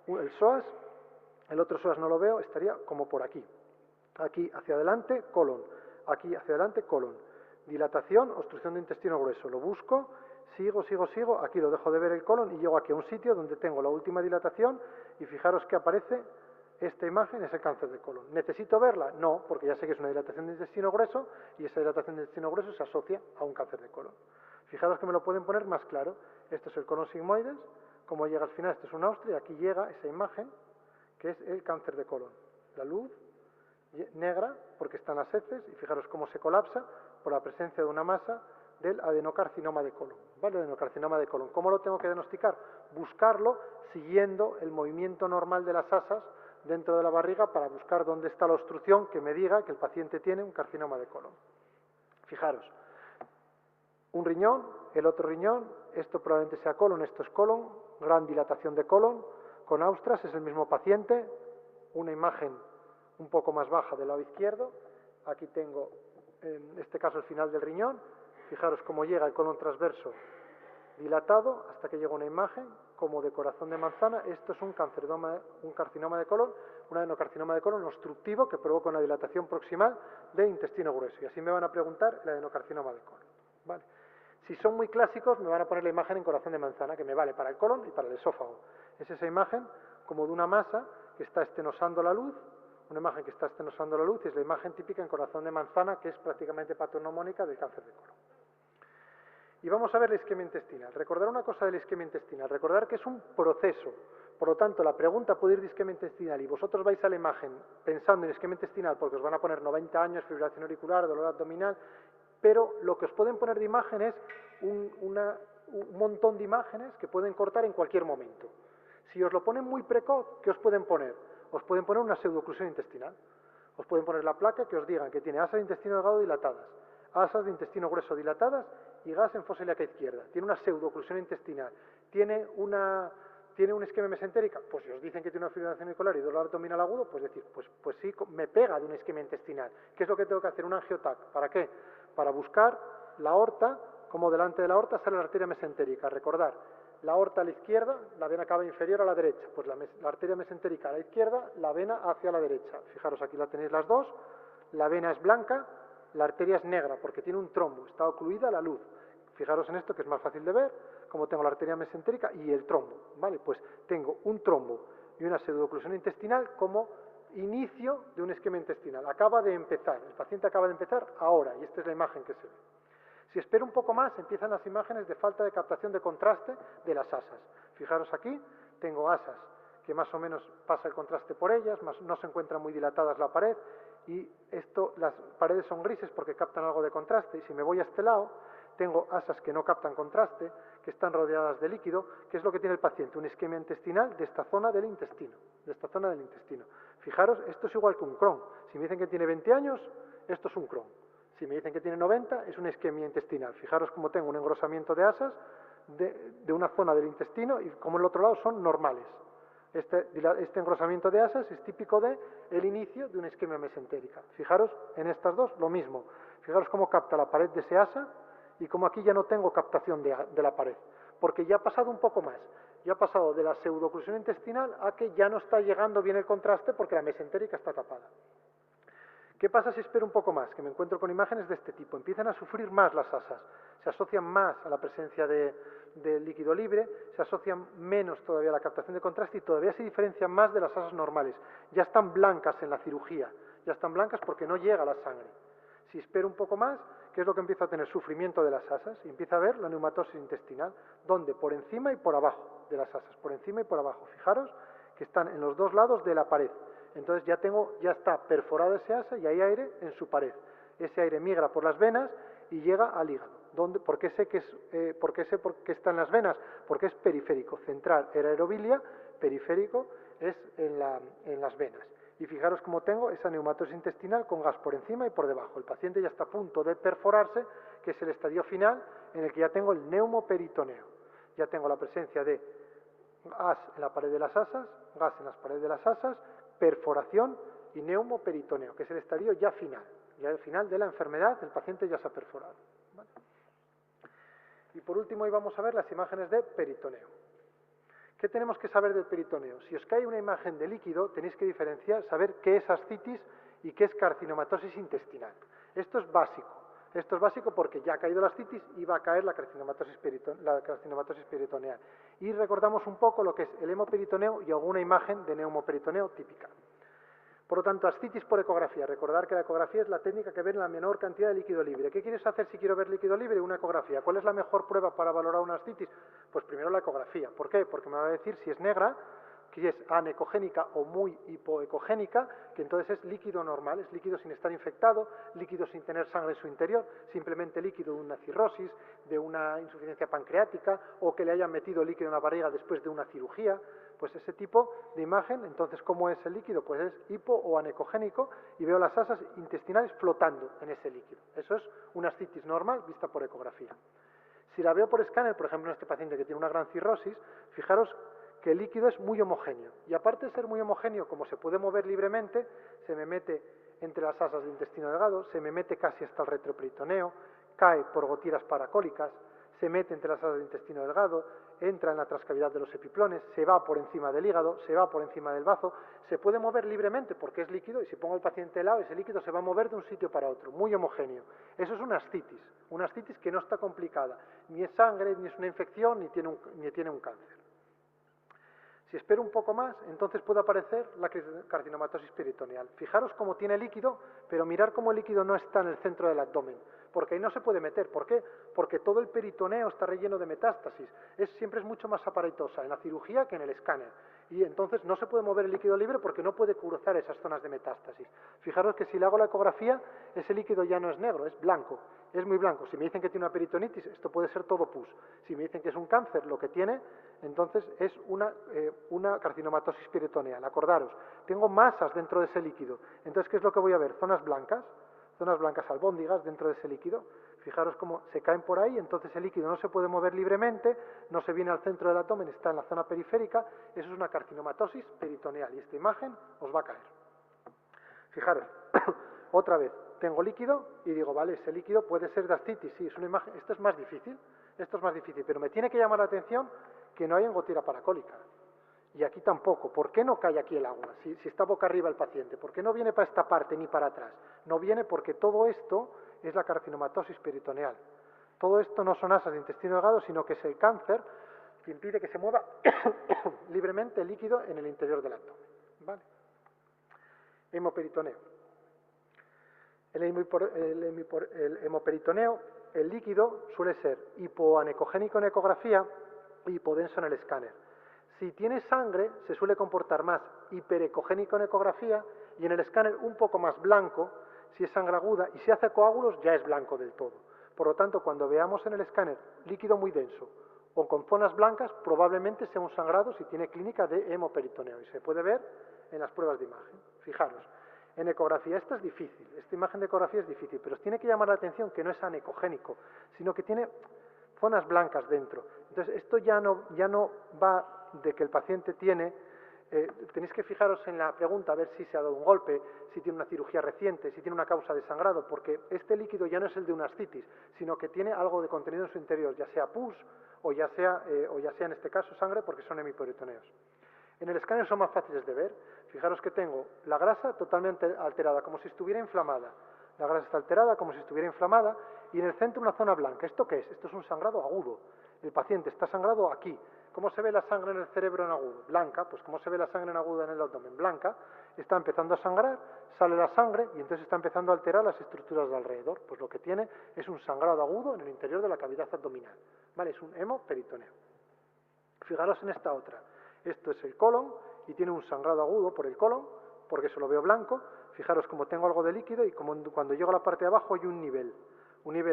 El psoas, el otro psoas no lo veo, estaría como por aquí. Aquí hacia adelante, colon. Aquí hacia adelante, colon. Dilatación, obstrucción de intestino grueso. Lo busco. Sigo, aquí lo dejo de ver el colon y llego aquí a un sitio donde tengo la última dilatación, y fijaros que aparece esta imagen, es el cáncer de colon. ¿Necesito verla? No, porque ya sé que es una dilatación de intestino grueso, y esa dilatación de intestino grueso se asocia a un cáncer de colon. Fijaros que me lo pueden poner más claro. Esto es el colon sigmoides, como llega al final, esto es un Austria, y aquí llega esa imagen, que es el cáncer de colon. La luz negra, porque están las heces, y fijaros cómo se colapsa por la presencia de una masa del adenocarcinoma de colon. ¿Vale? Adenocarcinoma de colon. ¿Cómo lo tengo que diagnosticar? Buscarlo siguiendo el movimiento normal de las asas dentro de la barriga para buscar dónde está la obstrucción que me diga que el paciente tiene un carcinoma de colon. Fijaros, un riñón, el otro riñón, esto probablemente sea colon, esto es colon, gran dilatación de colon, con austras, es el mismo paciente, una imagen un poco más baja del lado izquierdo, aquí tengo en este caso el final del riñón, fijaros cómo llega el colon transverso dilatado hasta que llega una imagen como de corazón de manzana. Esto es un carcinoma de colon, un adenocarcinoma de colon obstructivo que provoca una dilatación proximal del intestino grueso. Y así me van a preguntar el adenocarcinoma de colon. ¿Vale? Si son muy clásicos, me van a poner la imagen en corazón de manzana, que me vale para el colon y para el esófago. Es esa imagen como de una masa que está estenosando la luz, una imagen que está estenosando la luz, y es la imagen típica en corazón de manzana, que es prácticamente patognomónica del cáncer de colon. Y vamos a ver el esquema intestinal. Recordar una cosa del esquema intestinal, recordar que es un proceso. Por lo tanto, la pregunta puede ir de esquema intestinal y vosotros vais a la imagen pensando en esquema intestinal porque os van a poner 90 años, fibrilación auricular, dolor abdominal, pero lo que os pueden poner de imagen es un montón de imágenes que pueden cortar en cualquier momento. Si os lo ponen muy precoz, ¿qué os pueden poner? Os pueden poner una pseudoclusión intestinal. Os pueden poner la placa que os digan que tiene asas de intestino delgado dilatadas, asas de intestino grueso dilatadas y gas en fosa ilíaca izquierda. Tiene una pseudoclusión intestinal. Tiene un esquema mesentérica. Pues si os dicen que tiene una fibrilación auricular y dolor abdominal agudo, pues decir, pues sí, me pega de un esquema intestinal. ¿Qué es lo que tengo que hacer? Un angiotac. ¿Para qué? Para buscar la aorta, como delante de la aorta sale la arteria mesentérica. Recordar, la aorta a la izquierda, la vena cava inferior a la derecha. Pues la arteria mesentérica a la izquierda, la vena hacia la derecha. Fijaros, aquí la tenéis las dos. La vena es blanca, la arteria es negra porque tiene un trombo, está ocluida a la luz. Fijaros en esto que es más fácil de ver, como tengo la arteria mesentérica y el trombo, ¿vale? Pues tengo un trombo y una pseudoclusión intestinal como inicio de un esquema intestinal. Acaba de empezar, el paciente acaba de empezar ahora y esta es la imagen que se ve. Si espero un poco más, empiezan las imágenes de falta de captación de contraste de las asas. Fijaros aquí, tengo asas que más o menos pasa el contraste por ellas, no se encuentran muy dilatadas la pared, y las paredes son grises porque captan algo de contraste, y si me voy a este lado, tengo asas que no captan contraste, que están rodeadas de líquido, que es lo que tiene el paciente, un esquema intestinal de esta zona del intestino, Fijaros, esto es igual que un Crohn. Si me dicen que tiene 20 años, esto es un Crohn. Si me dicen que tiene 90, es una isquemia intestinal. Fijaros cómo tengo un engrosamiento de asas de una zona del intestino y como en el otro lado son normales. Este engrosamiento de asas es típico del inicio de una isquemia mesentérica. Fijaros en estas dos, lo mismo. Fijaros cómo capta la pared de ese asa y cómo aquí ya no tengo captación de la pared, porque ya ha pasado un poco más. Ya ha pasado de la pseudoclusión intestinal a que ya no está llegando bien el contraste porque la mesentérica está tapada. ¿Qué pasa si espero un poco más? Que me encuentro con imágenes de este tipo. Empiezan a sufrir más las asas, se asocian más a la presencia de líquido libre, se asocian menos todavía a la captación de contraste y todavía se diferencian más de las asas normales. Ya están blancas en la cirugía, ya están blancas porque no llega la sangre. Si espero un poco más, ¿qué es lo que empieza a tener? Sufrimiento de las asas y empieza a ver la neumatosis intestinal, donde por encima y por abajo de las asas, por encima y por abajo. Fijaros que están en los dos lados de la pared. Entonces ya está perforada ese asa y hay aire en su pared. Ese aire migra por las venas y llega al hígado. ¿Por qué sé que está en las venas? Porque es periférico. Central era aerobilia, periférico es en las venas. Y fijaros cómo tengo esa neumatosis intestinal con gas por encima y por debajo. El paciente ya está a punto de perforarse, que es el estadio final en el que ya tengo el neumoperitoneo. Ya tengo la presencia de gas en la pared de las asas, gas en las paredes de las asas, perforación y neumoperitoneo, que es el estadio ya final. Ya al final de la enfermedad el paciente ya se ha perforado. ¿Vale? Y por último hoy vamos a ver las imágenes de peritoneo. ¿Qué tenemos que saber del peritoneo? Si os cae una imagen de líquido, tenéis que diferenciar, saber qué es ascitis y qué es carcinomatosis intestinal. Esto es básico. Esto es básico porque ya ha caído la ascitis y va a caer la carcinomatosis peritoneal. Y recordamos un poco lo que es el hemoperitoneo y alguna imagen de neumoperitoneo típica. Por lo tanto, ascitis por ecografía. Recordar que la ecografía es la técnica que ve la menor cantidad de líquido libre. ¿Qué quieres hacer si quiero ver líquido libre? Una ecografía. ¿Cuál es la mejor prueba para valorar una ascitis? Pues primero la ecografía. ¿Por qué? Porque me va a decir si es negra, que es anecogénica o muy hipoecogénica, que entonces es líquido normal, es líquido sin estar infectado, líquido sin tener sangre en su interior, simplemente líquido de una cirrosis, de una insuficiencia pancreática o que le hayan metido líquido en la barriga después de una cirugía. Pues ese tipo de imagen, entonces, ¿cómo es el líquido? Pues es hipo o anecogénico y veo las asas intestinales flotando en ese líquido. Eso es una ascitis normal vista por ecografía. Si la veo por escáner, por ejemplo, en este paciente que tiene una gran cirrosis, fijaros que el líquido es muy homogéneo. Y aparte de ser muy homogéneo, como se puede mover libremente, se me mete entre las asas del intestino delgado, se me mete casi hasta el retroperitoneo, cae por gotiras paracólicas, se mete entre las asas del intestino delgado, entra en la transcavidad de los epiplones, se va por encima del hígado, se va por encima del bazo, se puede mover libremente porque es líquido y si pongo al paciente de lado, ese líquido se va a mover de un sitio para otro, muy homogéneo. Eso es una ascitis que no está complicada, ni es sangre, ni es una infección, ni tiene un cáncer. Si espero un poco más, entonces puede aparecer la carcinomatosis peritoneal. Fijaros cómo tiene líquido, pero mirar cómo el líquido no está en el centro del abdomen, porque ahí no se puede meter. ¿Por qué? Porque todo el peritoneo está relleno de metástasis. Siempre es mucho más aparatosa en la cirugía que en el escáner. Y entonces no se puede mover el líquido libre porque no puede cruzar esas zonas de metástasis. Fijaros que si le hago la ecografía, ese líquido ya no es negro, es blanco. Es muy blanco. Si me dicen que tiene una peritonitis, esto puede ser todo pus. Si me dicen que es un cáncer, lo que tiene, entonces es una carcinomatosis peritoneal. Acordaros, tengo masas dentro de ese líquido. Entonces, ¿qué es lo que voy a ver? Zonas blancas albóndigas dentro de ese líquido. Fijaros cómo se caen por ahí, entonces el líquido no se puede mover libremente, no se viene al centro del abdomen, está en la zona periférica. Eso es una carcinomatosis peritoneal y esta imagen os va a caer. Fijaros, otra vez, tengo líquido y digo, vale, ese líquido puede ser de ascitis, sí, es una imagen, esto es más difícil, pero me tiene que llamar la atención que no hay en gotera paracólica. Y aquí tampoco. ¿Por qué no cae aquí el agua? Si está boca arriba el paciente, ¿por qué no viene para esta parte ni para atrás? No viene porque todo esto es la carcinomatosis peritoneal. Todo esto no son asas de intestino delgado, sino que es el cáncer que impide que se mueva libremente el líquido en el interior del abdomen. ¿Vale? Hemoperitoneo. El hemoperitoneo, el líquido suele ser hipoanecogénico en ecografía y hipodenso en el escáner. Si tiene sangre, se suele comportar más hiperecogénico en ecografía y en el escáner un poco más blanco, si es sangre aguda, y si hace coágulos ya es blanco del todo. Por lo tanto, cuando veamos en el escáner líquido muy denso o con zonas blancas, probablemente sea un sangrado si tiene clínica de hemoperitoneo y se puede ver en las pruebas de imagen. Fijaros, en ecografía esta es difícil, esta imagen de ecografía es difícil, pero os tiene que llamar la atención que no es anecogénico, sino que tiene zonas blancas dentro. Entonces, esto ya no va de que el paciente tiene, tenéis que fijaros en la pregunta a ver si se ha dado un golpe, si tiene una cirugía reciente, si tiene una causa de sangrado, porque este líquido ya no es el de una ascitis, sino que tiene algo de contenido en su interior, ya sea pus o ya sea en este caso sangre, porque son hemiperitoneos. En el escáner son más fáciles de ver. Fijaros que tengo la grasa totalmente alterada, como si estuviera inflamada. La grasa está alterada como si estuviera inflamada y en el centro una zona blanca. ¿Esto qué es? Esto es un sangrado agudo. El paciente está sangrado aquí. ¿Cómo se ve la sangre en el cerebro en agudo? Blanca. Pues ¿cómo se ve la sangre en agudo en el abdomen? Blanca. Está empezando a sangrar, sale la sangre y entonces está empezando a alterar las estructuras de alrededor. Pues lo que tiene es un sangrado agudo en el interior de la cavidad abdominal. ¿Vale? Es un hemoperitoneo. Fijaros en esta otra. Esto es el colon y tiene un sangrado agudo por el colon, porque se lo veo blanco. Fijaros como tengo algo de líquido y como cuando llego a la parte de abajo hay un nivel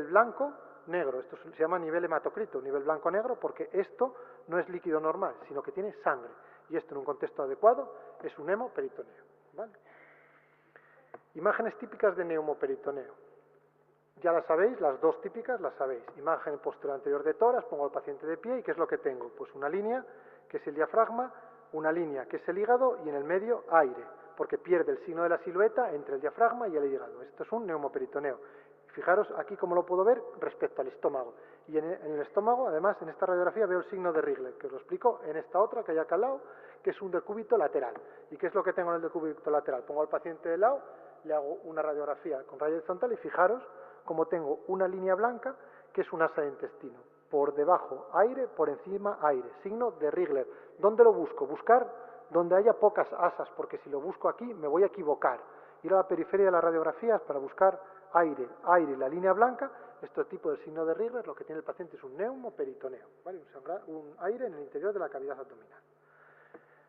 blanco, negro. Esto se llama nivel hematocrito, nivel blanco-negro, porque esto no es líquido normal, sino que tiene sangre. Y esto en un contexto adecuado es un hemoperitoneo. ¿Vale? Imágenes típicas de neumoperitoneo. Ya las sabéis, las dos típicas las sabéis. Imagen posterior anterior de tórax, pongo al paciente de pie y ¿qué es lo que tengo? Pues una línea que es el diafragma, una línea que es el hígado y en el medio aire, porque pierde el signo de la silueta entre el diafragma y el hígado. Esto es un neumoperitoneo. Fijaros aquí cómo lo puedo ver respecto al estómago. Y en el estómago, además, en esta radiografía veo el signo de Rigler, que os lo explico en esta otra que hay acá al lado, que es un decúbito lateral. ¿Y qué es lo que tengo en el decúbito lateral? Pongo al paciente de lado, le hago una radiografía con rayo horizontal y fijaros cómo tengo una línea blanca que es un asa de intestino. Por debajo aire, por encima aire. Signo de Rigler. ¿Dónde lo busco? Buscar donde haya pocas asas, porque si lo busco aquí me voy a equivocar. Ir a la periferia de las radiografías para buscar aire, la línea blanca. Este tipo del signo de Rigler, lo que tiene el paciente es un neumoperitoneo, ¿vale? Un aire en el interior de la cavidad abdominal.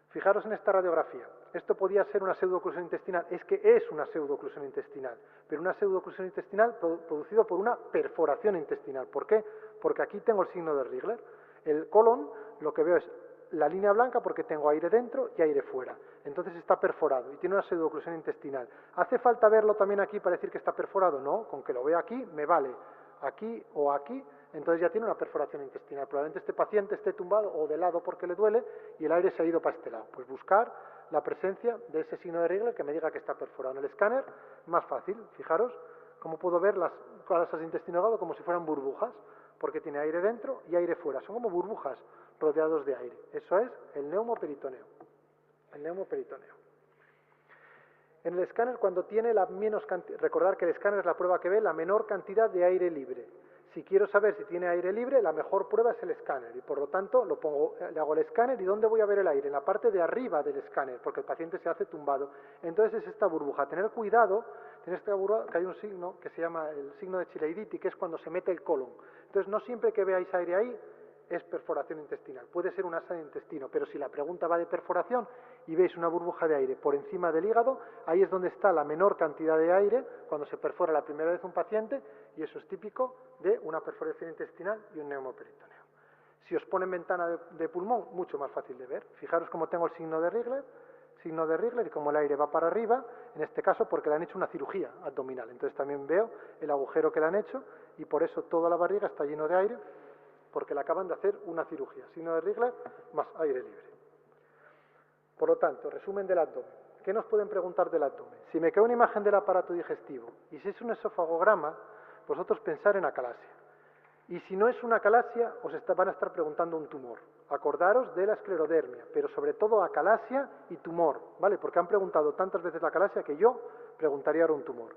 Fijaros en esta radiografía. Esto podía ser una pseudoclusión intestinal. Es que es una pseudoclusión intestinal, pero una pseudoclusión intestinal producido por una perforación intestinal. ¿Por qué? Porque aquí tengo el signo de Rigler. El colon, lo que veo es la línea blanca porque tengo aire dentro y aire fuera. Entonces está perforado y tiene una pseudoclusión intestinal. ¿Hace falta verlo también aquí para decir que está perforado? No, con que lo vea aquí me vale. Aquí o aquí, entonces ya tiene una perforación intestinal. Probablemente este paciente esté tumbado o de lado porque le duele y el aire se ha ido para este lado. Pues buscar la presencia de ese signo de Rigler que me diga que está perforado. En el escáner, más fácil, fijaros cómo puedo ver las casas de intestino delgado como si fueran burbujas, porque tiene aire dentro y aire fuera. Son como burbujas rodeados de aire. Eso es el neumoperitoneo. El neumoperitoneo. En el escáner, cuando tiene la menos cantidad, recordar que el escáner es la prueba que ve la menor cantidad de aire libre. Si quiero saber si tiene aire libre, la mejor prueba es el escáner y por lo tanto le hago el escáner y ¿dónde voy a ver el aire? En la parte de arriba del escáner, porque el paciente se hace tumbado. Entonces es esta burbuja. Tener cuidado, que hay un signo que se llama el signo de Chilaiditi, que es cuando se mete el colon. Entonces no siempre que veáis aire ahí es perforación intestinal. Puede ser un asa de intestino, pero si la pregunta va de perforación y veis una burbuja de aire por encima del hígado, ahí es donde está la menor cantidad de aire cuando se perfora la primera vez un paciente y eso es típico de una perforación intestinal y un neumoperitoneo. Si os ponen ventana de pulmón, mucho más fácil de ver. Fijaros cómo tengo el signo de Rigler y como el aire va para arriba, en este caso porque le han hecho una cirugía abdominal. Entonces también veo el agujero que le han hecho y por eso toda la barriga está lleno de aire porque le acaban de hacer una cirugía. Signo de Rigler más aire libre. Por lo tanto, resumen del abdomen. ¿Qué nos pueden preguntar del abdomen? Si me queda una imagen del aparato digestivo y si es un esofagograma, vosotros pensar en acalasia. Y si no es una acalasia, van a estar preguntando un tumor. Acordaros de la esclerodermia, pero sobre todo acalasia y tumor, ¿vale? Porque han preguntado tantas veces la acalasia que yo preguntaría ahora un tumor.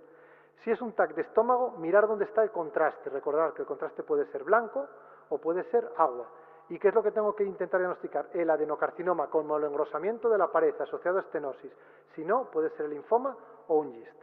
Si es un TAC de estómago, mirar dónde está el contraste. Recordar que el contraste puede ser blanco o puede ser agua. ¿Y qué es lo que tengo que intentar diagnosticar? El adenocarcinoma como el engrosamiento de la pared asociado a estenosis. Si no, puede ser el linfoma o un GIST.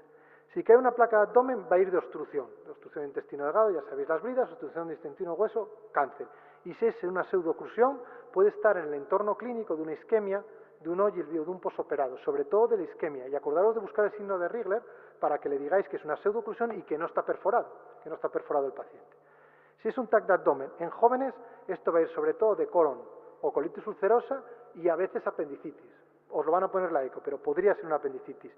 Si cae una placa de abdomen, va a ir de obstrucción de intestino delgado, ya sabéis las bridas, obstrucción de intestino hueso, cáncer. Y si es una pseudoclusión, puede estar en el entorno clínico de una isquemia, de un OGILVI o de un posoperado, sobre todo de la isquemia. Y acordaros de buscar el signo de Rigler para que le digáis que es una pseudoclusión y que no está perforado el paciente. Si es un TAC de abdomen, en jóvenes esto va a ir sobre todo de colon o colitis ulcerosa y a veces apendicitis. Os lo van a poner la eco, pero podría ser una apendicitis.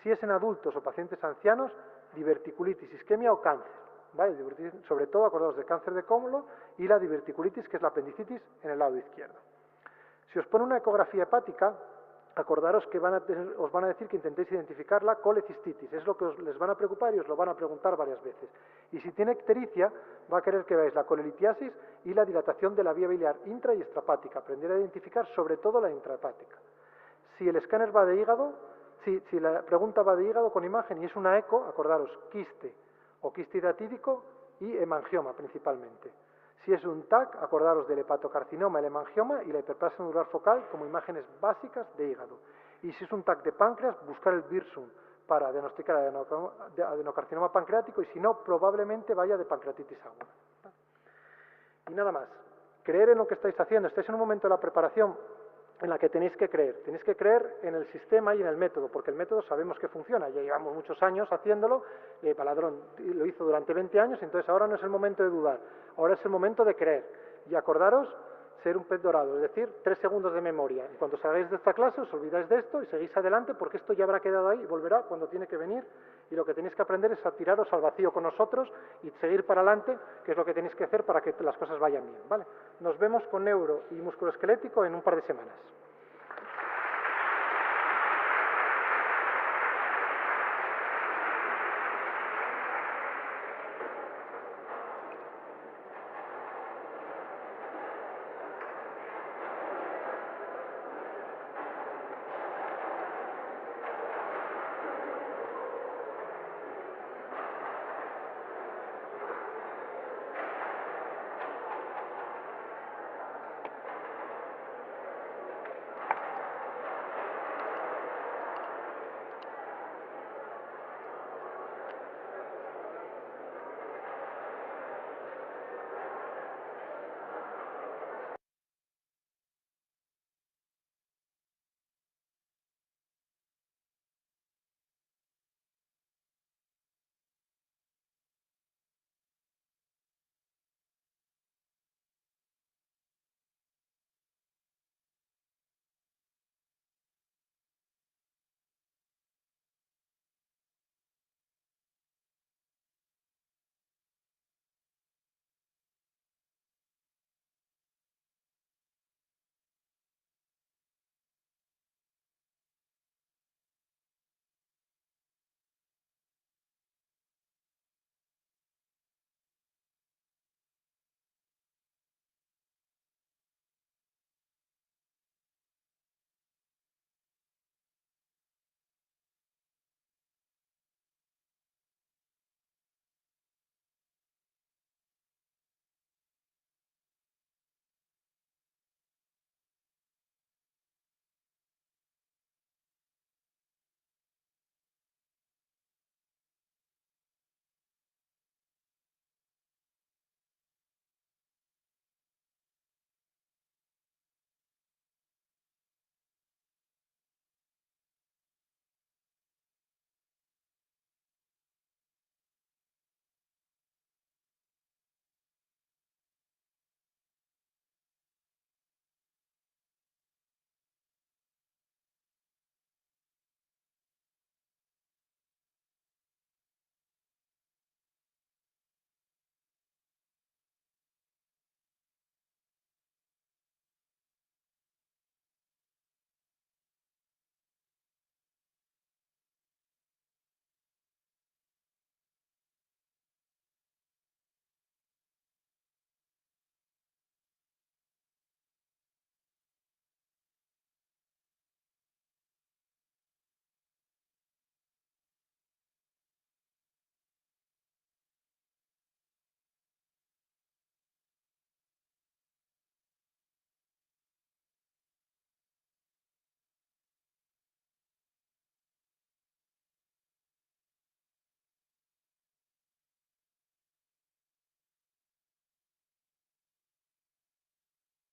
Si es en adultos o pacientes ancianos, diverticulitis, isquemia o cáncer. ¿Vale? Sobre todo acordaos del cáncer de colon y la diverticulitis, que es la apendicitis en el lado izquierdo. Si os pone una ecografía hepática, acordaros que os van a decir que intentéis identificar la colecistitis. Es lo que les van a preocupar y os lo van a preguntar varias veces. Y si tiene ictericia, va a querer que veáis la colelitiasis y la dilatación de la vía biliar intra y extrahepática. Aprender a identificar sobre todo la intrahepática. Si el escáner va de hígado, si la pregunta va de hígado con imagen y es una eco, acordaros, quiste o quiste hidatídico y hemangioma principalmente. Si es un TAC, acordaros del hepatocarcinoma, el hemangioma y la hiperplasia nodular focal como imágenes básicas de hígado. Y si es un TAC de páncreas, buscar el Birsum para diagnosticar adenocarcinoma pancreático y si no, probablemente vaya de pancreatitis aguda. Y nada más, creer en lo que estáis haciendo. Estáis en un momento de la preparación en la que tenéis que creer en el sistema y en el método, porque el método sabemos que funciona, ya llevamos muchos años haciéndolo, Paladrón lo hizo durante 20 años, entonces ahora no es el momento de dudar, ahora es el momento de creer, y acordaros ser un pez dorado, es decir, 3 segundos de memoria, y cuando salgáis de esta clase os olvidáis de esto y seguís adelante, porque esto ya habrá quedado ahí y volverá cuando tiene que venir, y lo que tenéis que aprender es a tiraros al vacío con nosotros y seguir para adelante, que es lo que tenéis que hacer para que las cosas vayan bien, ¿vale? Nos vemos con neuro y musculoesquelético en un par de semanas.